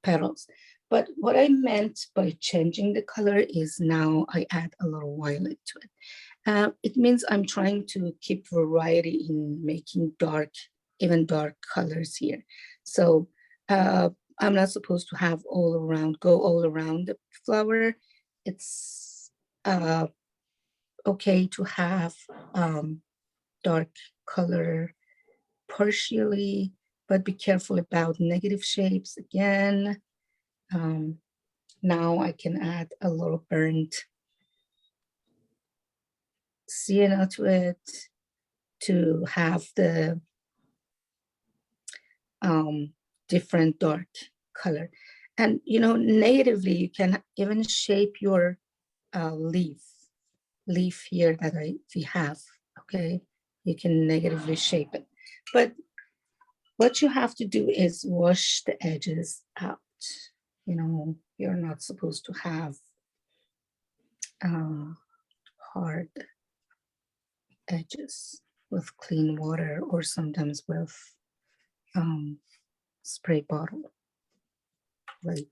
petals. But what I meant by changing the color is now I add a little violet to it. It means I'm trying to keep variety in making dark, even dark colors here. So I'm not supposed to have go all around the flower. It's okay to have dark color partially, but be careful about negative shapes again. Now I can add a little burnt sienna to it to have the different dark color. And you know, natively you can even shape your leaf here that we have. Okay, you can negatively shape it, but what you have to do is wash the edges out. You know, you're not supposed to have hard edges with clean water, or sometimes with spray bottle like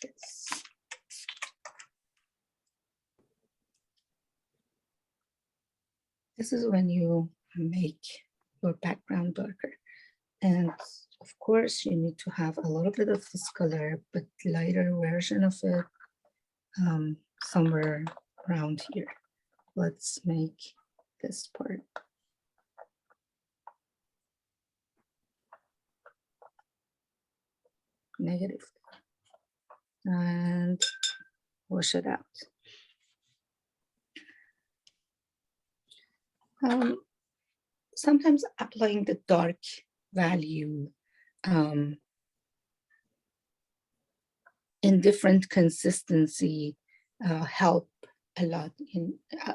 this. This is when you make your background darker. And of course, you need to have a little bit of this color, but lighter version of it somewhere around here. Let's make this part. Negative. And wash it out. Sometimes applying the dark value in different consistency help a lot.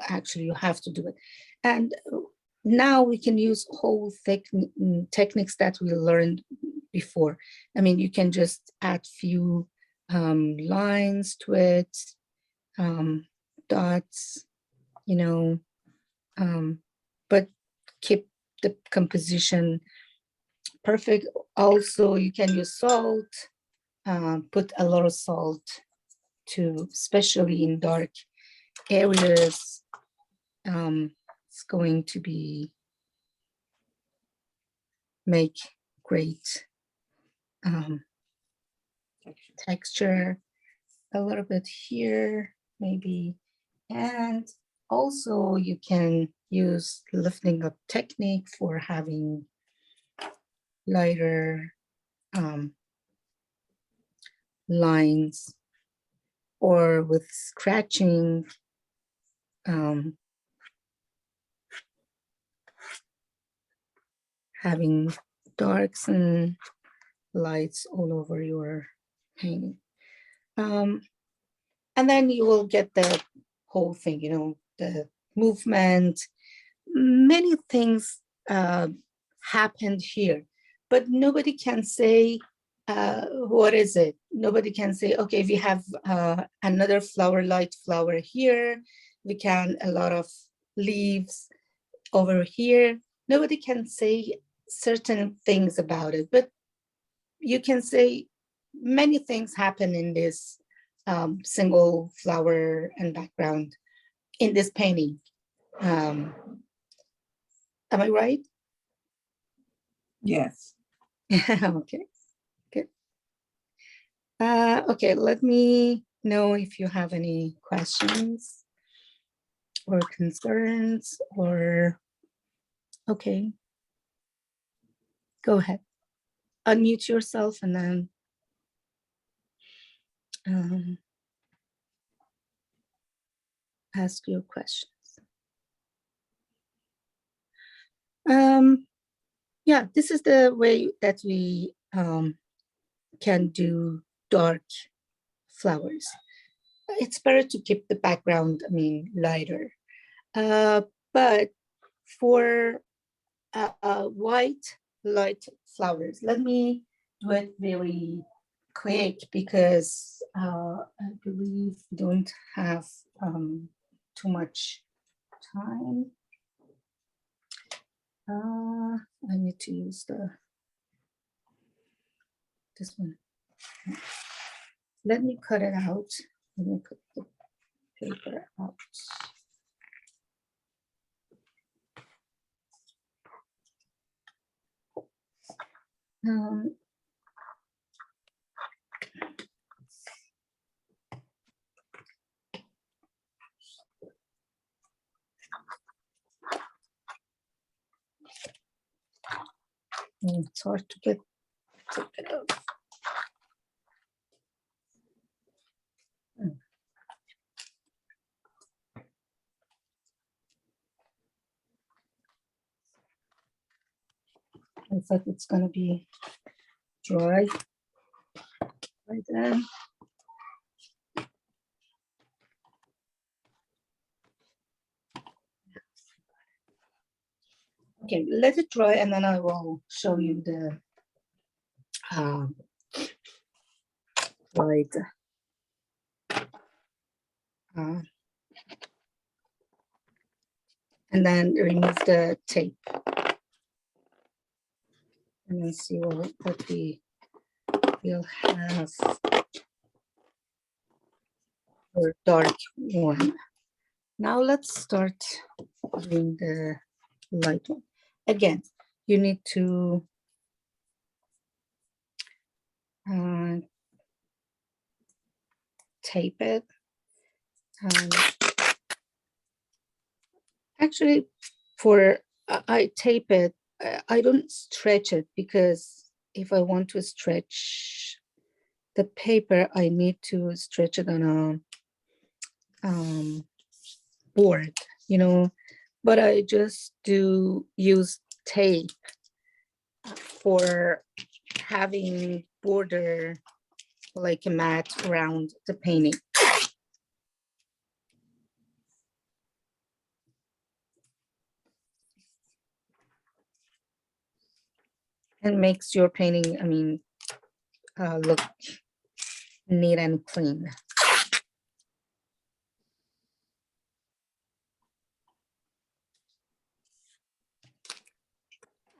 Actually, you have to do it. And now we can use whole techniques that we learned before. I mean, you can just add few lines to it, dots, you know, but keep the composition perfect. Also, you can use salt, put a lot of salt too, especially in dark areas. It's going to be make great texture. A little bit here, maybe. And also you can use lifting up technique for having lighter lines, or with scratching, having darks and lights all over your painting. And then you will get the whole thing, you know, the movement. Many things happened here, but nobody can say, what is it? Nobody can say, okay, we have another flower, light flower here. We can, a lot of leaves over here. Nobody can say certain things about it, but you can say many things happen in this single flower and background in this painting. Am I right? Yes. Okay, good. Okay, let me know if you have any questions or concerns, or okay, go ahead. Unmute yourself and then ask your questions. Yeah, this is the way that we can do dark flowers. It's better to keep the background, I mean, lighter. But for white light flowers, let me do it very quick because I believe we don't have too much time. I need to use this one. Let me cut it out. Let me put the paper out. It's hard to take it off. I thought it's gonna be dry by then. Okay, let it dry and then I will show you the dried and then remove the tape and then see what we will have for dark one. Now let's start doing the light one. Again, you need to tape it. Actually, for I tape it, I don't stretch it, because if I want to stretch the paper, I need to stretch it on a board, you know, but I just do use tape for having border, like a mat around the painting. And makes your painting, I mean, look neat and clean.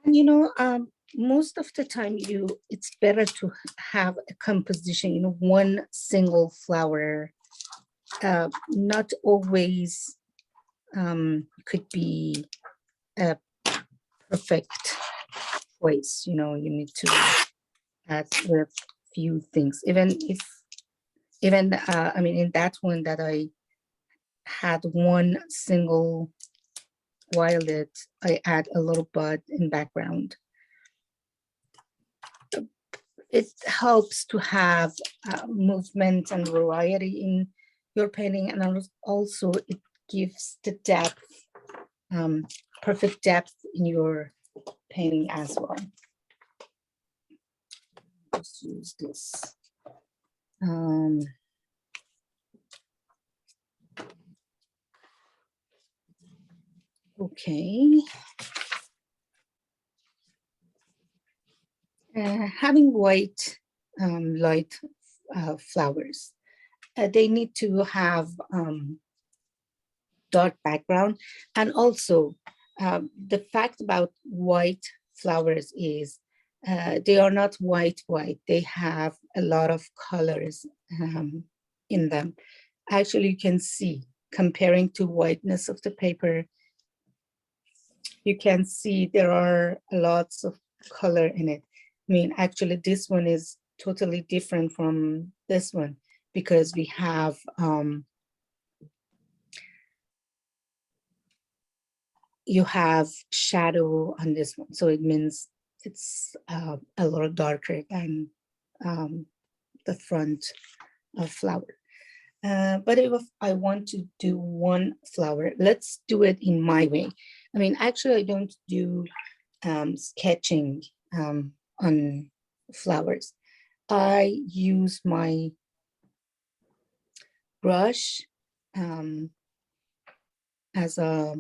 And you know, most of the time it's better to have a composition, you know, one single flower, not always could be a perfect choice, you know, you need to add a few things, even I mean, in that one that I had one single violet, I add a little bud in background. It helps to have movement and variety in your painting, and also it gives the depth, perfect depth in your painting as well. Let's use this. Okay. Having white light flowers, they need to have dark background. And also the fact about white flowers is they are not white, they have a lot of colors in them. Actually, you can see, comparing to whiteness of the paper, you can see there are lots of color in it. I mean, actually, this one is totally different from this one, because we have you have shadow on this one, so it means it's a little darker than the front of flower. But if I want to do one flower, let's do it in my way. I mean, actually, I don't do sketching on flowers. I use my brush as a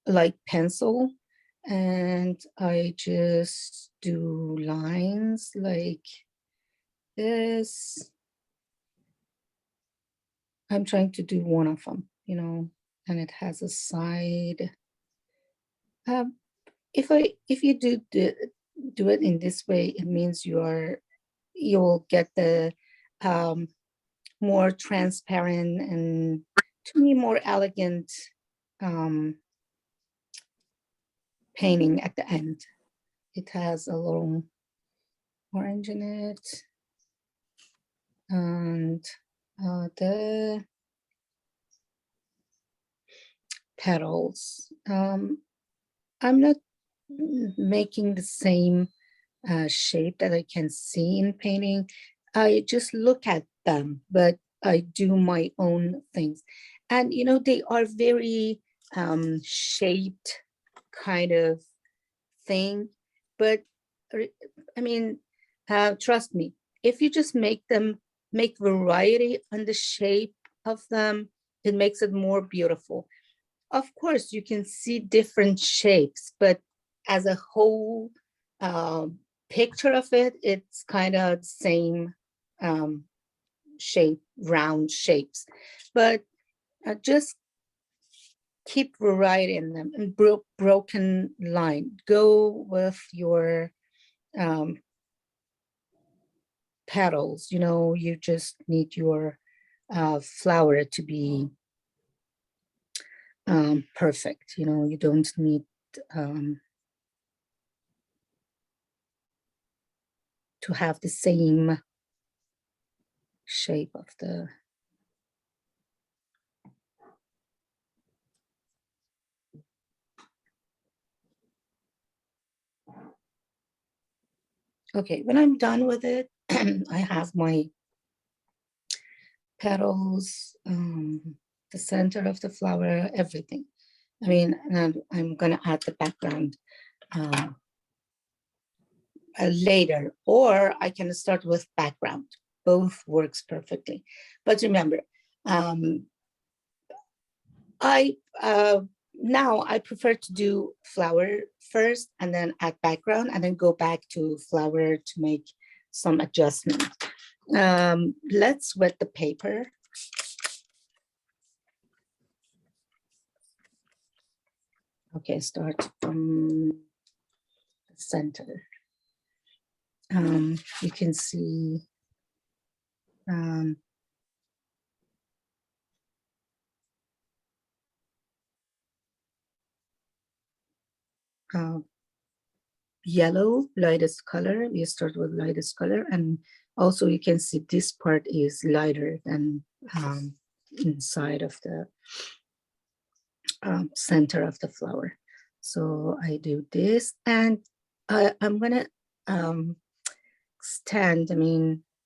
like pencil, and I just do lines like this. I'm trying to do one of them, you know, and it has a side. If you do it in this way, it means you'll get the more transparent and, to me, more elegant painting at the end. It has a little orange in it, and the petals. I'm not making the same shape that I can see in painting. I just look at them, but I do my own things. And, you know, they are very shaped kind of thing. But I mean, trust me, if you just make variety on the shape of them, it makes it more beautiful. Of course, you can see different shapes, but as a whole picture of it, it's kind of the same shape, round shapes. But just keep variety in them, and broken line. Go with your petals, you know, you just need your flower to be perfect. You know, you don't need to have the same shape of the. Okay, when I'm done with it, I have my petals, the center of the flower, everything. I mean, and I'm gonna add the background later, or I can start with background. Both works perfectly. But remember, now I prefer to do flower first and then add background and then go back to flower to make some adjustment. Let's wet the paper. Okay, start from the center. You can see yellow, lightest color. We start with lightest color, and also you can see this part is lighter than inside of the center of the flower. So I do this, and I'm gonna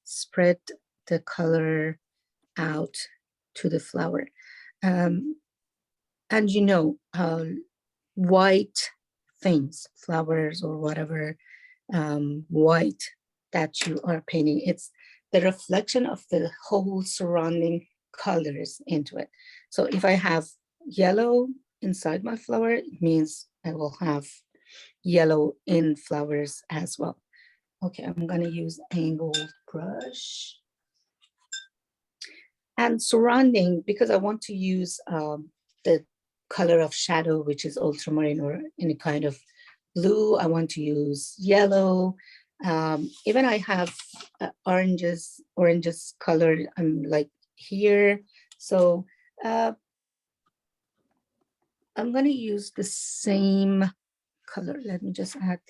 spread the color out to the flower. And you know, white things, flowers or whatever, white that you are painting, it's the reflection of the whole surrounding colors into it. So if I have yellow inside my flower, it means I will have yellow in flowers as well. Okay, I'm gonna use angled brush. And surrounding, because I want to use the color of shadow, which is ultramarine or any kind of blue, I want to use yellow. Even I have oranges color, I'm like here. So I'm gonna use the same color. Let me just add,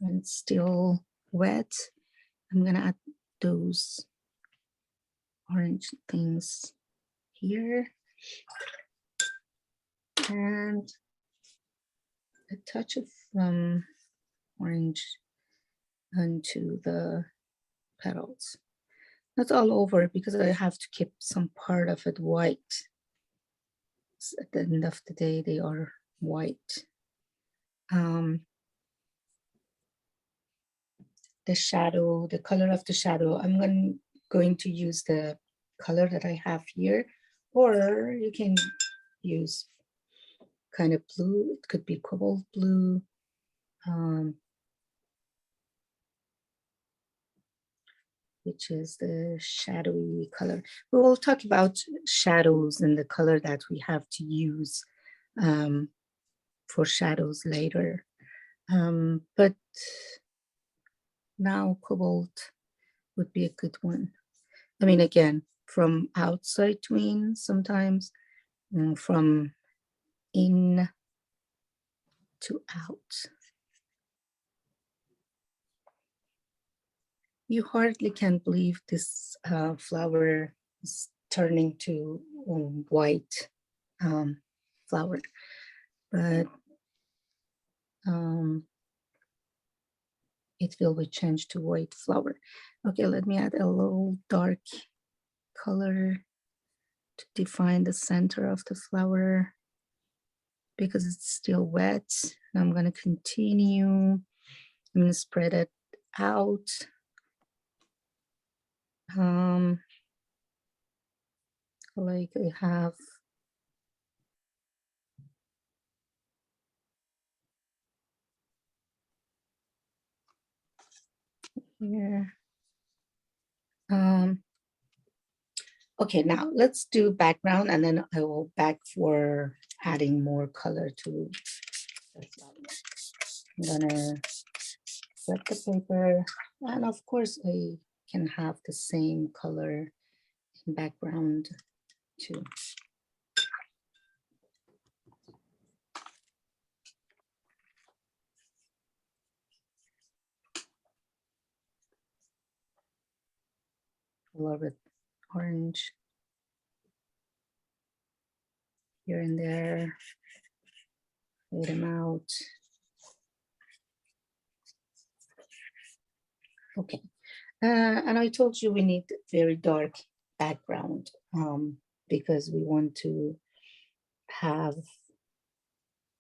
when it's still wet, I'm gonna add those orange things here. And a touch of orange onto the petals. Not all over, because I have to keep some part of it white. So at the end of the day, they are white. The shadow, the color of the shadow, I'm going to use the color that I have here, or you can use kind of blue. It could be cobalt blue. Which is the shadowy color. We will talk about shadows and the color that we have to use for shadows later. But now cobalt would be a good one. I mean, again, from outside to in sometimes, from in to out. You hardly can believe this flower is turning to white flower, but it will be changed to white flower. Okay, let me add a little dark color to define the center of the flower, because it's still wet. I'm going to continue. I'm going to spread it out. Like I have here. Okay, now let's do background, and then I will back for adding more color to the flower. I'm gonna wet the paper, and of course I can have the same color background too. A little bit orange here and there. Fade them out. Okay, and I told you we need very dark background because we want to have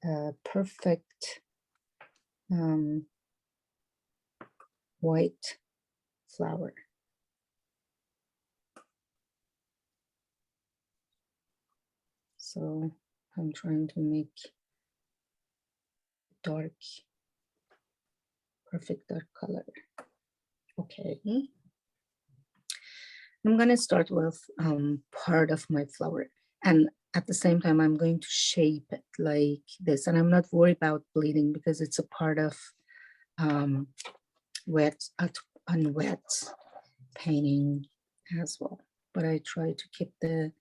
a perfect white flower. So I'm trying to make dark, perfect dark color. Okay. I'm going to start with part of my flower, and at the same time I'm going to shape it like this, and I'm not worried about bleeding because it's a part of wet painting as well. But I try to keep the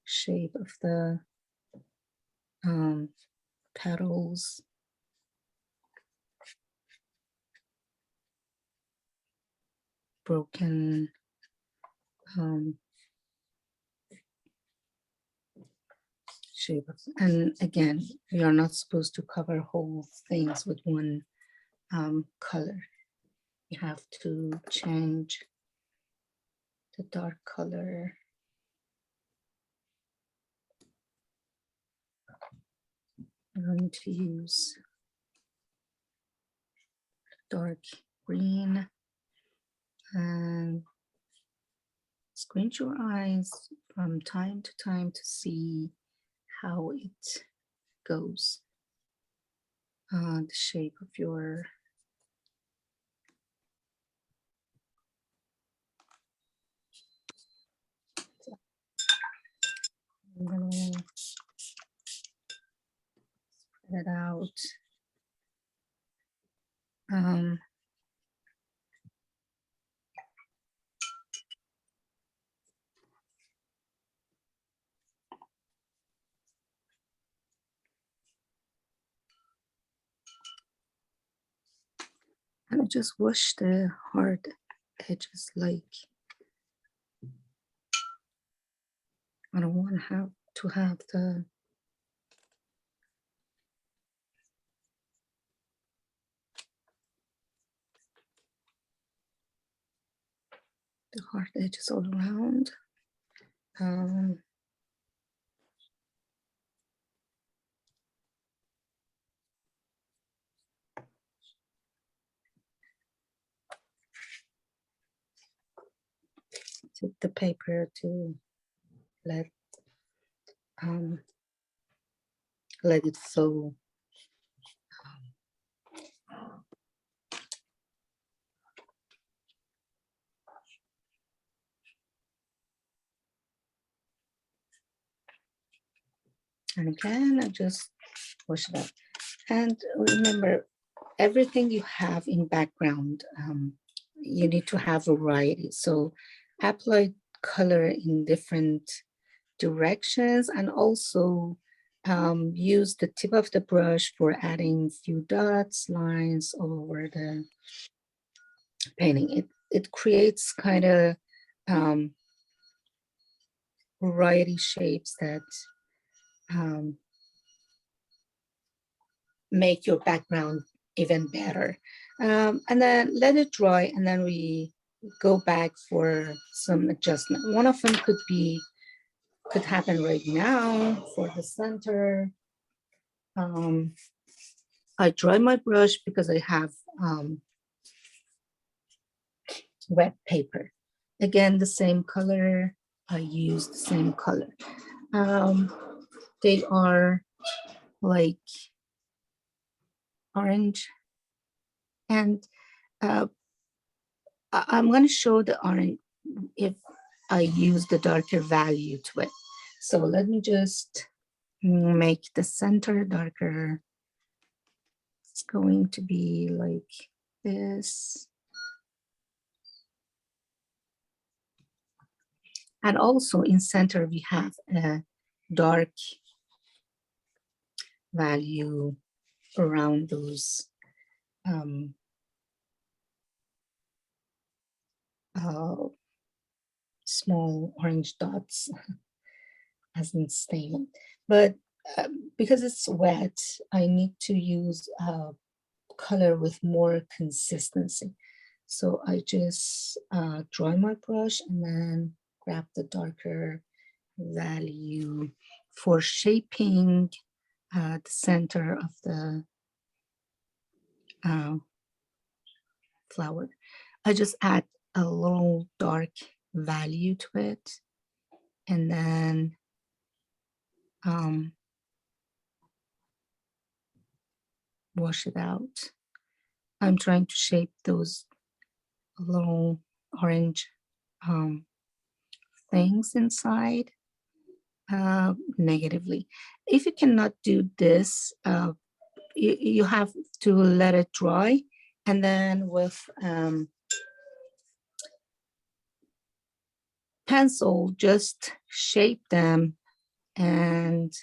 shape of the petals. Broken shape of, and again, we are not supposed to cover whole things with one color. You have to change the dark color. I'm going to use dark green and squint your eyes from time to time to see how it goes. The shape of your I'm gonna spread it out. And I just wash the hard edges, like I don't want to have the hard edges all around. Take the paper to let it flow. And again, I just wash it up. And remember, everything you have in background, you need to have variety. So apply color in different directions, and also use the tip of the brush for adding few dots, lines all over the painting. It creates kind of variety shapes that make your background even better. And then let it dry, and then we go back for some adjustment. One of them could happen right now for the center. I dry my brush because I have wet paper. Again, the same color. I use the same color. They are like orange, and I'm going to show the orange if I use the darker value to it. So let me just make the center darker. It's going to be like this. And also in center, we have a dark value around those small orange dots as in statement. But because it's wet, I need to use color with more consistency. So I just dry my brush and then grab the darker value for shaping the center of the flower. I just add a little dark value to it and then wash it out. I'm trying to shape those little orange things inside negatively. If you cannot do this, you have to let it dry, and then with pencil, just shape them and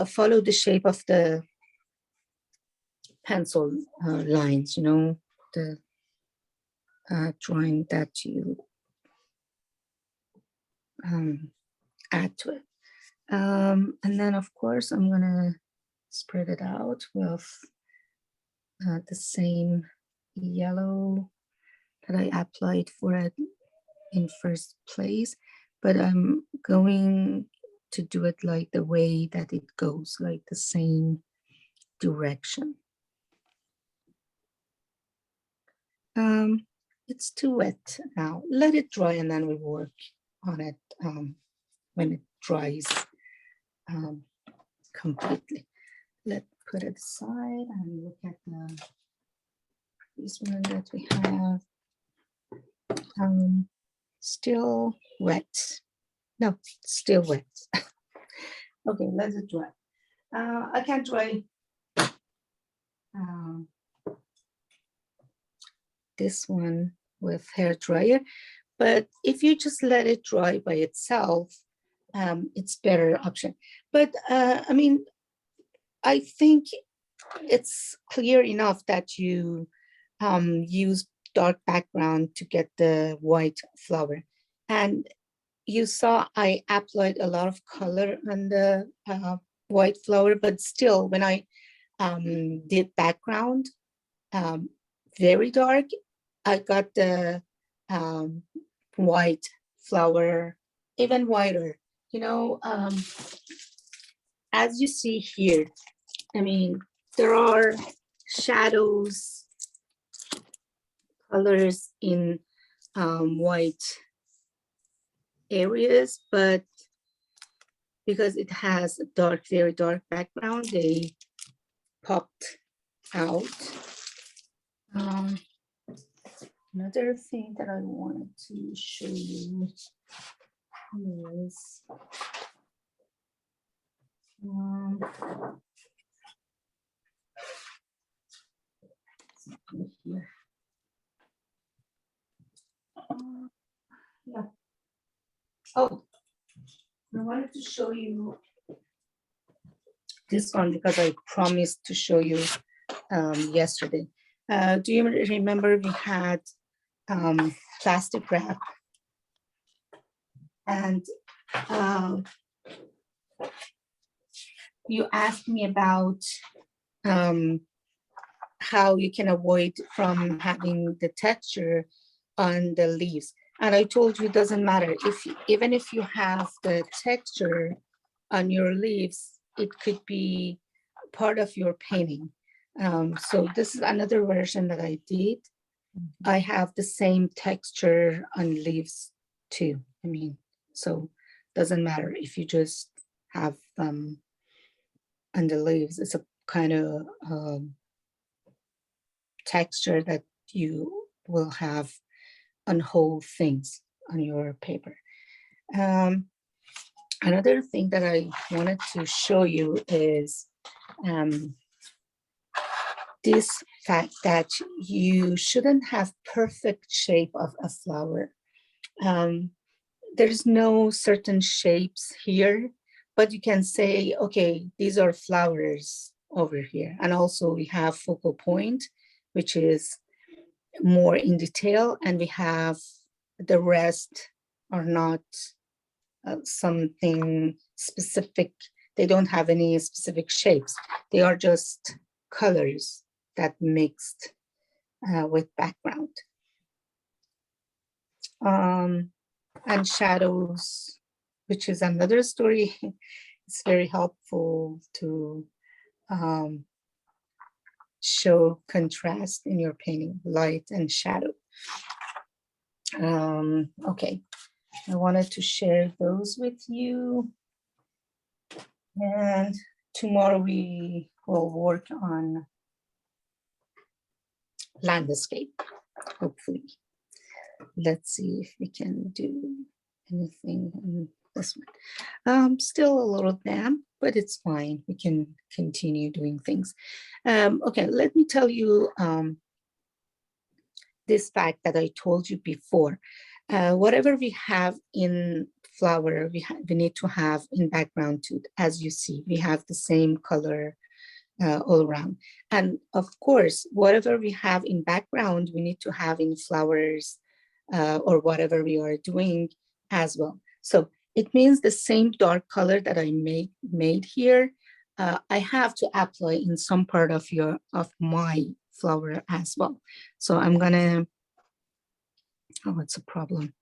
follow the shape of the pencil lines, you know, the drawing that you add to it. And then of course I'm gonna spread it out with the same yellow that I applied for it in first place, but I'm going to do it like the way that it goes, like the same direction. It's too wet now. Let it dry and then we work on it when it dries completely. Let's put it aside and look at this one that we have. Still wet. No, still wet. Okay, let it dry. I can dry this one with hair dryer, but if you just let it dry by itself, it's better option. But I mean, I think it's clear enough that you use dark background to get the white flower. And you saw I applied a lot of color on the white flower, but still when I did background very dark, I got the white flower even whiter, you know. As you see here, I mean, there are shadows, colors in white areas, but because it has a dark, very dark background, they popped out. Another thing that I wanted to show you is here. Yeah. Oh, I wanted to show you this one because I promised to show you yesterday. Do you remember we had plastic wrap, and you asked me about how you can avoid from having the texture on the leaves. And I told you it doesn't matter even if you have the texture on your leaves, it could be part of your painting. So this is another version that I did. I have the same texture on leaves too. I mean, so doesn't matter if you just have them on the leaves. It's a kind of texture that you will have on whole things on your paper. Another thing that I wanted to show you is this fact that you shouldn't have perfect shape of a flower. There's no certain shapes here, but you can say, okay, these are flowers over here. And also we have focal point, which is more in detail, and we have the rest are not something specific. They don't have any specific shapes. They are just colors that mixed with background. And shadows, which is another story. It's very helpful to show contrast in your painting, light and shadow. Okay, I wanted to share those with you. And tomorrow we will work on landscape, hopefully. Let's see if we can do anything in this one. Still a little damp, but it's fine. We can continue doing things. Okay, let me tell you this fact that I told you before. Whatever we have in flower, we need to have in background too. As you see, we have the same color all around. And of course, whatever we have in background, we need to have in flowers or whatever we are doing as well. So it means the same dark color that I made here, I have to apply in some part of my flower as well. So I'm gonna, oh, it's a problem.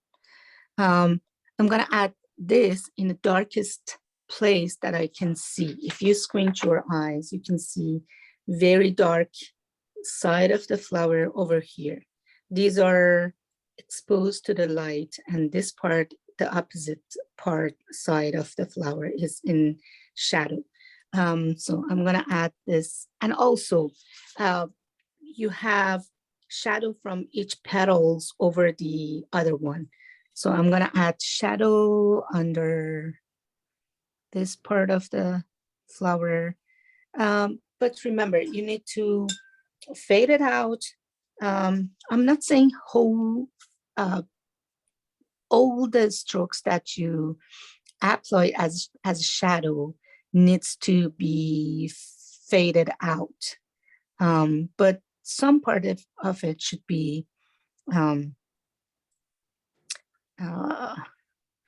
I'm gonna add this in the darkest place that I can see. If you squint your eyes, you can see very dark side of the flower over here. These are exposed to the light, and this part, the opposite part side of the flower, is in shadow. So I'm gonna add this, and also you have shadow from each petals over the other one. So I'm gonna add shadow under this part of the flower. But remember, you need to fade it out. I'm not saying all the strokes that you apply as shadow needs to be faded out. But some part of it should be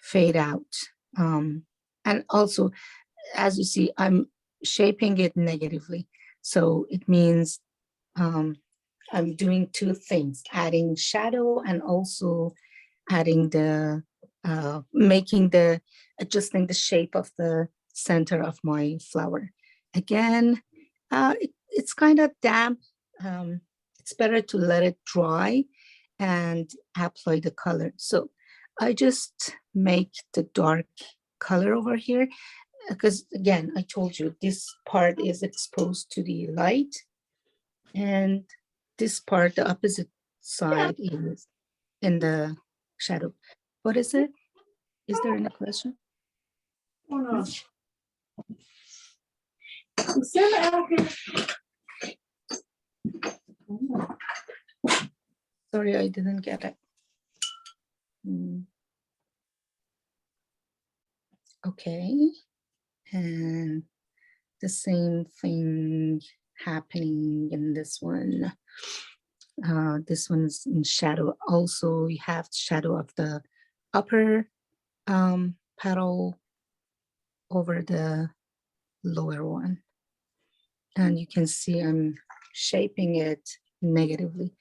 fade out. And also, as you see, I'm shaping it negatively. So it means I'm doing two things, adding shadow and also adding the, adjusting the shape of the center of my flower. Again, it's kind of damp. It's better to let it dry and apply the color. So I just make the dark color over here because, again, I told you this part is exposed to the light, and this part, the opposite side, is in the shadow. What is it? Is there any question? Oh, no. Sorry, I didn't get it. Okay, and the same thing happening in this one. This one's in shadow. Also, we have shadow of the upper petal over the lower one. And you can see I'm shaping it negatively.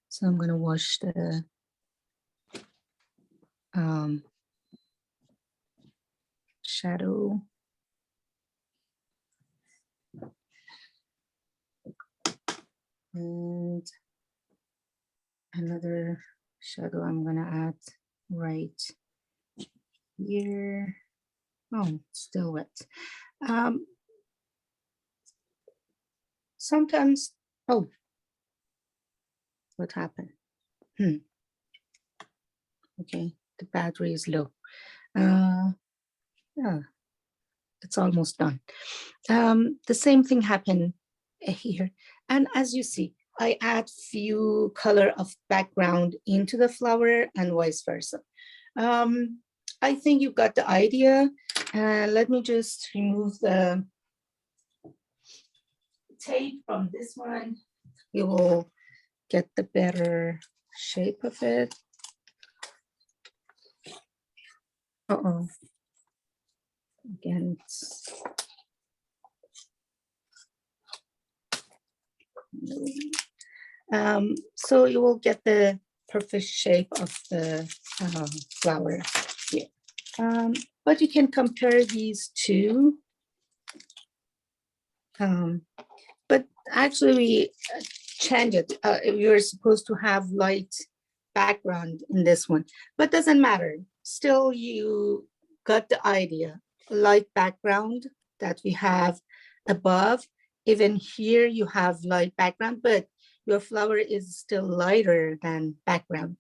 So I'm gonna wash the shadow. And another shadow I'm gonna add right here. Oh, still wet. Sometimes, oh, what happened? Okay, the battery is low. Yeah, it's almost done. The same thing happened here. And as you see, I add few color of background into the flower and vice versa. I think you got the idea. Let me just remove the tape from this one. You will get the better shape of it. Uh-oh. Again, so you will get the perfect shape of the flower here. But you can compare these two. But actually we change it. You're supposed to have light background in this one, but doesn't matter. Still, you got the idea. Light background that we have above. Even here you have light background, but your flower is still lighter than background.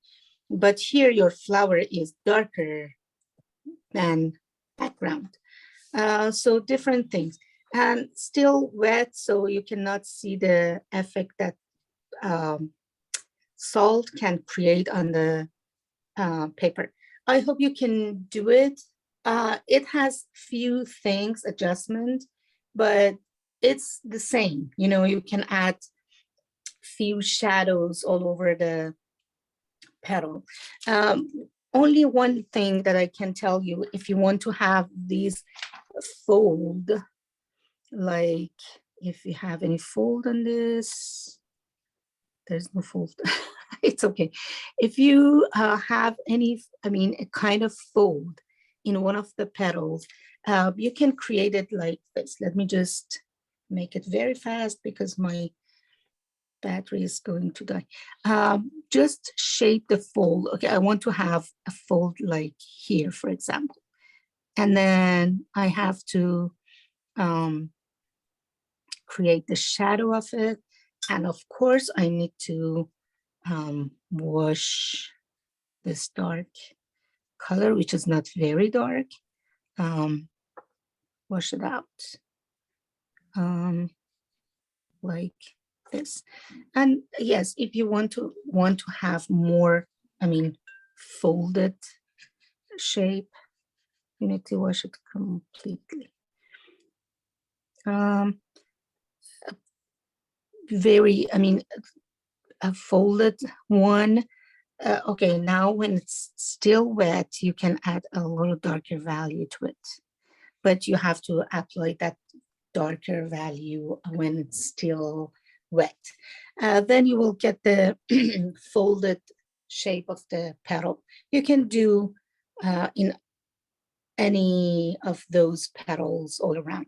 But here your flower is darker than background. So different things. And still wet, so you cannot see the effect that salt can create on the paper. I hope you can do it. It has few things, adjustment, but it's the same. You know, you can add few shadows all over the petal. Only one thing that I can tell you, if you want to have these fold, like if you have any fold on this, there's no fold. It's okay. If you have any, I mean, a kind of fold in one of the petals, you can create it like this. Let me just make it very fast because my battery is going to die. Just shape the fold. Okay, I want to have a fold like here, for example. And then I have to create the shadow of it. And of course, I need to wash this dark color, which is not very dark. Wash it out like this. And yes, if you want to have more, I mean, folded shape, you need to wash it completely. Very, I mean, a folded one. Okay, now when it's still wet, you can add a little darker value to it, but you have to apply that darker value when it's still wet. Then you will get the folded shape of the petal. You can do in any of those petals all around.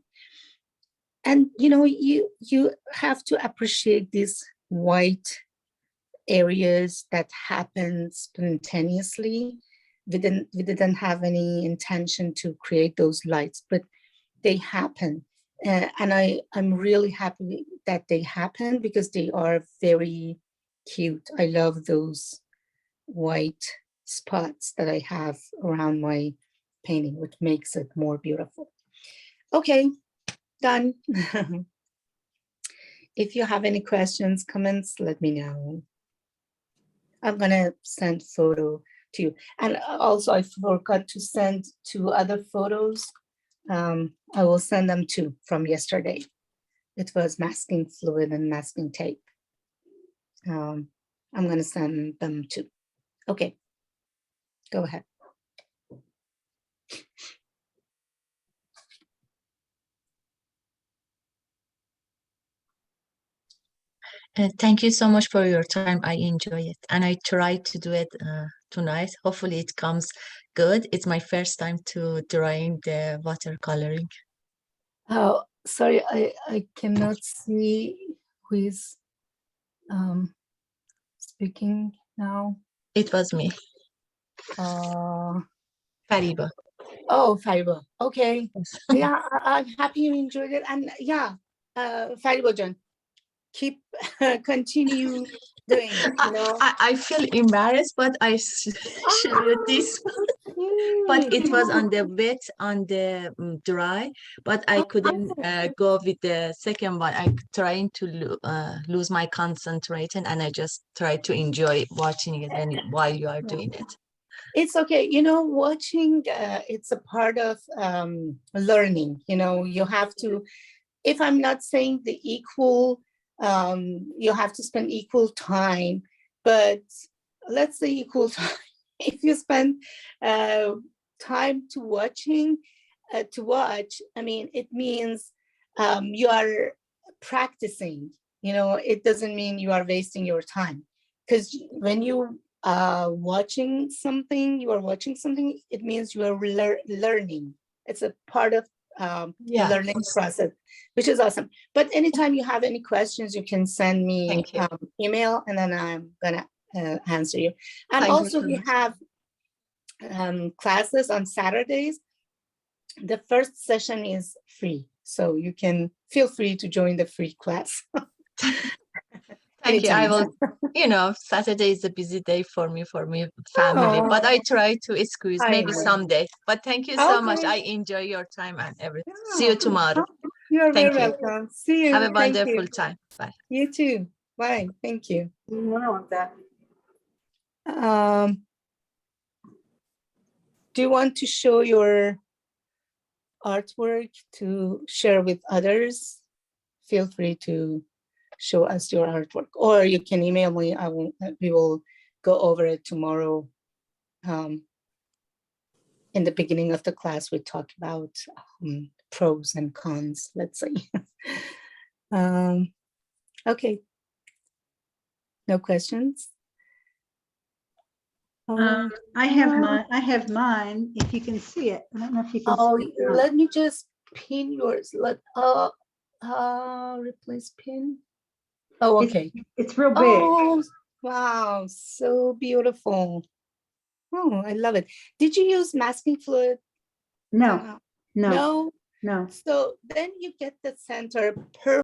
And you know, you have to appreciate these white areas that happen spontaneously. We didn't have any intention to create those lights, but they happen. And I'm really happy that they happen because they are very cute. I love those white spots that I have around my painting, which makes it more beautiful. Okay, done. If you have any questions, comments, let me know. I'm gonna send photo to you. And also I forgot to send 2 other photos. I will send them too from yesterday. It was masking fluid and masking tape. I'm gonna send them too. Okay, go ahead. Thank you so much for your time. I enjoy it. And I tried to do it tonight. Hopefully it comes good. It's my first time to drawing the watercoloring. Oh, sorry, I cannot see who is speaking now. It was me, Uh, Fariba. oh, Fariba. Okay. Yeah, I'm happy you enjoyed it. And yeah, Fariba Jan. keep continue doing it, you know. I feel embarrassed, but I show you this. But it was on the wet, on the dry, but I couldn't go with the second one. I trying to lose my concentration, and I just try to enjoy watching it and while you are doing it. It's okay, you know, watching, it's a part of learning, you know. You have to, if I'm not saying the equal, you have to spend equal time, but let's say equal time. If you spend time to watching, to watch, I mean, it means you are practicing, you know. It doesn't mean you are wasting your time, because when you watching something, it means you are learning. It's a part of Yeah, learning process, which is awesome. But anytime you have any questions, you can send me thank you. email, and then I'm gonna answer you. And Thank you also so we much. have classes on Saturdays. The first session is free, so you can feel free to join the free class. Thank you. I Anytime. will, you know, Saturday is a busy day for me, family, but Oh, I try to squeeze I maybe know. someday. But thank you so much. Okay. I enjoy your time and everything. See you Yeah. tomorrow. You are very Thank you. welcome. See Have you. a Thank wonderful you. time. Bye. You too. Bye. Thank you. Um, do you want to show your artwork to share with others? Feel free to show us your artwork, or you can email me. We will go over it tomorrow. In the beginning of the class, we talk about pros and cons, let's say. Okay. No questions? I have mine, if you can see it. I don't know if you can Oh, see it. or not. let me just pin yours. Replace pin. Oh, okay. It's real big. Oh, wow, so beautiful. Oh, I love it. Did you use masking fluid? No, no, No. no. So then you get the center perfect.